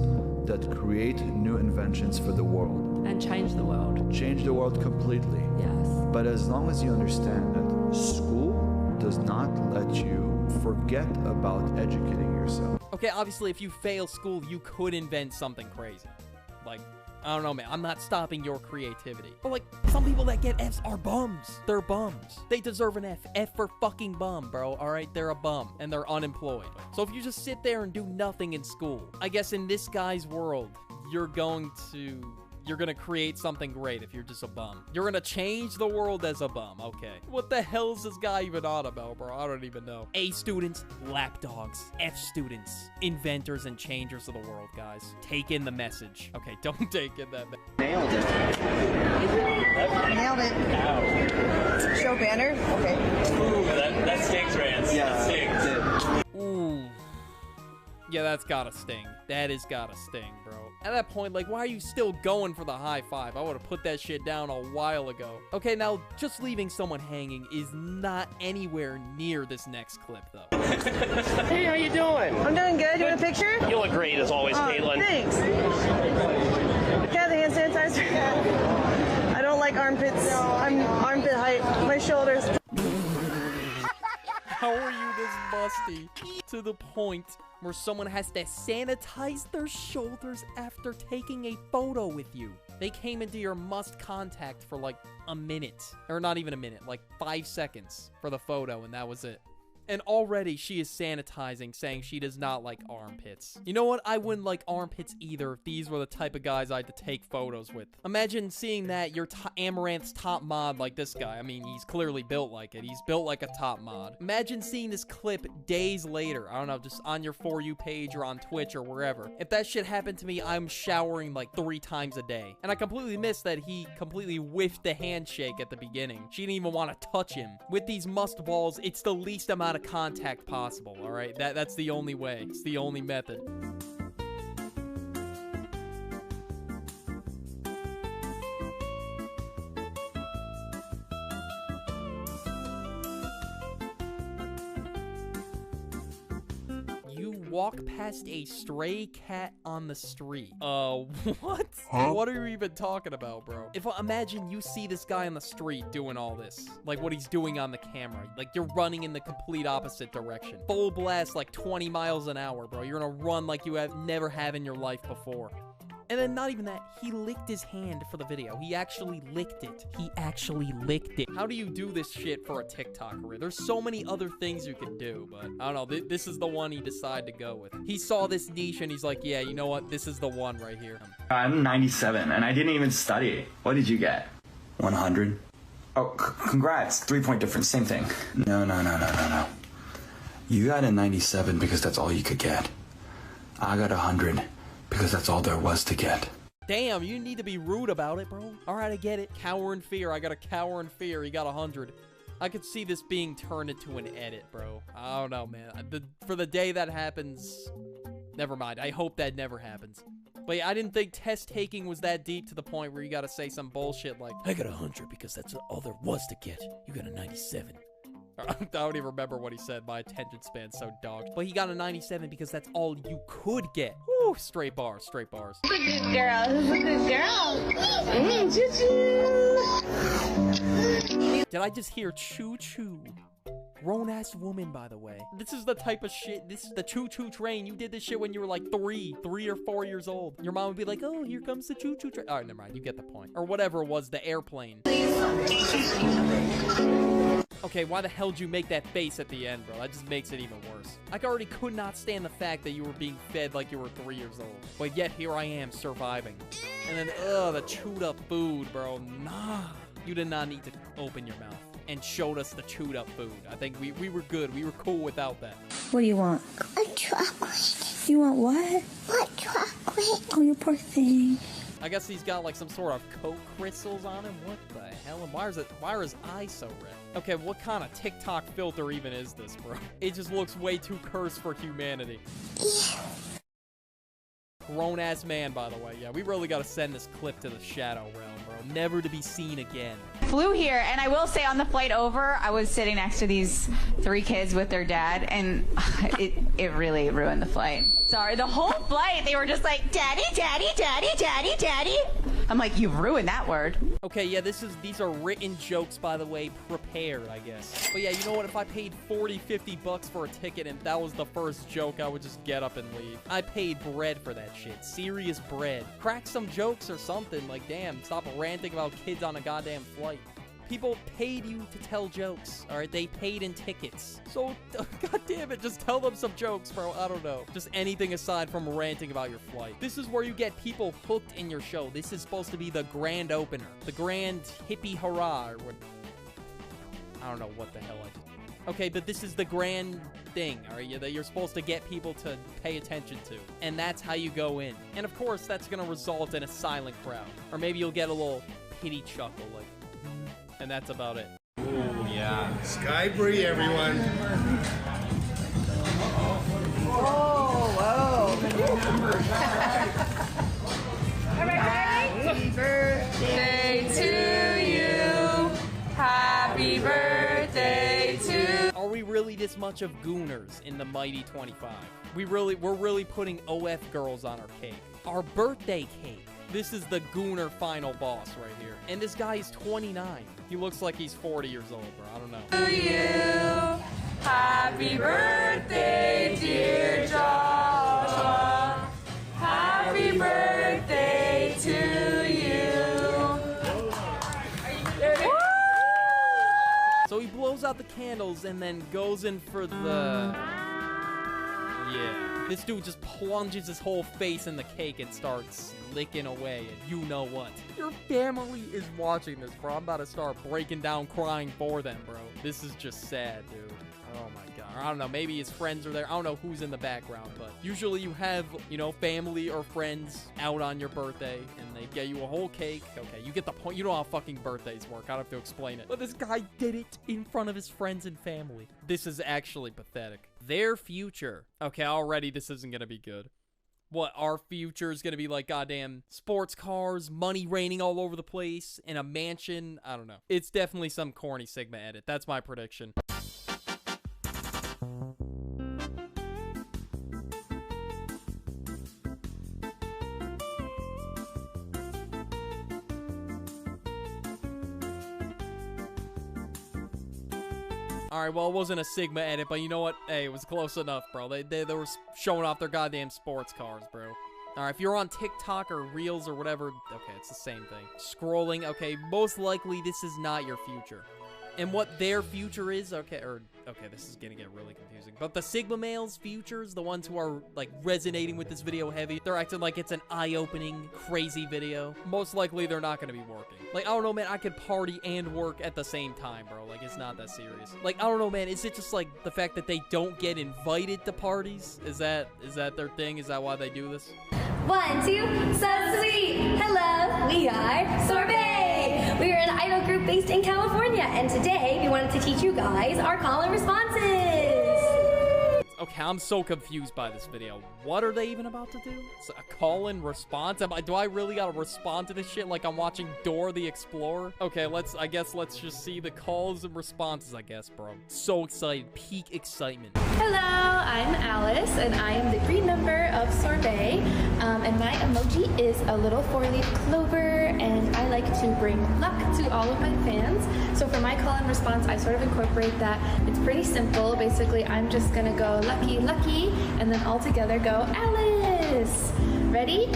that create new inventions for the world. And change the world. Change the world completely. Yes. But as long as you understand that school does not let you forget about educating yourself. Okay, obviously, if you fail school, you could invent something crazy. Like, I don't know, man. I'm not stopping your creativity. But, like, some people that get Fs are bums. They're bums. They deserve an F. F for fucking bum, bro. All right? They're a bum, and they're unemployed. So if you just sit there and do nothing in school, I guess in this guy's world, you're going to create something great if you're just a bum. You're going to change the world as a bum. Okay. What the hell is this guy even on about, bro? I don't even know. A students, lapdogs. F students, inventors and changers of the world, guys. Take in the message. Okay, don't take in that message. Nailed it. Nailed it. Ow. Show banner? Okay. Ooh, that stings, Rance. Yeah. That stings. Ooh. Yeah, that's gotta sting. That is gotta sting, bro. At that point, like, why are you still going for the high five? I would've put that shit down a while ago. Okay, now, just leaving someone hanging is not anywhere near this next clip, though. Hey, how you doing? I'm doing good. You want a picture? You look great as always, Caitlin. Thanks. Yeah, the hand sanitizer. I don't like armpits. I'm armpit height. My shoulders. How are you this musty to the point where someone has to sanitize their shoulders after taking a photo with you? They came into your must contact for like a minute, or not even a minute, like 5 seconds for the photo, and that was it. And already she is sanitizing, saying she does not like armpits. You know what? I wouldn't like armpits either if these were the type of guys I had to take photos with. Imagine seeing that you're Amaranth's top mod like this guy. I mean, he's clearly built like it. He's built like a top mod. Imagine seeing this clip days later. I don't know, just on your For You page or on Twitch or wherever. If that shit happened to me, I'm showering like 3 times a day. And I completely missed that he completely whiffed the handshake at the beginning. She didn't even want to touch him. With these must balls, it's the least amount of contact possible, all right? That's the only way. It's the only method. Walk past a stray cat on the street. What? Huh? What are you even talking about, bro? Imagine you see this guy on the street doing all this. Like what he's doing on the camera. Like you're running in the complete opposite direction. Full blast like 20 miles an hour, bro. You're gonna run like you have never have in your life before. And then not even that, he licked his hand for the video. He actually licked it. He actually licked it. How do you do this shit for a TikTok career? There's so many other things you can do, but I don't know. This is the one he decided to go with. He saw this niche and he's like, yeah, you know what? This is the one right here. I'm 97 and I didn't even study. What did you get? 100. Oh, congrats. 3-point difference. Same thing. No. You got a 97 because that's all you could get. I got 100. Because that's all there was to get. Damn, you need to be rude about it, bro. All right, I get it. Cower in fear. I got a cower in fear. He got 100. I could see this being turned into an edit, bro. I don't know, man. For the day that happens, never mind. I hope that never happens. But yeah, I didn't think test taking was that deep to the point where you gotta say some bullshit like, I got 100 because that's all there was to get. You got a 97. I don't even remember what he said. My attention span's so dogged. But he got a 97 because that's all you could get. Woo, straight bars, straight bars. Who's a good girl? Who's a good girl? Choo-choo. Did I just hear choo-choo? Grown-ass woman, by the way. This is the type of shit, this is the choo-choo train. You did this shit when you were like 3 or 4 years old. Your mom would be like, oh, here comes the choo-choo train. All right, never mind, you get the point. Or whatever it was, the airplane. Okay, why the hell did you make that face at the end, bro? That just makes it even worse. I already could not stand the fact that you were being fed like you were 3 years old. But yet, here I am, surviving. And then, the chewed up food, bro. Nah. You did not need to open your mouth and showed us the chewed up food. I think we were good. We were cool without that. What do you want? A chocolate. You want what? What chocolate? Oh, you poor thing. I guess he's got like some sort of Coke crystals on him. What the hell? And why are his eyes so red? Okay, what kind of TikTok filter even is this, bro? It just looks way too cursed for humanity. Grown-ass man, by the way. Yeah, we really gotta send this clip to the shadow realm, bro. Never to be seen again. Flew here, and I will say on the flight over, I was sitting next to these 3 kids with their dad, and it really ruined the flight. Sorry, the whole flight, they were just like, daddy, daddy, daddy, daddy, daddy. I'm like, you ruined that word. Okay, yeah, these are written jokes, by the way, prepared, I guess. But yeah, you know what? If I paid 40, 50 bucks for a ticket and that was the first joke, I would just get up and leave. I paid bread for that shit. Serious bread. Crack some jokes or something. Like, damn, stop ranting about kids on a goddamn flight. People paid you to tell jokes, all right? They paid in tickets. So, god damn it, just tell them some jokes, bro. I don't know. Just anything aside from ranting about your flight. This is where you get people hooked in your show. This is supposed to be the grand opener. The grand hippie hurrah, or what? I don't know what the hell I just... Okay, but this is the grand thing, all right, that you're supposed to get people to pay attention to. And that's how you go in. And of course, that's gonna result in a silent crowd. Or maybe you'll get a little pity chuckle, like... And that's about it. Oh, yeah. Sky Bree, everyone. Oh, wow. Happy birthday to you. Happy birthday to. Are we really this much of gooners in the Mighty 25? We're really putting OF girls on our cake. Our birthday cake. This is the gooner final boss right here. And this guy is 29. He looks like he's 40 years old, bro. I don't know. To you. Happy birthday, dear Joshua. Happy birthday to you. Woo! So he blows out the candles and then goes in for the... Yeah. This dude just plunges his whole face in the cake and starts licking away, and you know what? Your family is watching this, bro. I'm about to start breaking down crying for them, bro. This is just sad, dude. Oh my god. I don't know, maybe his friends are there. I don't know who's in the background, but usually you have, you know, family or friends out on your birthday, and they get you a whole cake. Okay, you get the point. You know how fucking birthdays work. I don't have to explain it. But this guy did it in front of his friends and family. This is actually pathetic. Their future. Okay, already this isn't gonna be good. What, our future is gonna be like goddamn sports cars, money raining all over the place, in a mansion? I don't know. It's definitely some corny Sigma edit. That's my prediction. Alright, well, it wasn't a Sigma edit, but you know what? Hey, it was close enough, bro. They were showing off their goddamn sports cars, bro. Alright, if you're on TikTok or Reels or whatever, okay, it's the same thing. Scrolling, okay, most likely this is not your future. And what their future is, okay, this is gonna get really confusing. But the Sigma males' futures, the ones who are, like, resonating with this video heavy, they're acting like it's an eye-opening, crazy video. Most likely, they're not gonna be working. Like, I don't know, man, I could party and work at the same time, bro. Like, it's not that serious. Like, I don't know, man, is it just, like, the fact that they don't get invited to parties? Is that their thing? Is that why they do this? 1, 2, so sweet. Hello, we are Sorbet. We are an idol group based in California, and today we wanted to teach you guys our call and responses. Okay, I'm so confused by this video. What are they even about to do? It's a call and response? Do I really gotta respond to this shit like I'm watching Dora the Explorer? Okay, I guess let's just see the calls and responses, I guess, bro. So excited. Peak excitement. Hello, I'm Alice, and I am the green member of Sorbet. And my emoji is a little 4-leaf clover, and I like to bring luck to all of my fans. So for my call and response, I sort of incorporate that. It's pretty simple. Basically, I'm just gonna go lucky, lucky, and then all together go Alice. Ready?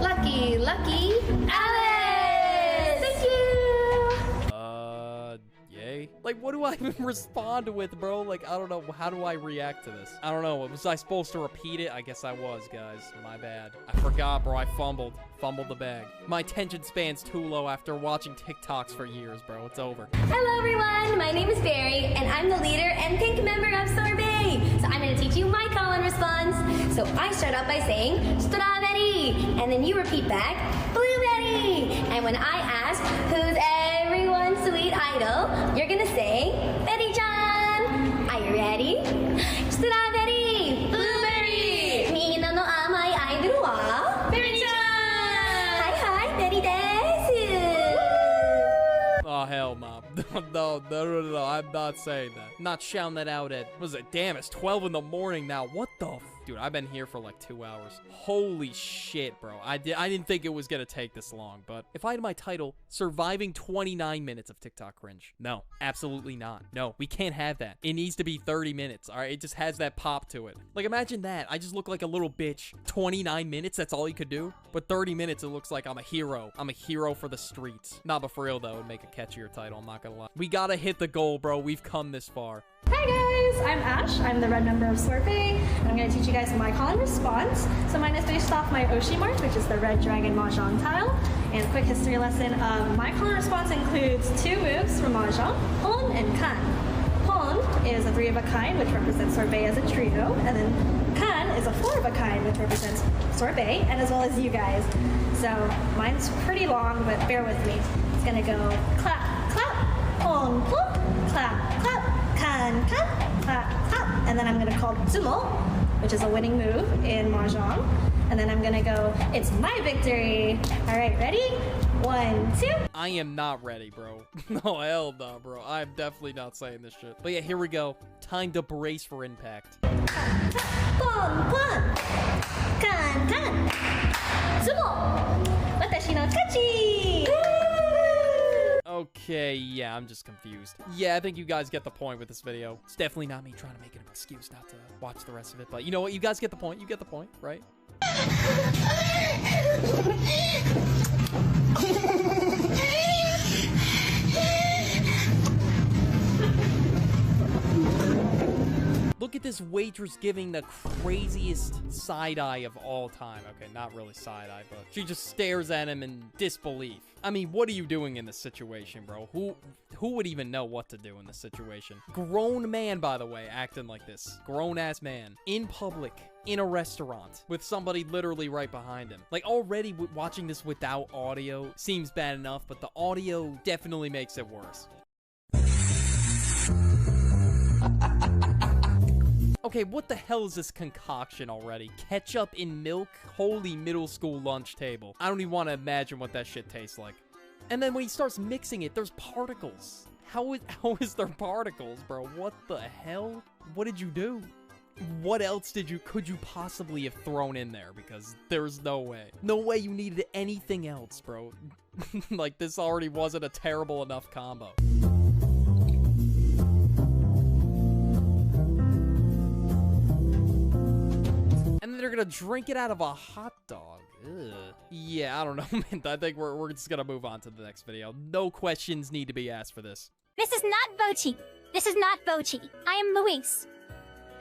Lucky, lucky, Alice! Thank you! Yay? Like, what do I even respond with, bro? Like, I don't know. How do I react to this? I don't know. Was I supposed to repeat it? I guess I was, guys. My bad. I forgot, bro. I fumbled the bag. My attention span's too low after watching TikToks for years, bro. It's over. Hello everyone, my name is Barry, and I'm the leader and pink member of Sorbet. So I'm going to teach you my call and response. So I start out by saying, strawberry, and then you repeat back, blueberry. And when I ask, who's everyone's sweet idol, you're going to say, Betty Chan. Are you ready? Strawberry, blueberry, Mina no amai idol wa Betty Chan. Oh, hell no. No, I'm not saying that. I'm not shouting that out at, what is it? Damn, it's 12 in the morning now. What the f? Dude, I've been here for like 2 hours. Holy shit, bro. I didn't think it was gonna take this long, but if I had my title, Surviving 29 Minutes of TikTok Cringe. No, absolutely not. No, we can't have that. It needs to be 30 minutes, all right? It just has that pop to it. Like, imagine that. I just look like a little bitch. 29 minutes, that's all you could do? But 30 minutes, it looks like I'm a hero. I'm a hero for the streets. Nah, but for real, though, it'd make a catchier title, I'm not gonna lie. We gotta hit the goal, bro. We've come this far. Hi guys, I'm Ash. I'm the red member of Sorbet, and I'm going to teach you guys my call and response. So mine is based off my Oshi mark, which is the red dragon mahjong tile. And a quick history lesson, my call and response includes 2 moves from mahjong, Hon and Kan. Hon is a 3 of a kind, which represents Sorbet as a trio, and then Kan is a 4 of a kind, which represents Sorbet, and as well as you guys. So mine's pretty long, but bear with me. It's going to go clap, clap, Hon, plop, clap, clap. Kan, kan, clap, clap. And then I'm going to call Tsumo, which is a winning move in mahjong. and then I'm gonna go, it's my victory. All right, ready? 1, 2. I am not ready, bro. No, hell no, bro. I'm definitely not saying this shit. But yeah, here we go. Time to brace for impact. Pon, pon. Kan, kan. Sumo. Watashi no kachi. Okay, yeah, I'm just confused. Yeah, I think you guys get the point with this video. It's definitely not me trying to make it an excuse not to watch the rest of it. But you know what? You guys get the point. You get the point, right? Look at this waitress giving the craziest side-eye of all time. Okay, not really side-eye, but she just stares at him in disbelief. I mean, what are you doing in this situation, bro? Who would even know what to do in this situation? Grown man, by the way, acting like this. Grown-ass man. In public. In a restaurant. With somebody literally right behind him. Like, already watching this without audio seems bad enough, but the audio definitely makes it worse. Okay, what the hell is this concoction already? Ketchup in milk? Holy middle school lunch table. I don't even want to imagine what that shit tastes like. And then when he starts mixing it, there's particles. How is there particles, bro? What the hell? What did you do? What else could you possibly have thrown in there? Because there's no way. No way you needed anything else, bro. Like, this already wasn't a terrible enough combo. And then they're gonna drink it out of a hot dog. Ugh. Yeah, I don't know, man. I think we're just gonna move on to the next video. No questions need to be asked for this. This is not Bochi. This is not Bochi. I am Luis.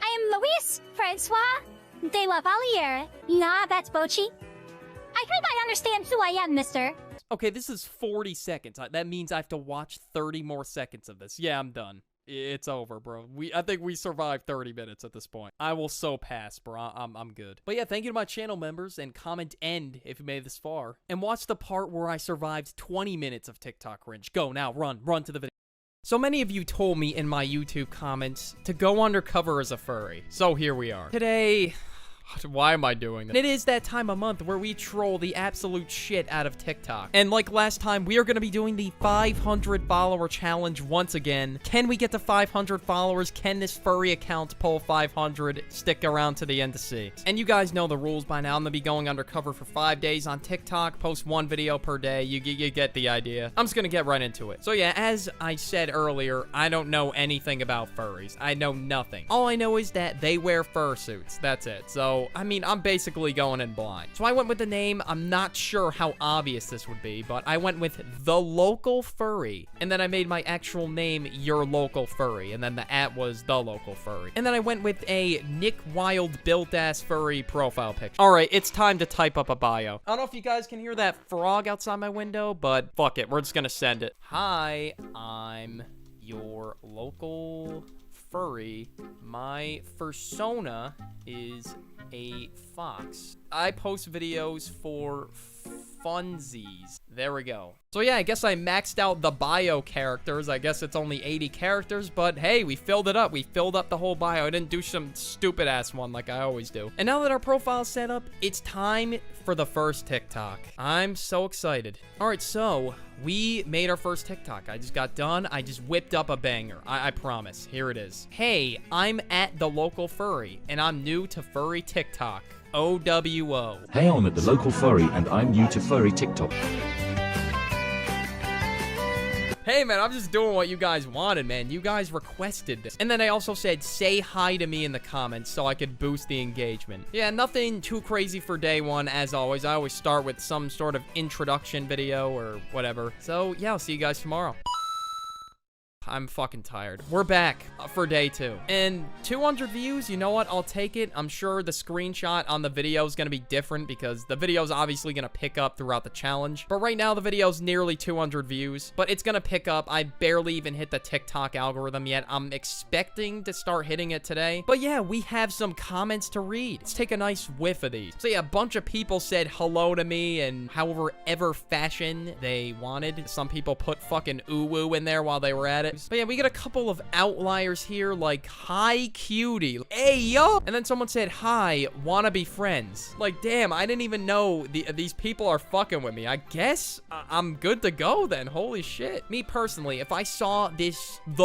I am Luis Francois de la Valliere. Nah, that's Bochi. I think I understand who I am, mister. Okay, this is 40 seconds. That means I have to watch 30 more seconds of this. Yeah, I'm done. It's over, bro. I think we survived 30 minutes at this point. I will so pass, bro. I'm good. But yeah, thank you to my channel members, and comment end if you made it this far. And watch the part where I survived 20 minutes of TikTok cringe. Go now, run to the video. So many of you told me in my YouTube comments to go undercover as a furry. So here we are. Today, why am I doing this? It is that time of month where we troll the absolute shit out of TikTok. And like last time, we are going to be doing the 500 follower challenge once again. Can we get to 500 followers? Can this furry account pull 500? Stick around to the end to see. And you guys know the rules by now. I'm going to be going undercover for 5 days on TikTok, post 1 video per day. You get the idea. I'm just going to get right into it. So yeah, as I said earlier, I don't know anything about furries. I know nothing. All I know is that they wear fursuits. That's it. So I mean, I'm basically going in blind. So I went with the name. I'm not sure how obvious this would be, but I went with The Local Furry. And then I made my actual name Your Local Furry. And then the @ was The Local Furry. And then I went with a Nick Wilde built-ass furry profile picture. All right, it's time to type up a bio. I don't know if you guys can hear that frog outside my window, but fuck it. We're just gonna send it. Hi, I'm Your Local Furry. My persona is a fox. I post videos for funsies. There we go. So yeah, I guess I maxed out the bio characters. I guess it's only 80 characters, but hey, we filled it up. We filled up the whole bio. I didn't do some stupid ass one like I always do. And now that our profile's set up, it's time for the first TikTok. I'm so excited. All right, so we made our first TikTok. I just got done. I just whipped up a banger. I promise. Here it is. Hey, I'm at The Local Furry, and I'm new to furry TikTok. OWO. Hey, I'm at The Local Furry, and I'm new to furry TikTok. Hey, man, I'm just doing what you guys wanted, man. You guys requested this. And then I also said, say hi to me in the comments so I could boost the engagement. Yeah, nothing too crazy for day one, as always. I always start with some sort of introduction video or whatever. So, yeah, I'll see you guys tomorrow. I'm fucking tired. We're back for day 2. And 200 views, you know what? I'll take it. I'm sure the screenshot on the video is going to be different because the video is obviously going to pick up throughout the challenge. But right now, the video is nearly 200 views. But it's going to pick up. I barely even hit the TikTok algorithm yet. I'm expecting to start hitting it today. But yeah, we have some comments to read. Let's take a nice whiff of these. So yeah, a bunch of people said hello to me and however ever fashion they wanted. Some people put fucking ooh-woo in there while they were at it. views. But yeah, we get a couple of outliers here, like, hi, cutie. Hey, yo! And then someone said, hi, wanna be friends. Like, damn, I didn't even know these people are fucking with me. I guess I'm good to go then. Holy shit. Me personally, if I saw the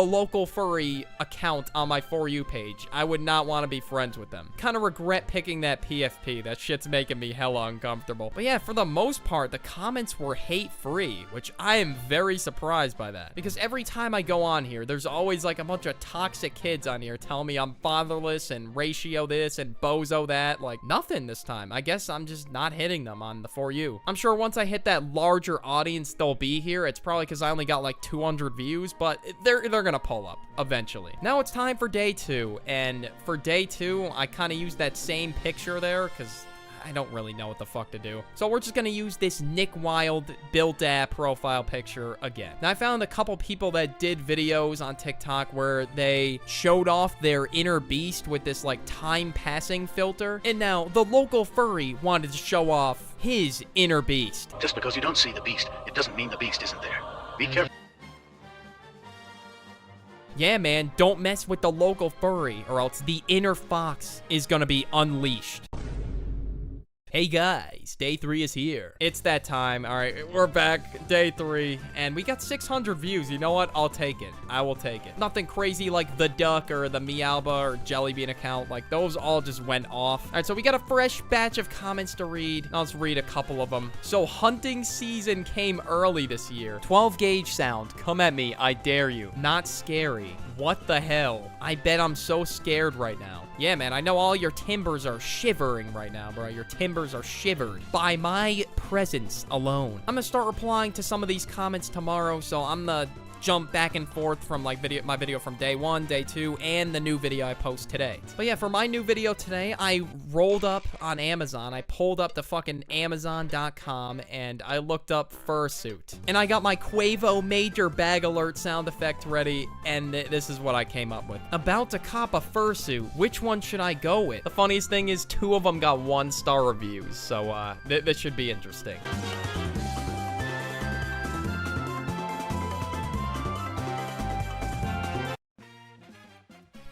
local furry account on my For You page, I would not want to be friends with them. Kind of regret picking that PFP. That shit's making me hella uncomfortable. But yeah, for the most part, the comments were hate-free, which I am very surprised by that. Because every time I go on here, there's always like a bunch of toxic kids on here telling me I'm fatherless and ratio this and bozo that. Like, nothing this time. I guess I'm just not hitting them on the For You. I'm sure once I hit that larger audience, they'll be here. It's probably because I only got like 200 views, but they're gonna pull up eventually. Now it's time for day 2, and for day 2, I kind of used that same picture there because I don't really know what the fuck to do. So we're just gonna use this Nick Wilde Bill Dad profile picture again. Now I found a couple people that did videos on TikTok where they showed off their inner beast with this like time passing filter. And now the local furry wanted to show off his inner beast. Just because you don't see the beast, it doesn't mean the beast isn't there. Be careful. Yeah, man, don't mess with the local furry or else the inner fox is gonna be unleashed. Hey guys, day 3 is here. It's that time. All right, we're back, day 3, and we got 600 views. You know what? I'll take it. I will take it. Nothing crazy like the Duck or the Meowba or Jellybean account. Like, those all just went off. All right, so we got a fresh batch of comments to read. Now let's read a couple of them. So, hunting season came early this year. 12 gauge sound. Come at me. I dare you. Not scary. What the hell? I bet I'm so scared right now. Yeah, man, I know all your timbers are shivering right now, bro. Your timbers are shivered by my presence alone. I'm gonna start replying to some of these comments tomorrow, so I'm gonna jump back and forth from like my video from day 1, day 2, and the new video I post today. But yeah, for my new video today, I rolled up on Amazon. I pulled up the fucking Amazon.com and I looked up fursuit. And I got my Quavo major bag alert sound effect ready, and this is what I came up with. About to cop a fursuit. Which one should I go with? The funniest thing is 2 of them got 1-star reviews, so this should be interesting.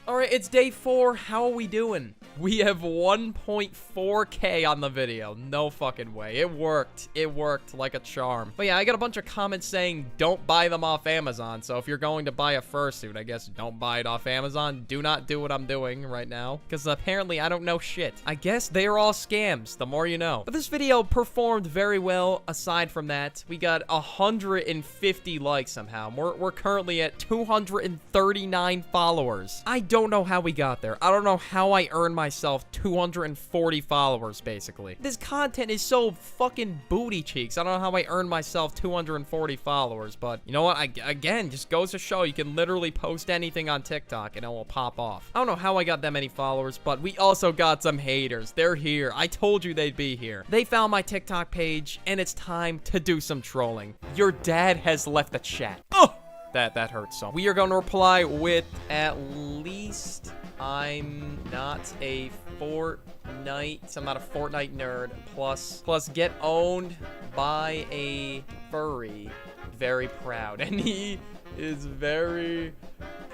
All right, it's day 4. How are we doing? We have 1.4K on the video. No fucking way. It worked. It worked like a charm. But yeah, I got a bunch of comments saying don't buy them off Amazon. So if you're going to buy a fursuit, I guess don't buy it off Amazon. Do not do what I'm doing right now, because apparently I don't know shit. I guess they are all scams. The more you know. But this video performed very well. Aside from that, we got 150 likes somehow. We're currently at 239 followers. I don't know how we got there. I don't know how I earned myself 240 followers, basically. This content is so fucking booty cheeks. I don't know how I earned myself 240 followers, but you know what? Again, just goes to show you can literally post anything on TikTok and it will pop off. I don't know how I got that many followers, but we also got some haters. They're here. I told you they'd be here. They found my TikTok page, and it's time to do some trolling. Your dad has left the chat. Oh! That hurts so. We are going to reply with at least I'm not a Fortnite. I'm not a Fortnite nerd. Plus get owned by a furry. Very proud. And he is very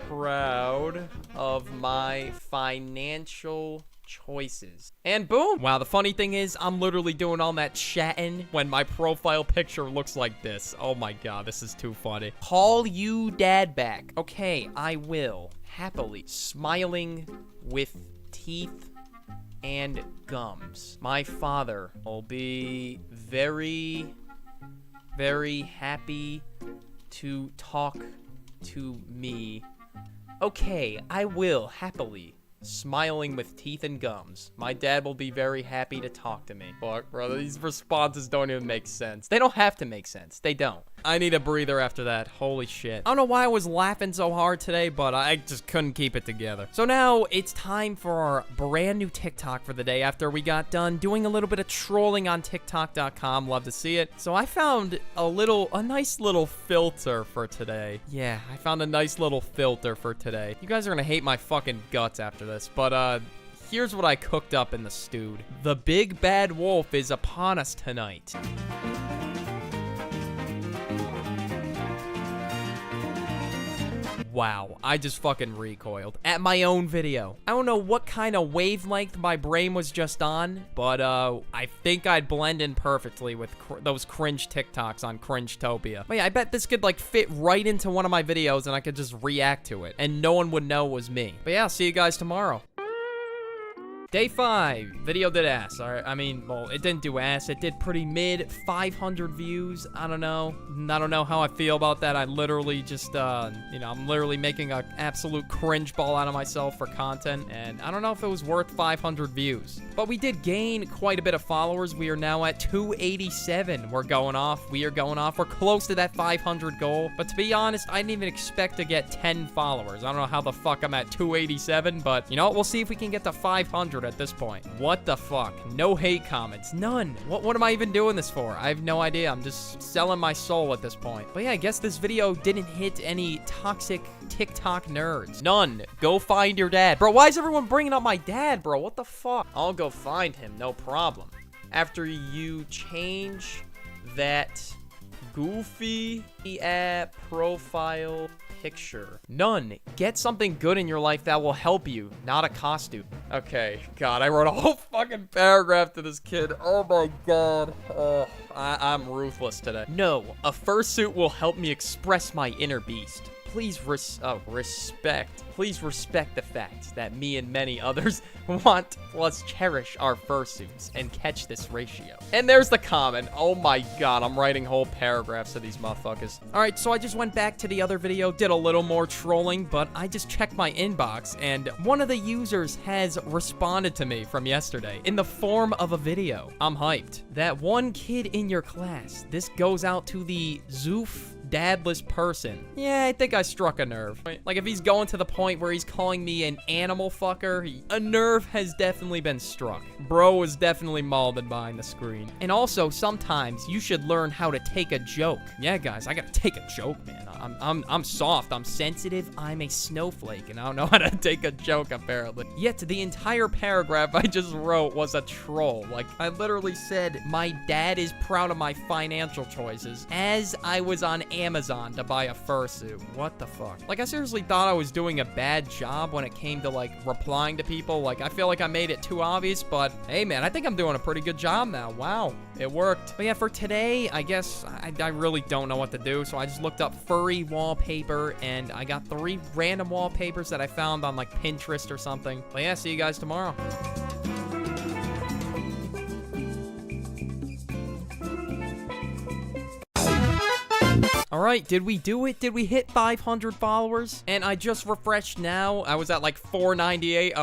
proud of my financial choices. And boom. Wow, the funny thing is I'm literally doing all that chatting when my profile picture looks like this. Oh my god, this is too funny. Call you dad back. Okay, I will. Happily. Smiling with teeth and gums. My father will be very, very happy to talk to me. Okay, I will happily. Smiling with teeth and gums. My dad will be very happy to talk to me. Fuck, bro, these responses don't even make sense. They don't have to make sense. They don't. I need a breather after that. Holy shit. I don't know why I was laughing so hard today, but I just couldn't keep it together. So now it's time for our brand new TikTok for the day after we got done doing a little bit of trolling on TikTok.com. Love to see it. So I found a nice little filter for today. Yeah, I found a nice little filter for today. You guys are gonna hate my fucking guts after this, but here's what I cooked up in the stew. The big bad wolf is upon us tonight. Wow, I just fucking recoiled at my own video. I don't know what kind of wavelength my brain was just on, but I think I'd blend in perfectly with those cringe TikToks on Cringetopia. But yeah, I bet this could like fit right into one of my videos and I could just react to it and no one would know it was me. But yeah, I'll see you guys tomorrow. Day 5, video did ass. All right, I mean, well, it didn't do ass. It did pretty mid, 500 views. I don't know how I feel about that. I literally just, you know, I'm literally making an absolute cringe ball out of myself for content, and I don't know if it was worth 500 views. But we did gain quite a bit of followers. We are now at 287. We're going off. We're close to that 500 goal. But to be honest, I didn't even expect to get 10 followers. I don't know how the fuck I'm at 287, but you know what? We'll see if we can get to 500 at this point. What the fuck? No hate comments. None. What am I even doing this for? I have no idea. I'm just selling my soul at this point. But yeah, I guess this video didn't hit any toxic TikTok nerds. None. Go find your dad. Bro, why is everyone bringing up my dad, bro? What the fuck? I'll go find him. No problem. After you change that goofy app profile picture. None. Get something good in your life that will help you, not a costume. Okay, God, I wrote a whole fucking paragraph to this kid. Oh my God. I'm ruthless today. No, a fursuit will help me express my inner beast. Please respect. Please respect the fact that me and many others want plus cherish our fursuits and catch this ratio. And there's the comment. Oh my God, I'm writing whole paragraphs to these motherfuckers. All right, so I just went back to the other video, did a little more trolling, but I just checked my inbox and one of the users has responded to me from yesterday in the form of a video. I'm hyped. That one kid in your class, this goes out to the Zoof dadless person. Yeah, I think I struck a nerve. Like, if he's going to the point where he's calling me an animal fucker, a nerve has definitely been struck. Bro was definitely mauled behind the screen. And also, sometimes you should learn how to take a joke. Yeah, guys, I gotta take a joke, man. I'm soft, I'm sensitive, I'm a snowflake, and I don't know how to take a joke, apparently. Yet, the entire paragraph I just wrote was a troll. Like, I literally said, my dad is proud of my financial choices, as I was on Amazon to buy a fursuit. What the fuck? Like, I seriously thought I was doing a bad job when it came to, like, replying to people. Like, I feel like I made it too obvious, but hey, man, I think I'm doing a pretty good job now. Wow, it worked. But yeah, for today, I guess I really don't know what to do, so I just looked up furry wallpaper, and I got 3 random wallpapers that I found on, like, Pinterest or something. But yeah, see you guys tomorrow. All right, did we do it? Did we hit 500 followers? And I just refreshed now. I was at like 498.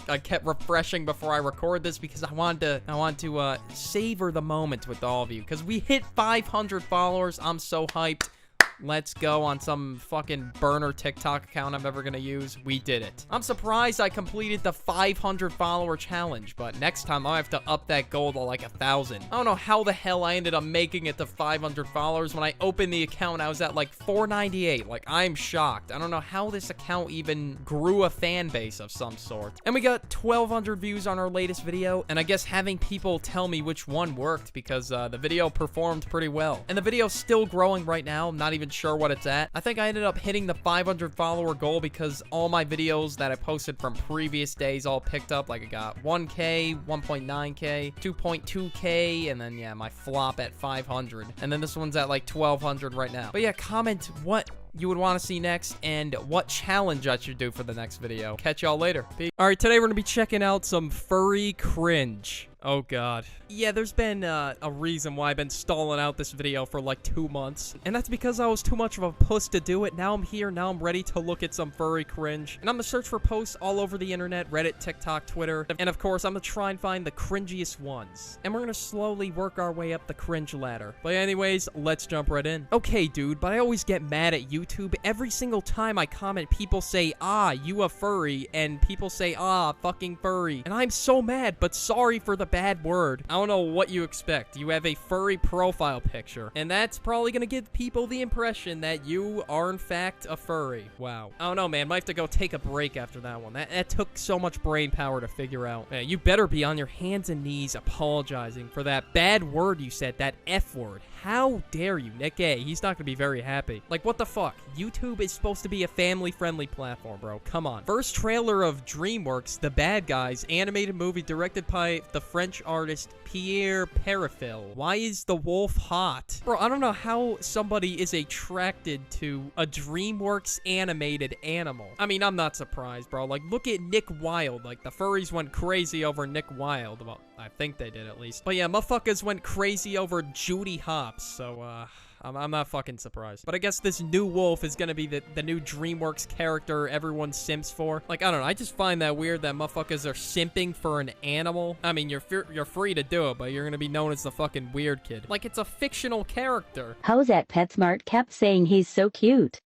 I kept refreshing before I record this because I want to savor the moment with all of you because we hit 500 followers. I'm so hyped. Let's go on some fucking burner TikTok account I'm ever gonna use. We did it. I'm surprised I completed the 500 follower challenge, but next time I'll have to up that goal to like 1,000. I don't know how the hell I ended up making it to 500 followers. When I opened the account, I was at like 498. Like, I'm shocked. I don't know how this account even grew a fan base of some sort. And we got 1,200 views on our latest video, and I guess having people tell me which one worked because the video performed pretty well. And the video's still growing right now. I'm not even sure what it's at. I think I ended up hitting the 500 follower goal because all my videos that I posted from previous days all picked up. Like, I got 1K, 1.9K, 2.2K, and then, yeah, my flop at 500. And then this one's at like 1,200 right now. But yeah, comment what you would want to see next and what challenge I should do for the next video. Catch y'all later. Peace. All right, today we're gonna be checking out some furry cringe. Oh God. Yeah, there's been a reason why I've been stalling out this video for like 2 months, and that's because I was too much of a puss to do it. Now I'm here, now I'm ready to look at some furry cringe, and I'm gonna search for posts all over the internet, Reddit, TikTok, Twitter, and of course I'm gonna try and find the cringiest ones, and we're gonna slowly work our way up the cringe ladder. But anyways, let's jump right in. Okay, dude, but I always get mad at YouTube. Every single time I comment, people say, ah, you a furry, and people say, ah, fucking furry, and I'm so mad, but sorry for the bad word, I don't know what you expect. You have a furry profile picture, and that's probably gonna give people the impression that you are in fact a furry. Wow. I don't know, man. Might have to go take a break after that one. That took so much brain power to figure out. Man, you better be on your hands and knees apologizing for that bad word you said, that F word. How dare you, Nick A? He's not gonna be very happy. Like, what the fuck? YouTube is supposed to be a family-friendly platform, bro. Come on. First trailer of DreamWorks, The Bad Guys, animated movie directed by the French artist Pierre Perifel. Why is the wolf hot? Bro, I don't know how somebody is attracted to a DreamWorks animated animal. I mean, I'm not surprised, bro. Like, look at Nick Wilde. Like, the furries went crazy over Nick Wilde. Well, I think they did, at least. But yeah, motherfuckers went crazy over Judy Hopps, so, I'm not fucking surprised. But I guess this new wolf is gonna be the new DreamWorks character everyone simps for. Like, I don't know, I just find that weird that motherfuckers are simping for an animal. I mean, you're free to do it, but you're gonna be known as the fucking weird kid. Like, it's a fictional character. How's that PetSmart kept saying he's so cute?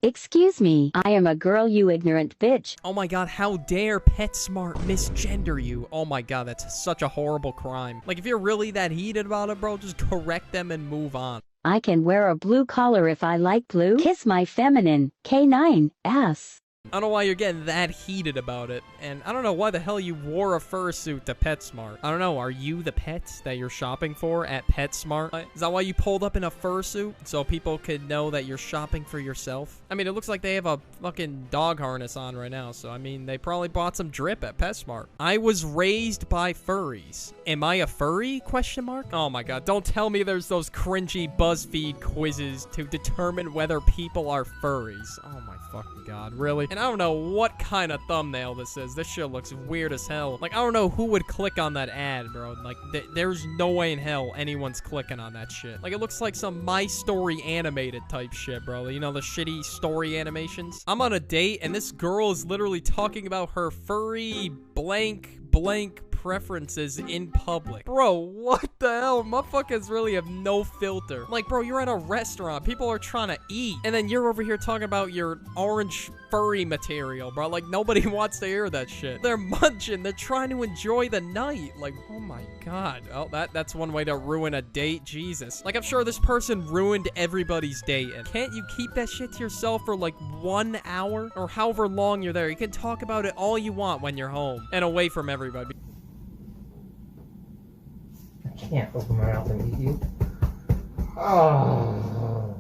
Excuse me, I am a girl, you ignorant bitch. Oh my god, how dare PetSmart misgender you? Oh my god, that's such a horrible crime. Like, if you're really that heated about it, bro, just correct them and move on. I can wear a blue collar if I like blue. Kiss my feminine K9 ass. I don't know why you're getting that heated about it, and I don't know why the hell you wore a fursuit to PetSmart. I don't know, are you the pet that you're shopping for at PetSmart? Is that why you pulled up in a fursuit? So people could know that you're shopping for yourself? I mean, it looks like they have a fucking dog harness on right now, so I mean, they probably bought some drip at PetSmart. I was raised by furries. Am I a furry? Question mark? Oh my god, don't tell me there's those cringy BuzzFeed quizzes to determine whether people are furries. Oh my fucking god, really? And I don't know what kind of thumbnail this is. This shit looks weird as hell. Like, I don't know who would click on that ad, bro. Like, there's no way in hell anyone's clicking on that shit. Like, it looks like some My Story animated type shit, bro. You know, the shitty story animations? I'm on a date, and this girl is literally talking about her furry blank preferences in public. Bro, what the hell? Motherfuckers really have no filter. Like, bro, you're at a restaurant. People are trying to eat. And then you're over here talking about your orange furry material, bro. Like, nobody wants to hear that shit. They're munching. They're trying to enjoy the night. Like, oh my god. Oh, that's one way to ruin a date. Jesus. Like, I'm sure this person ruined everybody's date. And can't you keep that shit to yourself for like 1 hour? Or however long you're there. You can talk about it all you want when you're home and away from everybody. I can't open my mouth and eat you. Oh.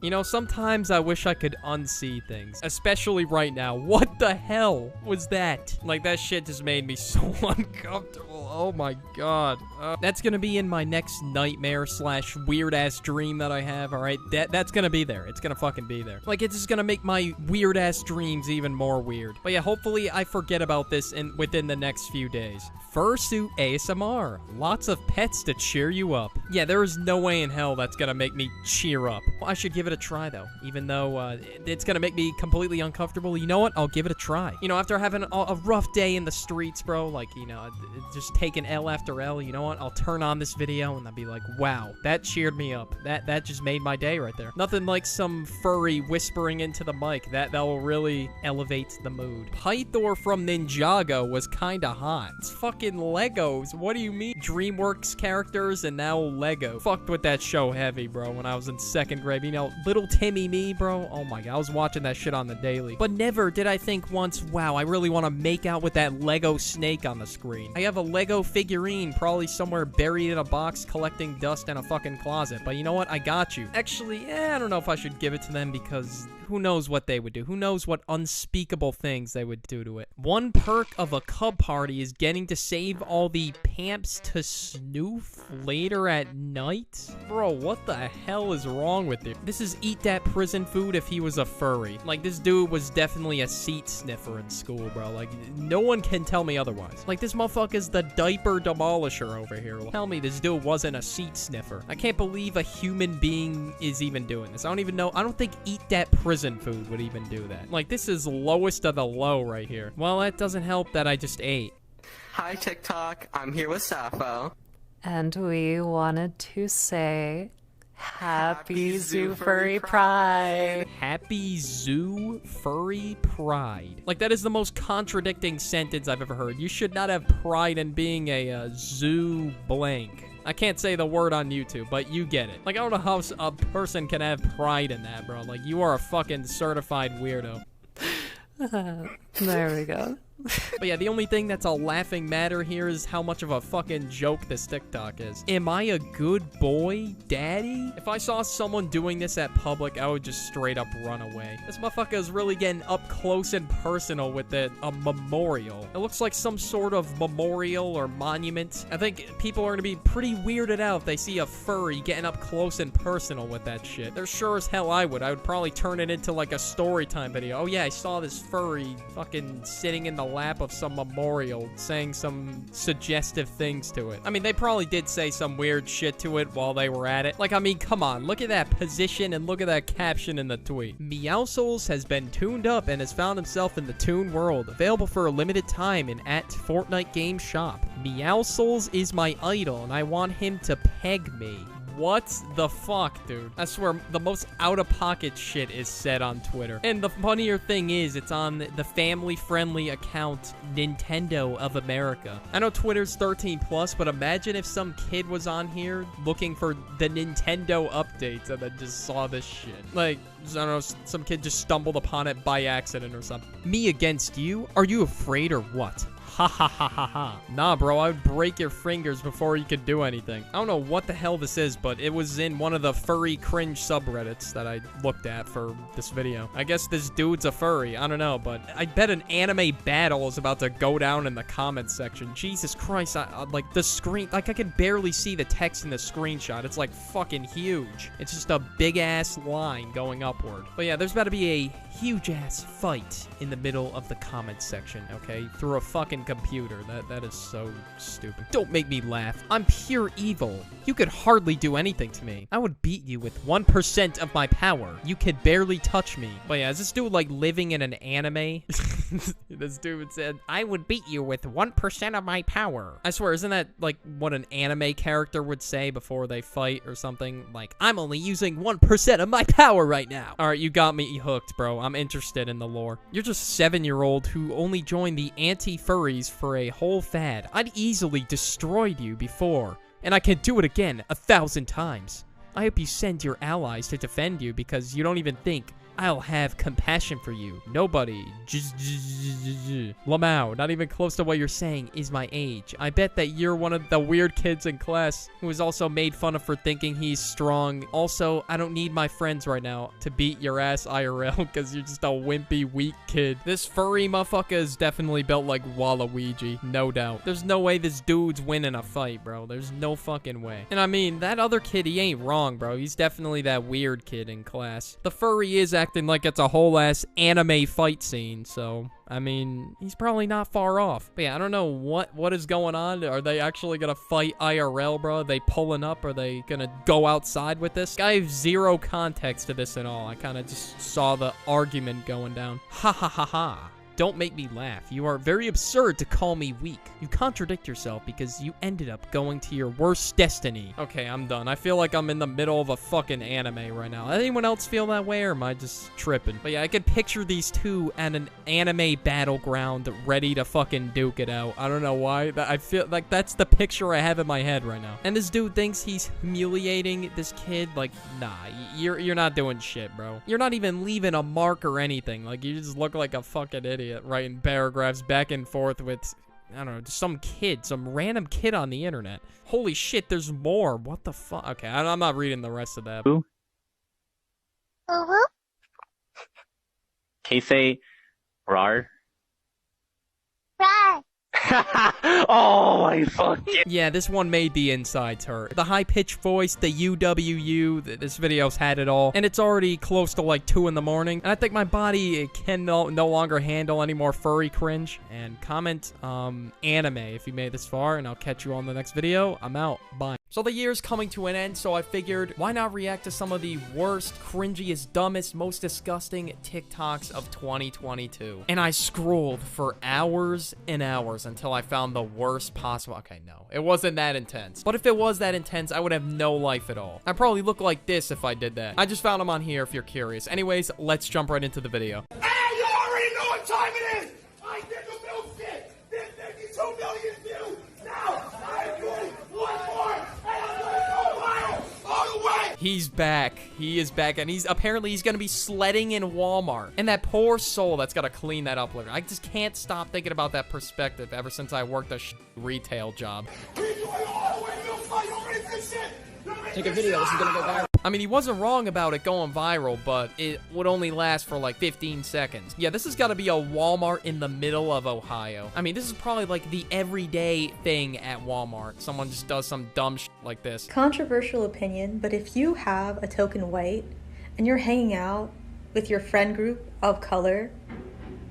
You know, sometimes I wish I could unsee things, especially right now. What the hell was that? Like, that shit just made me so uncomfortable. Oh my god. That's gonna be in my next nightmare / weird-ass dream that I have, alright? That's gonna be there. It's gonna fucking be there. Like, it's just gonna make my weird-ass dreams even more weird. But yeah, hopefully I forget about this within the next few days. Fursuit ASMR. Lots of pets to cheer you up. Yeah, there is no way in hell that's gonna make me cheer up. Well, I should give it a try, though. Even though it's gonna make me completely uncomfortable, you know what? I'll give it a try. You know, after having a rough day in the streets, bro, like, you know, just taking L after L, you know what? I'll turn on this video and I'll be like, wow, that cheered me up. That just made my day right there. Nothing like some furry whispering into the mic. That will really elevate the mood. Pythor from Ninjago was kinda hot. It's fucking Legos. What do you mean? DreamWorks characters and now Lego. Fucked with that show heavy, bro, when I was in 2nd grade. You know, little Timmy me, bro. Oh my god, I was watching that shit on the daily. But never did I think once, wow, I really want to make out with that Lego snake on the screen. I have a Lego figurine probably somewhere buried in a box collecting dust in a fucking closet. But you know what? I got you. Actually, I don't know if I should give it to them because who knows what they would do. Who knows what unspeakable things they would do to it. One perk of a cub party is getting to save all the pamps to snoof later at night. Bro, what the hell is wrong with you? This is eat that prison food if he was a furry. Like, this dude was definitely a seat sniffer in school, bro. Like, no one can tell me otherwise. Like, this motherfucker's the diaper demolisher over here. Tell me this dude wasn't a seat sniffer. I can't believe a human being is even doing this. I don't even know. I don't think eat that prison food would even do that. Like, this is lowest of the low right here. Well, that doesn't help that I just ate. Hi, TikTok. I'm here with Sappho. And we wanted to say Happy Zoo Furry Pride. Happy Zoo Furry Pride. Like, that is the most contradicting sentence I've ever heard. You should not have pride in being a zoo blank. I can't say the word on YouTube, but you get it. Like, I don't know how a person can have pride in that, bro. Like, you are a fucking certified weirdo. There we go. But yeah, the only thing that's a laughing matter here is how much of a fucking joke this TikTok is. Am I a good boy, daddy? If I saw someone doing this at public, I would just straight up run away. This motherfucker is really getting up close and personal with a memorial. It looks like some sort of memorial or monument. I think people are gonna be pretty weirded out if they see a furry getting up close and personal with that shit. They're sure as hell I would. I would probably turn it into like a story time video. Oh yeah, I saw this furry fucking sitting in the lap of some memorial saying some suggestive things to it. I mean, they probably did say some weird shit to it while they were at it. Like, I mean, come on, look at that position and look at that caption in the tweet. Meowscles has been tuned up and has found himself in the Toon world, available for a limited time in at Fortnite Game Shop. Meowscles is my idol and I want him to peg me. What the fuck, dude? I swear, the most out-of-pocket shit is said on Twitter. And the funnier thing is, it's on the family-friendly account Nintendo of America. I know Twitter's 13+, but imagine if some kid was on here looking for the Nintendo updates and then just saw this shit. Like, I don't know, some kid just stumbled upon it by accident or something. Me against you? Are you afraid or what? Ha ha ha ha ha. Nah, bro, I would break your fingers before you could do anything. I don't know what the hell this is, but it was in one of the furry cringe subreddits that I looked at for this video. I guess this dude's a furry. I don't know, but I bet an anime battle is about to go down in the comments section. Jesus Christ, I like the screen, like I could barely see the text in the screenshot. It's like fucking huge. It's just a big ass line going upward. But yeah, there's about to be a huge ass fight in the middle of the comments section, okay? Through a fucking computer. That is so stupid. Don't make me laugh. I'm pure evil. You could hardly do anything to me. I would beat you with 1% of my power. You could barely touch me. But yeah, is this dude like living in an anime? This dude said, I would beat you with 1% of my power. I swear, isn't that like what an anime character would say before they fight or something? Like, I'm only using 1% of my power right now. All right, you got me hooked, bro. I'm interested in the lore. You're just a 7-year-old who only joined the anti-furries for a whole fad. I'd easily destroyed you before, and I can do it again 1,000 times. I hope you send your allies to defend you because you don't even think I'll have compassion for you. Nobody. Lamau, not even close to what you're saying, is my age. I bet that you're one of the weird kids in class who is also made fun of for thinking he's strong. Also, I don't need my friends right now to beat your ass IRL because you're just a wimpy, weak kid. This furry motherfucker is definitely built like Waluigi, no doubt. There's no way this dude's winning a fight, bro. There's no fucking way. And I mean, that other kid, he ain't wrong, bro. He's definitely that weird kid in class. The furry is acting like it's a whole ass anime fight scene, so I mean, he's probably not far off. But yeah, I don't know what is going on. Are they actually gonna fight IRL, bro? Are they pulling up? Are they gonna go outside with this? I have zero context to this at all. I kind of just saw the argument going down. Ha ha ha ha. Don't make me laugh. You are very absurd to call me weak. You contradict yourself because you ended up going to your worst destiny. Okay, I'm done. I feel like I'm in the middle of a fucking anime right now. Anyone else feel that way, or am I just tripping? But yeah, I could picture these two at an anime battleground ready to fucking duke it out. I don't know why. I feel like that's the picture I have in my head right now. And this dude thinks he's humiliating this kid. Like, nah, you're not doing shit, bro. You're not even leaving a mark or anything. Like, you just look like a fucking idiot. Writing paragraphs back and forth with, I don't know, just some random kid on the internet. Holy shit, there's more. What the fuck? Okay, I'm not reading the rest of that. Can you say rar? Right. Oh my fuck. Yeah, this one made the insides hurt. The high-pitched voice, the UWU, this video's had it all. And it's already close to like 2 in the morning. And I think my body can no longer handle any more furry cringe. And comment anime if you made this far, and I'll catch you on the next video. I'm out. Bye. So the year's coming to an end, so I figured, why not react to some of the worst, cringiest, dumbest, most disgusting TikToks of 2022. And I scrolled for hours and hours until I found the worst possible. Okay, no, it wasn't that intense. But if it was that intense, I would have no life at all. I'd probably look like this if I did that. I just found them on here if you're curious. Anyways, let's jump right into the video. Hey, you already know what time it is! I did the milk shit! There's 52 million views! Now, I'm doing one more, and I'm gonna go viral all the way! He's back. He is back, and he's gonna be sledding in Walmart. And that poor soul that's gotta clean that up later. I just can't stop thinking about that perspective ever since I worked a retail job. Take a video, this is gonna go viral. I mean, he wasn't wrong about it going viral, but it would only last for like 15 seconds. Yeah, this has got to be a Walmart in the middle of Ohio. I mean, this is probably like the everyday thing at Walmart. Someone just does some dumb shit like this. Controversial opinion, but if you have a token white and you're hanging out with your friend group of color,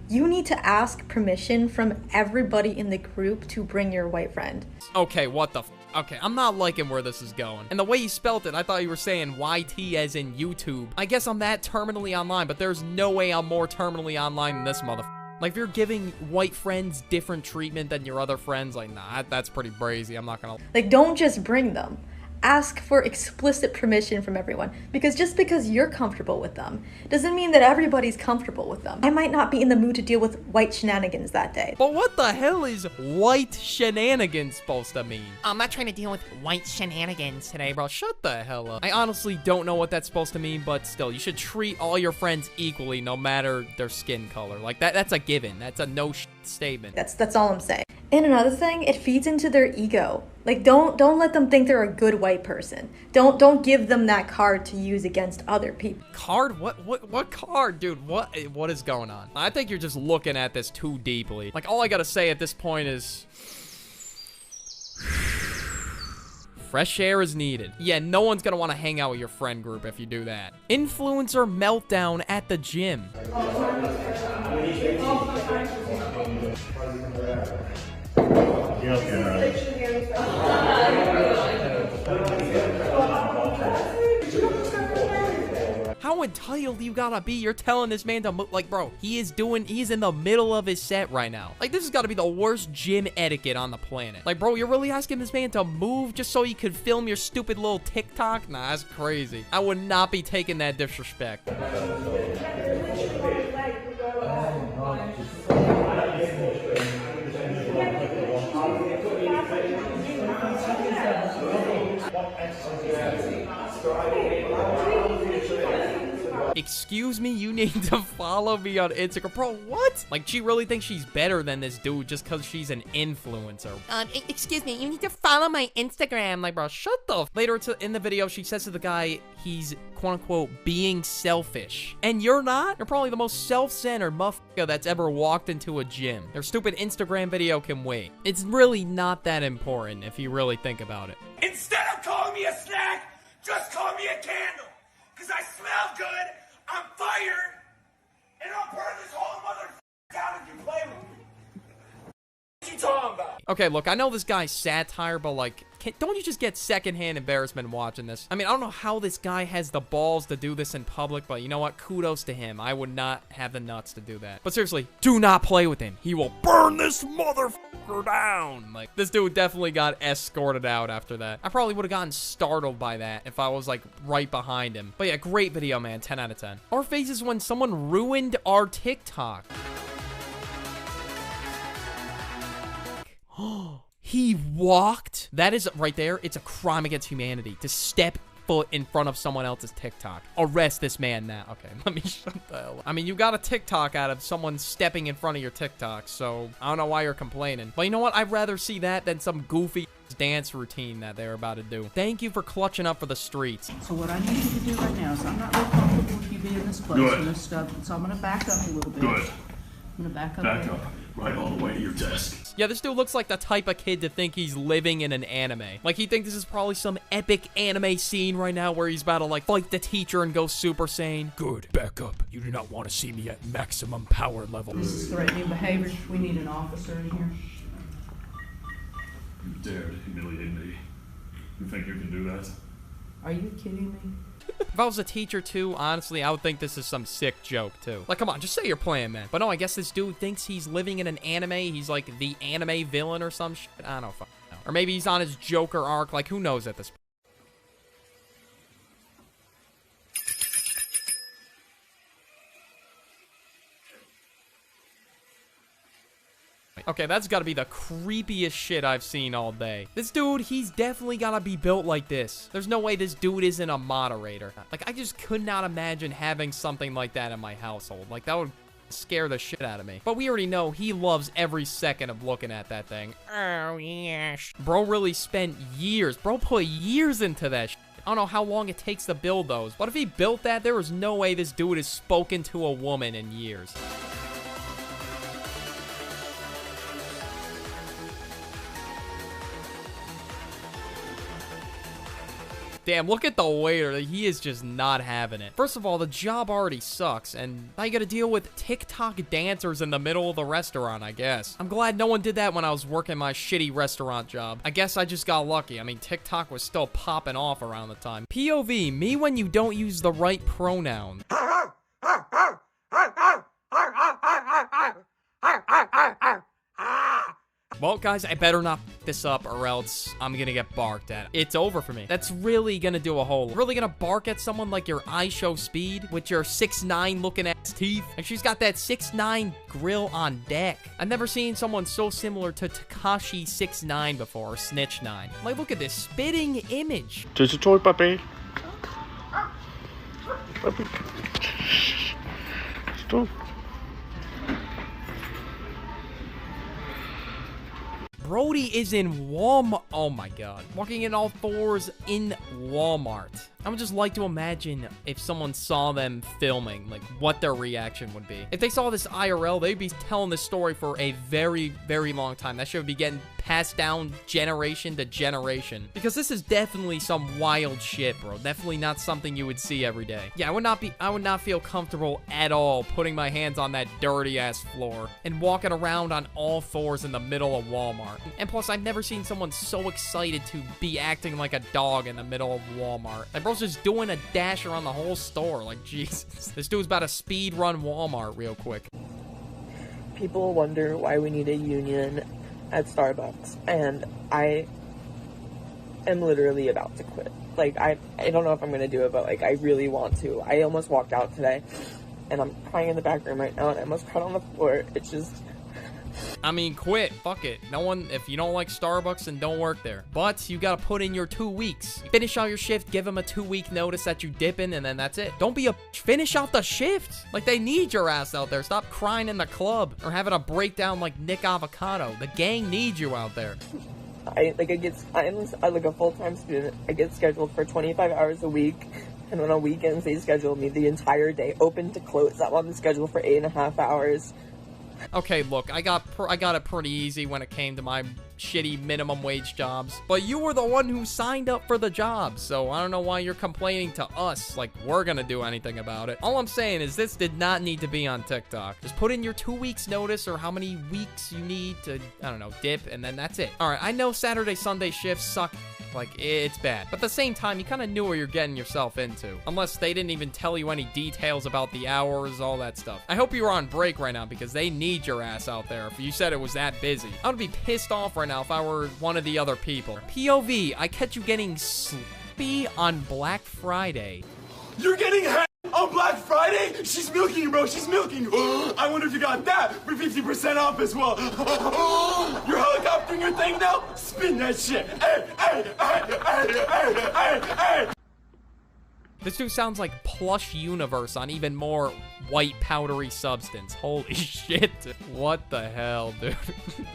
you need to ask permission from everybody in the group to bring your white friend. Okay, what the f? Okay, I'm not liking where this is going. And the way you spelt it, I thought you were saying YT as in YouTube. I guess I'm that terminally online, but there's no way I'm more terminally online than this motherfucker. Like, if you're giving white friends different treatment than your other friends, like, nah, that's pretty brazy. I'm not gonna... Like, don't just bring them. Ask for explicit permission from everyone, because just because you're comfortable with them doesn't mean that everybody's comfortable with them. I might not be in the mood to deal with white shenanigans that day. But what the hell is white shenanigans supposed to mean? I'm not trying to deal with white shenanigans today, bro. Shut the hell up. I honestly don't know what that's supposed to mean, but still, you should treat all your friends equally no matter their skin color. Like, that's a given. That's a statement. That's all I'm saying. And another thing, it feeds into their ego. Like, don't let them think they're a good white person. Don't give them that card to use against other people. Card? What card, dude? What is going on? I think you're just looking at this too deeply. Like, all I gotta say at this point is fresh air is needed. Yeah, no one's gonna want to hang out with your friend group if you do that. Influencer meltdown at the gym. How entitled you gotta be? You're telling this man to move. Like, bro, he's in the middle of his set right now. Like, this has got to be the worst gym etiquette on the planet. Like, bro, you're really asking this man to move just so you could film your stupid little TikTok? Nah, that's crazy. I would not be taking that disrespect. Excuse me, you need to follow me on Instagram. Bro, what? Like, she really thinks she's better than this dude just because she's an influencer. Excuse me, you need to follow my Instagram. Like, bro, shut the f. Later in the video, she says to the guy, he's quote-unquote being selfish. And you're not? You're probably the most self-centered motherfucker that's ever walked into a gym. Their stupid Instagram video can wait. It's really not that important if you really think about it. Instead of calling me a snack, just call me a candle. Because I smell good, I'm fired, and I'll burn this whole motherfucker down if you play with me. What you talking about? Okay, look, I know this guy's satire, but like, don't you just get secondhand embarrassment watching this? I mean, I don't know how this guy has the balls to do this in public, but you know what? Kudos to him. I would not have the nuts to do that. But seriously, do not play with him. He will burn this motherfucker down. Like, this dude definitely got escorted out after that. I probably would have gotten startled by that if I was like right behind him. But yeah, great video, man. 10 out of 10. Our faces when someone ruined our TikTok. He walked. That is right there. It's a crime against humanity to step foot in front of someone else's TikTok. Arrest this man now. Okay, let me shut the hell up. I mean, you got a TikTok out of someone stepping in front of your TikTok, so I don't know why you're complaining. But you know what? I'd rather see that than some goofy dance routine that they're about to do. Thank you for clutching up for the streets. So what I need you to do right now is I'm not real comfortable with you being in this place. Good. So I'm going to back up a little bit. Good. I'm going to back up. Back up. Right all the way to your desk. Yeah, this dude looks like the type of kid to think he's living in an anime. Like, he thinks this is probably some epic anime scene right now where he's about to, like, fight the teacher and go Super Saiyan. Good, back up. You do not want to see me at maximum power level. This is threatening behavior. We need an officer in here. You dared humiliate me. You think you can do that? Are you kidding me? If I was a teacher too, honestly, I would think this is some sick joke too. Like, come on, just say you're playing, man. But no, I guess this dude thinks he's living in an anime. He's like the anime villain or some shit. I don't fucking know. Or maybe he's on his Joker arc. Like, who knows at this point? Okay, that's gotta be the creepiest shit I've seen all day. This dude, he's definitely gotta be built like this. There's no way this dude isn't a moderator. Like, I just could not imagine having something like that in my household. Like, that would scare the shit out of me. But we already know he loves every second of looking at that thing. Oh, yes. Bro really spent years. Bro put years into that shit. I don't know how long it takes to build those. But if he built that, there is no way this dude has spoken to a woman in years. Damn, look at the waiter. He is just not having it. First of all, the job already sucks, and now you gotta deal with TikTok dancers in the middle of the restaurant, I guess. I'm glad no one did that when I was working my shitty restaurant job. I guess I just got lucky. I mean, TikTok was still popping off around the time. POV, me when you don't use the right pronoun. Well, guys, I better not f this up or else I'm gonna get barked at. It's over for me. That's really gonna do a whole lot. Really gonna bark at someone like your eye show speed with your 6'9" looking ass teeth. And she's got that 6'9" grill on deck. I've never seen someone so similar to Takashi 6'9" before, or Snitch 9. Like, look at this spitting image. Just a toy, puppy. Puppy. Stop. Brody is in Walmart. Oh my god. Walking in all fours in Walmart. I would just like to imagine if someone saw them filming, like, what their reaction would be. If they saw this IRL, they'd be telling this story for a very, very long time. That should be getting passed down generation to generation. Because this is definitely some wild shit, bro. Definitely not something you would see every day. Yeah, I would not feel comfortable at all putting my hands on that dirty-ass floor and walking around on all fours in the middle of Walmart. And plus, I've never seen someone so excited to be acting like a dog in the middle of Walmart. Like, bro's just doing a dash around the whole store. Like, Jesus. This dude's about to speed run Walmart real quick. People wonder why we need a union at Starbucks, and I am literally about to quit. Like, I don't know if I'm gonna do it, but, like, I really want to. I almost walked out today, and I'm crying in the back room right now, and I almost cried on the floor. It's just... I mean, quit. Fuck it. No one, if you don't like Starbucks, then don't work there. But you gotta put in your 2 weeks. Finish out your shift, give them a 2-week notice that you dip in, and then that's it. Don't be a... Finish out the shift. Like, they need your ass out there. Stop crying in the club or having a breakdown like Nick Avocado. The gang needs you out there. I'm like a full-time student. I get scheduled for 25 hours a week. And on weekends, they schedule me the entire day, open to close. I'm on the schedule for 8.5 hours. Okay, look, I got it pretty easy when it came to my shitty minimum wage jobs. But you were the one who signed up for the job, so I don't know why you're complaining to us like we're gonna do anything about it. All I'm saying is this did not need to be on TikTok. Just put in your 2 weeks notice or how many weeks you need to, I don't know, dip, and then that's it. Alright, I know Saturday, Sunday shifts suck. Like, it's bad. But at the same time, you kind of knew what you're getting yourself into. Unless they didn't even tell you any details about the hours, all that stuff. I hope you're on break right now because they need your ass out there if you said it was that busy. I would be pissed off right now if I were one of the other people. POV, I catch you getting sleepy on Black Friday. You're getting head on Black Friday? She's milking you, bro. She's milking you. I wonder if you got that for 50% off as well. You're helicoptering your thing now? Spin that shit. Hey, hey, hey, hey, hey, hey, hey. This dude sounds like Plush Universe on even more white powdery substance. Holy shit. What the hell, dude?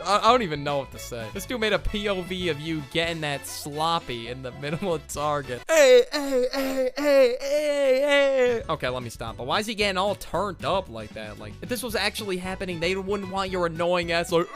I don't even know what to say. This dude made a POV of you getting that sloppy in the middle of Target. Hey, hey, hey, hey, hey, hey. Okay, let me stop. But why is he getting all turned up like that? Like, if this was actually happening, they wouldn't want your annoying ass like,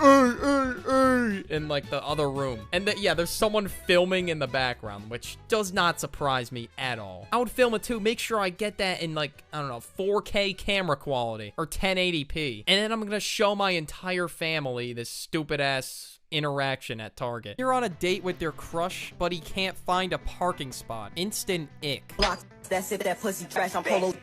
in like the other room. And yeah, there's someone filming in the background, which does not surprise me at all. I would film it too. Make sure I get that in like, I don't know, 4K camera quality or 1080p. And then I'm gonna show my entire family this stupid ass interaction at Target. You're on a date with your crush, but he can't find a parking spot. Instant ick. That's it, that pussy trash on polo.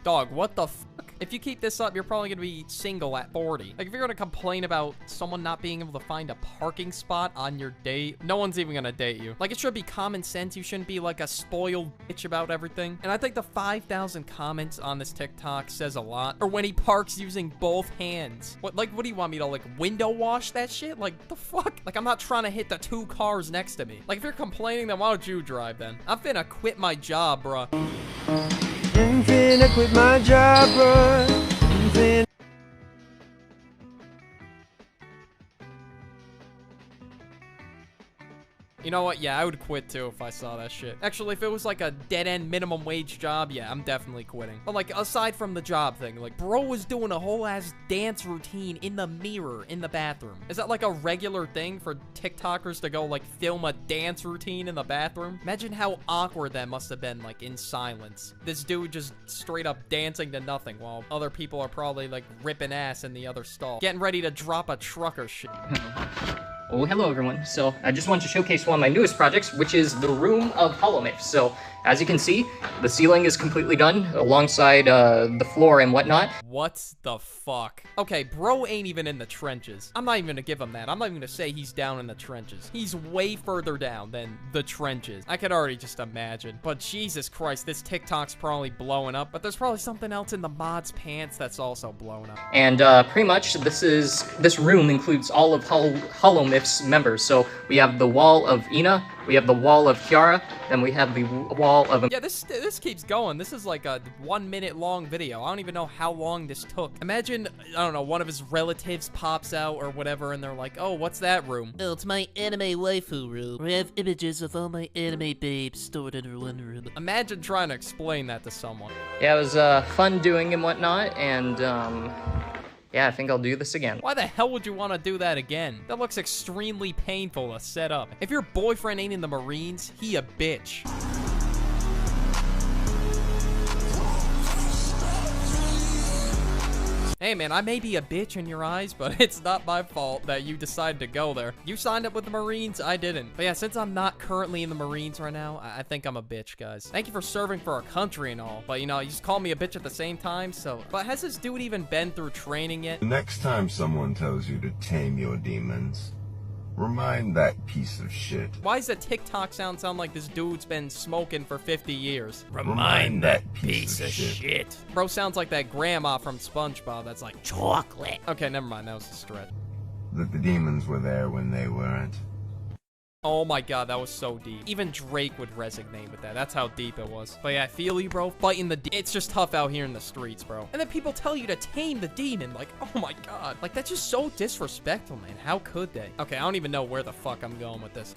Dog, what the fuck? If you keep this up, you're probably gonna be single at 40. Like, if you're gonna complain about someone not being able to find a parking spot on your date, no one's even gonna date you. Like, it should be common sense. You shouldn't be like a spoiled bitch about everything. And I think the 5,000 comments on this TikTok says a lot. Or when he parks using both hands. What do you want me to, like, window wash that shit? Like, the fuck? Like, I'm not trying to hit the 2 cars next to me. Like, if you're complaining, then why don't you drive then? I'm finna quit my job, bruh. I'm finna quit my job, bruh. I'm finna... You know what? Yeah, I would quit too if I saw that shit. Actually, if it was like a dead-end minimum wage job, yeah, I'm definitely quitting. But like, aside from the job thing, like, bro was doing a whole ass dance routine in the mirror in the bathroom. Is that like a regular thing for TikTokers to go like film a dance routine in the bathroom? Imagine how awkward that must have been, like, in silence. This dude just straight up dancing to nothing while other people are probably like ripping ass in the other stall, getting ready to drop a truck or shit. Oh, hello everyone. So I just wanted to showcase one of my newest projects, which is the Room of Hollow Myths. So as you can see, the ceiling is completely done alongside the floor and whatnot. What the fuck? Okay, bro ain't even in the trenches. I'm not even gonna give him that. I'm not even gonna say he's down in the trenches. He's way further down than the trenches. I could already just imagine. But Jesus Christ, this TikTok's probably blowing up. But there's probably something else in the mod's pants that's also blowing up. And pretty much this room includes all of Hollow Myths members. So we have the wall of Ina, we have the wall of Kiara, then we have the wall of... Yeah, this keeps going. This is like a 1 minute long video. I don't even know how long this took. Imagine, I don't know, one of his relatives pops out or whatever, and they're like, oh, what's that room? Oh, it's my anime waifu room, where I have images of all my anime babes stored in one room. Imagine trying to explain that to someone. Yeah, it was fun doing and whatnot, and yeah, I think I'll do this again. Why the hell would you want to do that again? That looks extremely painful to set up. If your boyfriend ain't in the Marines, he a bitch. Hey man, I may be a bitch in your eyes, but it's not my fault that you decided to go there. You signed up with the Marines, I didn't. But yeah, since I'm not currently in the Marines right now, I think I'm a bitch, guys. Thank you for serving for our country and all, but you know, you just call me a bitch at the same time, so... But has this dude even been through training yet? The next time someone tells you to tame your demons, remind that piece of shit. Why does the TikTok sound like this dude's been smoking for 50 years? Remind that piece of shit. Bro sounds like that grandma from SpongeBob that's like, chocolate. Okay, never mind, that was a stretch. That the demons were there when they weren't. Oh my god, that was so deep. Even Drake would resonate with that. That's how deep it was. But yeah, I feel you, bro. Fighting it's just tough out here in the streets, bro. And then people tell you to tame the demon. Like, oh my god. Like, that's just so disrespectful, man. How could they? Okay, I don't even know where the fuck I'm going with this.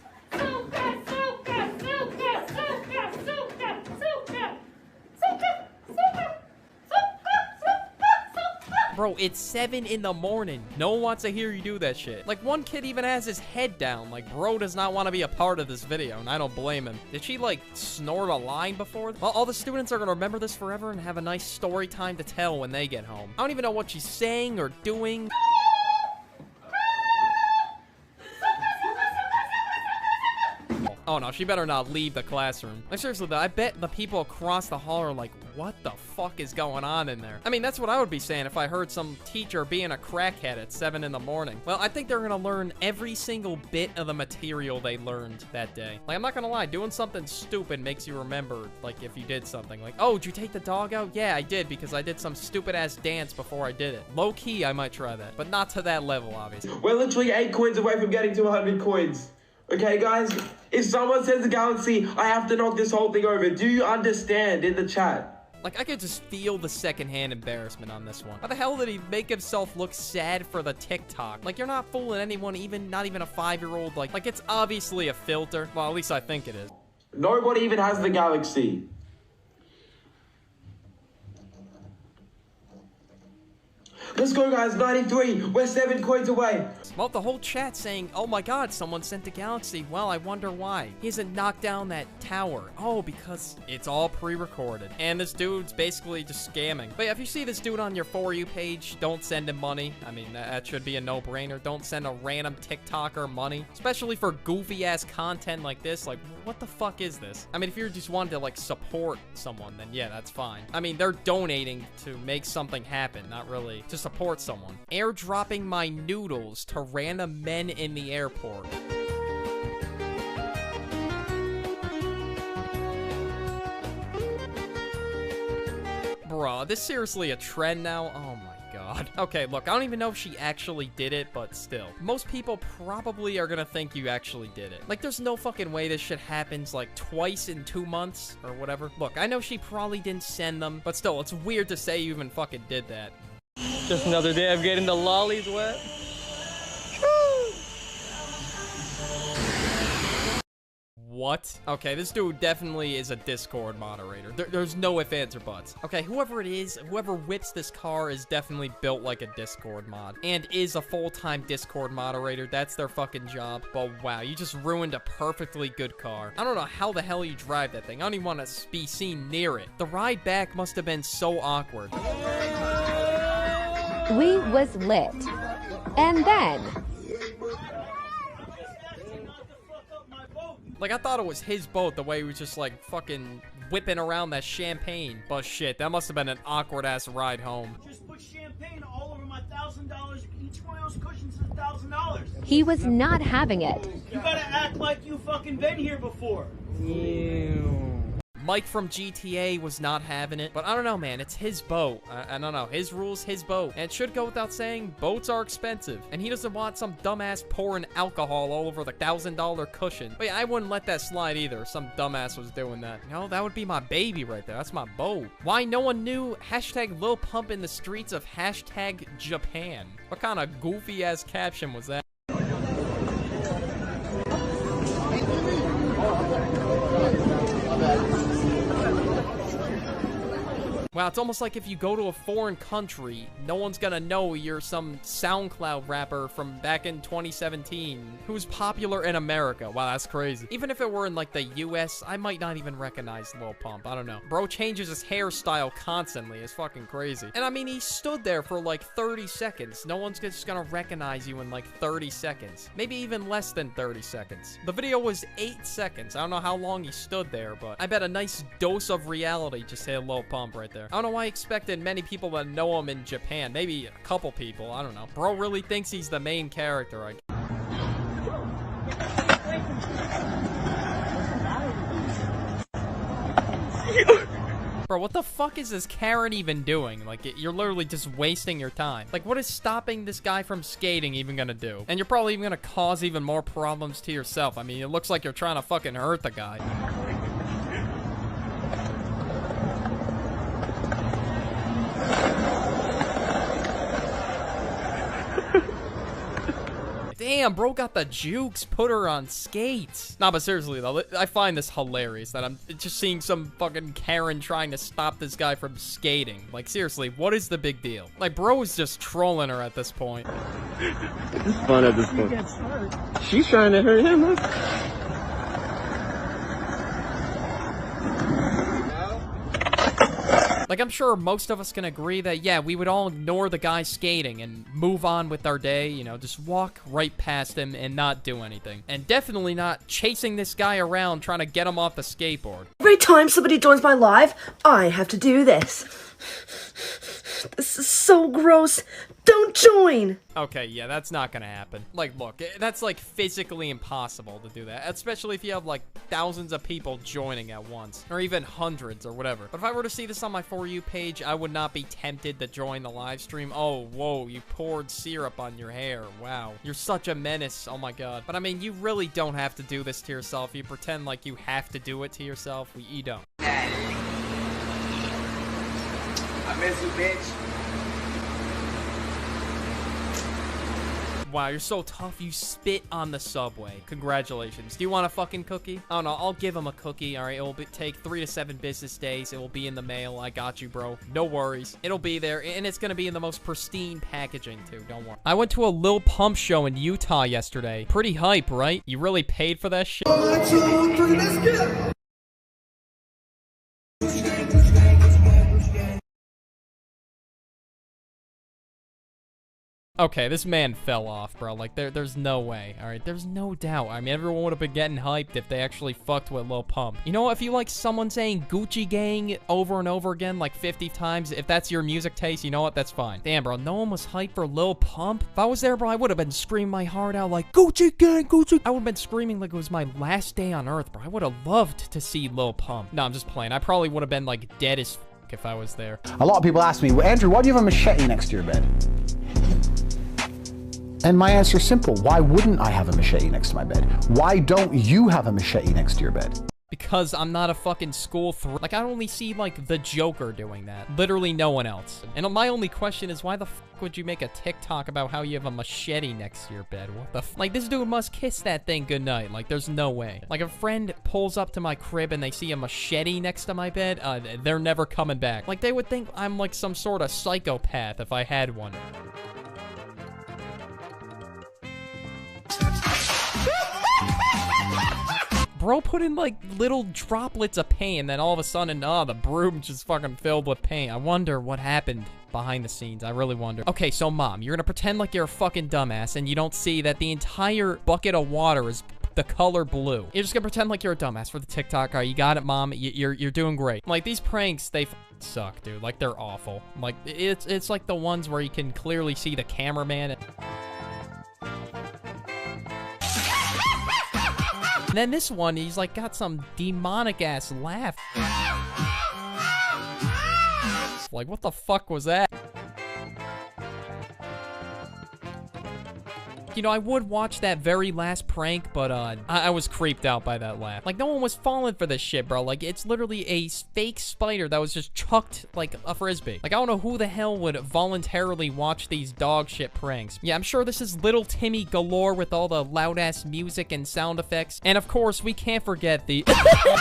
Bro, it's 7 in the morning. No one wants to hear you do that shit. Like, one kid even has his head down. Like, bro does not want to be a part of this video, and I don't blame him. Did she, like, snort a line before? Well, all the students are gonna remember this forever and have a nice story time to tell when they get home. I don't even know what she's saying or doing. Oh no, she better not leave the classroom. Like, seriously though, I bet the people across the hall are like, what the fuck is going on in there? I mean, that's what I would be saying if I heard some teacher being a crackhead at 7 in the morning. Well, I think they're gonna learn every single bit of the material they learned that day. Like, I'm not gonna lie, doing something stupid makes you remember, like, if you did something. Like, oh, did you take the dog out? Yeah, I did, because I did some stupid-ass dance before I did it. Low-key, I might try that, but not to that level, obviously. We're literally 8 coins away from getting to 100 coins. Okay, guys? If someone says a galaxy, I have to knock this whole thing over. Do you understand in the chat? Like, I could just feel the secondhand embarrassment on this one. How the hell did he make himself look sad for the TikTok? Like, you're not fooling anyone, not even a 5-year-old. Like, it's obviously a filter. Well, at least I think it is. Nobody even has the galaxy. Let's go, guys. 93. We're 7 coins away. Well, the whole chat saying, oh my god, someone sent the Galaxy. Well, I wonder why. He hasn't knocked down that tower. Oh, because it's all pre-recorded. And this dude's basically just scamming. But yeah, if you see this dude on your For You page, don't send him money. I mean, that should be a no-brainer. Don't send a random TikToker money. Especially for goofy-ass content like this. Like, what the fuck is this? I mean, if you're just wanting to, like, support someone, then yeah, that's fine. I mean, they're donating to make something happen, not really to support someone. Airdropping my noodles to random men in the airport. Bruh, this seriously a trend now? Oh my god. Okay, look, I don't even know if she actually did it, but still. Most people probably are gonna think you actually did it. Like, there's no fucking way this shit happens, like, twice in 2 months, or whatever. Look, I know she probably didn't send them, but still, it's weird to say you even fucking did that. Just another day of getting the lollies wet. What? Okay, this dude definitely is a Discord moderator. There's no ifs, ands, or buts. Okay, whoever it is, whoever whips this car is definitely built like a Discord mod and is a full-time Discord moderator. That's their fucking job. But wow, you just ruined a perfectly good car. I don't know how the hell you drive that thing. I don't even want to be seen near it. The ride back must have been so awkward. We was lit. And then... Like, I thought it was his boat, the way he was just, like, fucking whipping around that champagne. But shit, that must have been an awkward-ass ride home. Just put champagne all over my $1,000. Each one of those cushions is $1,000. He was not having it. You gotta act like you fucking been here before. Ew. Mike from GTA was not having it, but I don't know, man. It's his boat. I don't know. His rules, his boat. And it should go without saying, boats are expensive. And he doesn't want some dumbass pouring alcohol all over the $1,000 cushion. But yeah, I wouldn't let that slide either. Some dumbass was doing that. You know, that would be my baby right there. That's my boat. Why no one knew hashtag Lil Pump in the streets of hashtag Japan? What kind of goofy-ass caption was that? Wow, it's almost like if you go to a foreign country, no one's gonna know you're some SoundCloud rapper from back in 2017 who's popular in America. Wow, that's crazy. Even if it were in, like, the US, I might not even recognize Lil Pump. I don't know. Bro changes his hairstyle constantly. It's fucking crazy. And I mean, he stood there for, like, 30 seconds. No one's just gonna recognize you in, like, 30 seconds. Maybe even less than 30 seconds. The video was 8 seconds. I don't know how long he stood there, but I bet a nice dose of reality just hit Lil Pump right there. I don't know why I expected many people to know him in Japan. Maybe a couple people. I don't know. Bro really thinks he's the main character, I guess. Bro, what the fuck is this Karen even doing? Like, you're literally just wasting your time. Like, what is stopping this guy from skating even gonna do? And you're probably even gonna cause even more problems to yourself. I mean, it looks like you're trying to fucking hurt the guy. Damn, bro got the jukes, put her on skates. Nah, but seriously, though, I find this hilarious that I'm just seeing some fucking Karen trying to stop this guy from skating. Like, seriously, what is the big deal? Like, bro is just trolling her at this point. It's fun at this point. She's trying to hurt him, huh? Like, I'm sure most of us can agree that, yeah, we would all ignore the guy skating and move on with our day, you know, just walk right past him and not do anything. And definitely not chasing this guy around trying to get him off the skateboard. Every time somebody joins my live, I have to do this. This is so gross. Don't join! Okay, yeah, that's not gonna happen. Like, look, that's, like, physically impossible to do that, especially if you have, like, thousands of people joining at once, or even hundreds, or whatever. But if I were to see this on my For You page, I would not be tempted to join the live stream. Oh, whoa, you poured syrup on your hair. Wow. You're such a menace. Oh, my God. But, I mean, you really don't have to do this to yourself. You pretend like you have to do it to yourself. You don't. I miss you, bitch. Wow, you're so tough. You spit on the subway. Congratulations. Do you want a fucking cookie? Oh, no, I'll give him a cookie. All right, it will take 3 to 7 business days. It will be in the mail. I got you, bro. No worries. It'll be there, and it's gonna be in the most pristine packaging, too. Don't worry. I went to a Lil Pump show in Utah yesterday. Pretty hype, right? You really paid for that shit? 1, 2, 3, let's go. Okay, this man fell off, bro. Like, there's no way, all right? There's no doubt. I mean, everyone would have been getting hyped if they actually fucked with Lil Pump. You know what? If you like someone saying Gucci Gang over and over again, like 50 times, if that's your music taste, you know what? That's fine. Damn, bro, no one was hyped for Lil Pump. If I was there, bro, I would have been screaming my heart out like, Gucci Gang, Gucci. I would have been screaming like it was my last day on earth, bro. I would have loved to see Lil Pump. No, I'm just playing. I probably would have been, like, dead as fuck if I was there. A lot of people ask me, well, Andrew, why do you have a machete next to your bed? And my answer is simple. Why wouldn't I have a machete next to my bed? Why don't you have a machete next to your bed? Because I'm not a fucking school like, I only see, like, the Joker doing that. Literally no one else. And my only question is, why the fuck would you make a TikTok about how you have a machete next to your bed? What the f— like, this dude must kiss that thing goodnight. Like, there's no way. Like, a friend pulls up to my crib and they see a machete next to my bed, they're never coming back. Like, they would think I'm, like, some sort of psychopath if I had one. Bro put in, like, little droplets of paint, and then all of a sudden, the broom just fucking filled with paint. I wonder what happened behind the scenes. I really wonder. Okay, so, Mom, you're gonna pretend like you're a fucking dumbass, and you don't see that the entire bucket of water is the color blue. You're just gonna pretend like you're a dumbass for the TikTok. All right, you got it, Mom. You're doing great. Like, these pranks, they suck, dude. Like, they're awful. Like, it's like the ones where you can clearly see the cameraman. And then this one, he's like got some demonic ass laugh. Like, what the fuck was that? You know, I would watch that very last prank, but I was creeped out by that laugh. Like, no one was falling for this shit, bro. Like, it's literally a fake spider that was just chucked like a frisbee. Like, I don't know who the hell would voluntarily watch these dog shit pranks. Yeah, I'm sure this is little Timmy galore with all the loud-ass music and sound effects. And of course, we can't forget the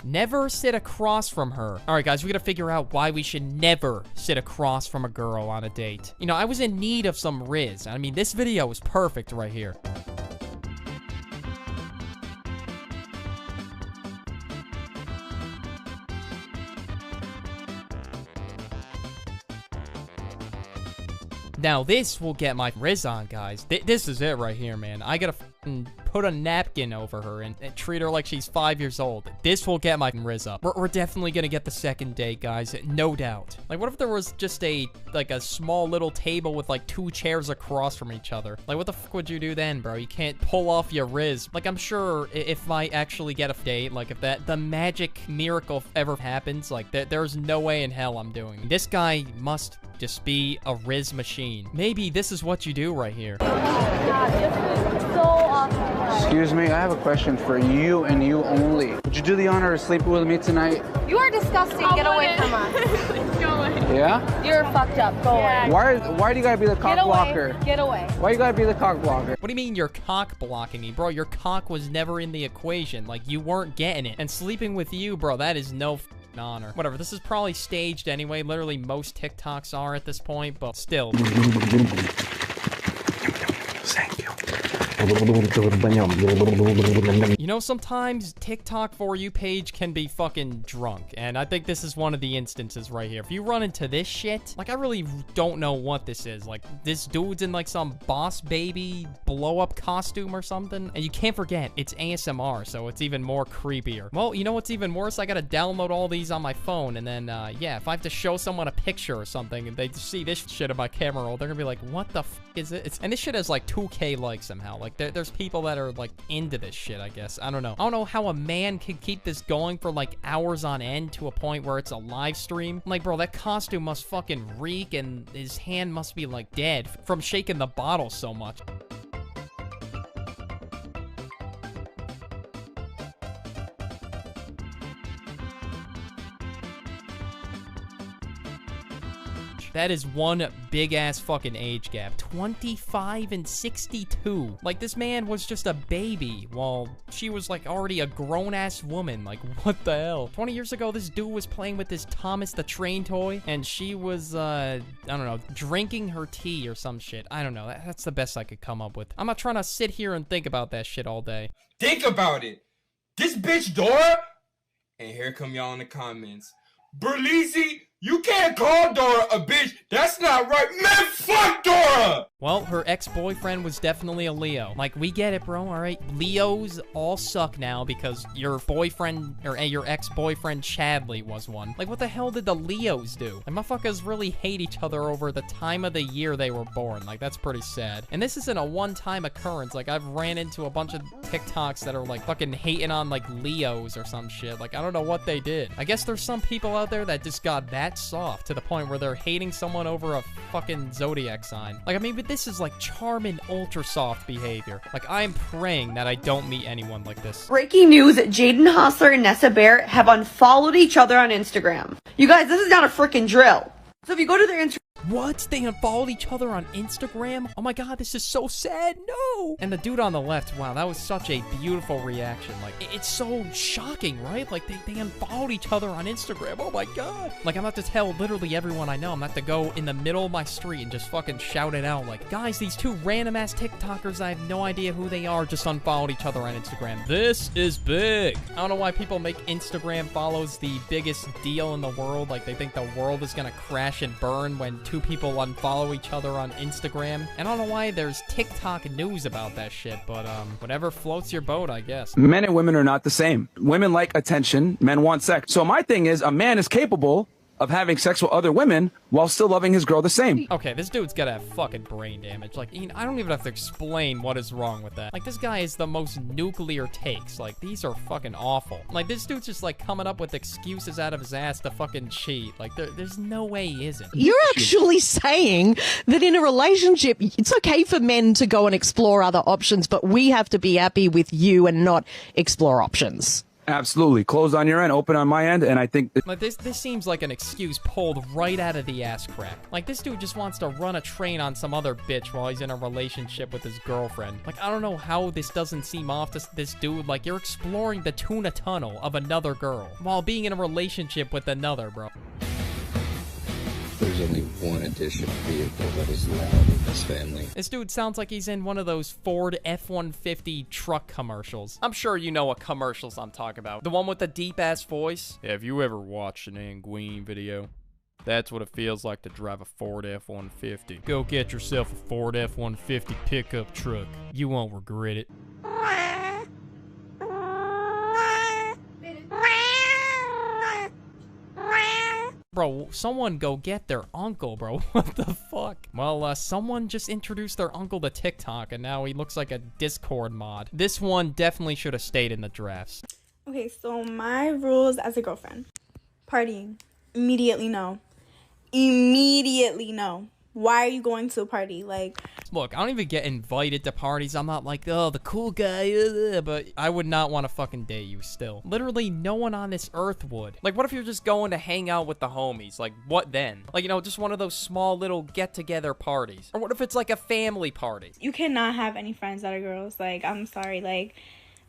never sit across from her. All right, guys, we gotta figure out why we should never sit across from a girl on a date. You know, I was in need of some Riz. I mean, this video was perfect right here. Now, this will get my Riz on, guys. This is it right here, man. I gotta put a napkin over her and treat her like she's 5 years old. This will get my Riz up. We're definitely gonna get the second date, guys. No doubt. Like, what if there was just a small little table with, like, 2 chairs across from each other? Like, what the fuck would you do then, bro? You can't pull off your Riz. Like, I'm sure if I actually get a date, like, if the magic miracle ever happens, like, there's no way in hell I'm doing it. This guy must just be a Riz machine. Maybe this is what you do right here. Excuse me, I have a question for you and you only. Would you do the honor of sleeping with me tonight? You are disgusting. Get away from us. Go away. Yeah? You're fucked up. Go away. Why do you gotta be the cock blocker? Get away. Why you gotta be the cock blocker? What do you mean you're cock blocking me? Bro, your cock was never in the equation. Like, you weren't getting it. And sleeping with you, bro, that is no honor. Whatever, this is probably staged anyway. Literally, most TikToks are at this point, but still. Thank you. You know, sometimes TikTok For You page can be fucking drunk, and I think this is one of the instances right here. If you run into this shit, like, I really don't know what this is. Like, this dude's in, like, some Boss Baby blow-up costume or something, and you can't forget, it's ASMR, so it's even more creepier. Well, you know what's even worse? I gotta download all these on my phone, and then, yeah, if I have to show someone a picture or something, and they see this shit in my camera roll, they're gonna be like, what the f is it? And this shit has, like, 2K likes somehow. Like, there's people that are, like, into this shit, I guess. I don't know. I don't know how a man can keep this going for, like, hours on end to a point where it's a live stream. Like, bro, that costume must fucking reek, and his hand must be, like, dead from shaking the bottle so much. That is one big-ass fucking age gap. 25 and 62. Like, this man was just a baby while she was, like, already a grown-ass woman. Like, what the hell? 20 years ago, this dude was playing with this Thomas the Train toy, and she was, I don't know, drinking her tea or some shit. I don't know. That's the best I could come up with. I'm not trying to sit here and think about that shit all day. Think about it. This bitch Dora, and here come y'all in the comments. Berlizzi, you can't call Dora a bitch. That's not right. Man, fuck Dora! Well, her ex-boyfriend was definitely a Leo. Like, we get it, bro, alright? Leos all suck now because your boyfriend, or your ex-boyfriend Chadley was one. Like, what the hell did the Leos do? Like, motherfuckers really hate each other over the time of the year they were born. Like, that's pretty sad. And this isn't a one-time occurrence. Like, I've ran into a bunch of TikToks that are, like, fucking hating on, like, Leos or some shit. Like, I don't know what they did. I guess there's some people out there that just got that soft to the point where they're hating someone over a fucking zodiac sign. Like, I mean, but this is like charming ultra soft behavior. Like, I am praying that I don't meet anyone like this. Breaking news, Jaden Hostler and Nessa Bear have unfollowed each other on Instagram. You guys, this is not a freaking drill. So if you go to their Instagram... What? They unfollowed each other on Instagram? Oh my god, this is so sad. No! And the dude on the left, wow, that was such a beautiful reaction. Like, it's so shocking, right? Like, they unfollowed each other on Instagram. Oh my god. Like, I'm about to tell literally everyone I know. I'm about to go in the middle of my street and just fucking shout it out. Like, guys, these two random-ass TikTokers, I have no idea who they are, just unfollowed each other on Instagram. This is big. I don't know why people make Instagram follows the biggest deal in the world. Like, they think the world is gonna crash and burn when two people unfollow each other on Instagram. And I don't know why there's TikTok news about that shit, but whatever floats your boat, I guess. Men and women are not the same. Women like attention, men want sex. So my thing is, a man is capable of having sex with other women while still loving his girl the same. Okay, this dude's gotta have fucking brain damage. Like, I don't even have to explain what is wrong with that. Like, this guy is the most nuclear takes. Like, these are fucking awful. Like, this dude's just, like, coming up with excuses out of his ass to fucking cheat. Like, there's no way he isn't. You're actually saying that in a relationship, it's okay for men to go and explore other options, but we have to be happy with you and not explore options. Absolutely. Closed on your end, open on my end, and I think... Like, this seems like an excuse pulled right out of the ass crack. Like, this dude just wants to run a train on some other bitch while he's in a relationship with his girlfriend. Like, I don't know how this doesn't seem off to this dude. Like, you're exploring the tuna tunnel of another girl while being in a relationship with another, bro. There's only one additional vehicle that is allowed in this family. This dude sounds like he's in one of those Ford F-150 truck commercials. I'm sure you know what commercials I'm talking about. The one with the deep-ass voice. Have you ever watched an Anguine video? That's what it feels like to drive a Ford F-150. Go get yourself a Ford F-150 pickup truck. You won't regret it. Bro, someone go get their uncle, bro. What the fuck? Well, someone just introduced their uncle to TikTok, and now he looks like a Discord mod. This one definitely should have stayed in the drafts. Okay, so my rules as a girlfriend. Partying. Immediately no. Immediately no. Why are you going to a party? Like, look, I don't even get invited to parties. I'm not like, oh, the cool guy, but I would not want to fucking date you still. Literally, no one on this earth would. Like, what if you're just going to hang out with the homies? Like, what then? Like, you know, just one of those small little get-together parties. Or what if it's like a family party? you cannot have any friends that are girls. Like, I'm sorry.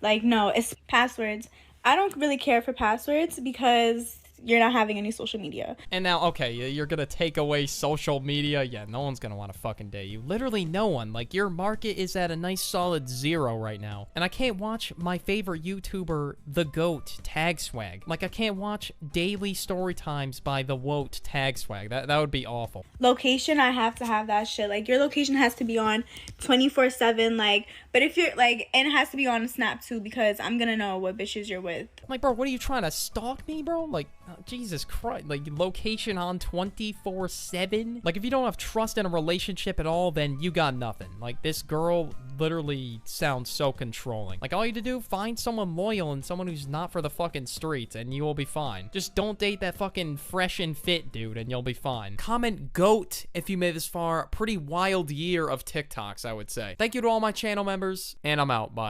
Like no, it's passwords. I don't really care for passwords because you're not having any social media. And now, okay, you're gonna take away social media? Yeah, no one's gonna want to fucking date you. Literally no one. Like, your market is at a nice solid 0 right now. And I can't watch my favorite YouTuber, the GOAT, TagSwag. Like, I can't watch daily story times by the WOAT, TagSwag. That would be awful. Location, I have to have that shit. Like, your location has to be on 24/7. Like, but if you're like, and it has to be on Snap too, because I'm gonna know what bitches you're with. Like, bro, what are you trying to stalk me, bro? Like, Jesus Christ. Like, location on 24/7? Like, if you don't have trust in a relationship at all, then you got nothing. Like, this girl literally sounds so controlling. Like, all you have to do, find someone loyal and someone who's not for the fucking streets, and you will be fine. Just don't date that fucking fresh and fit dude, and you'll be fine. Comment GOAT if you made this far. Pretty wild year of TikToks, I would say. Thank you to all my channel members, and I'm out. Bye.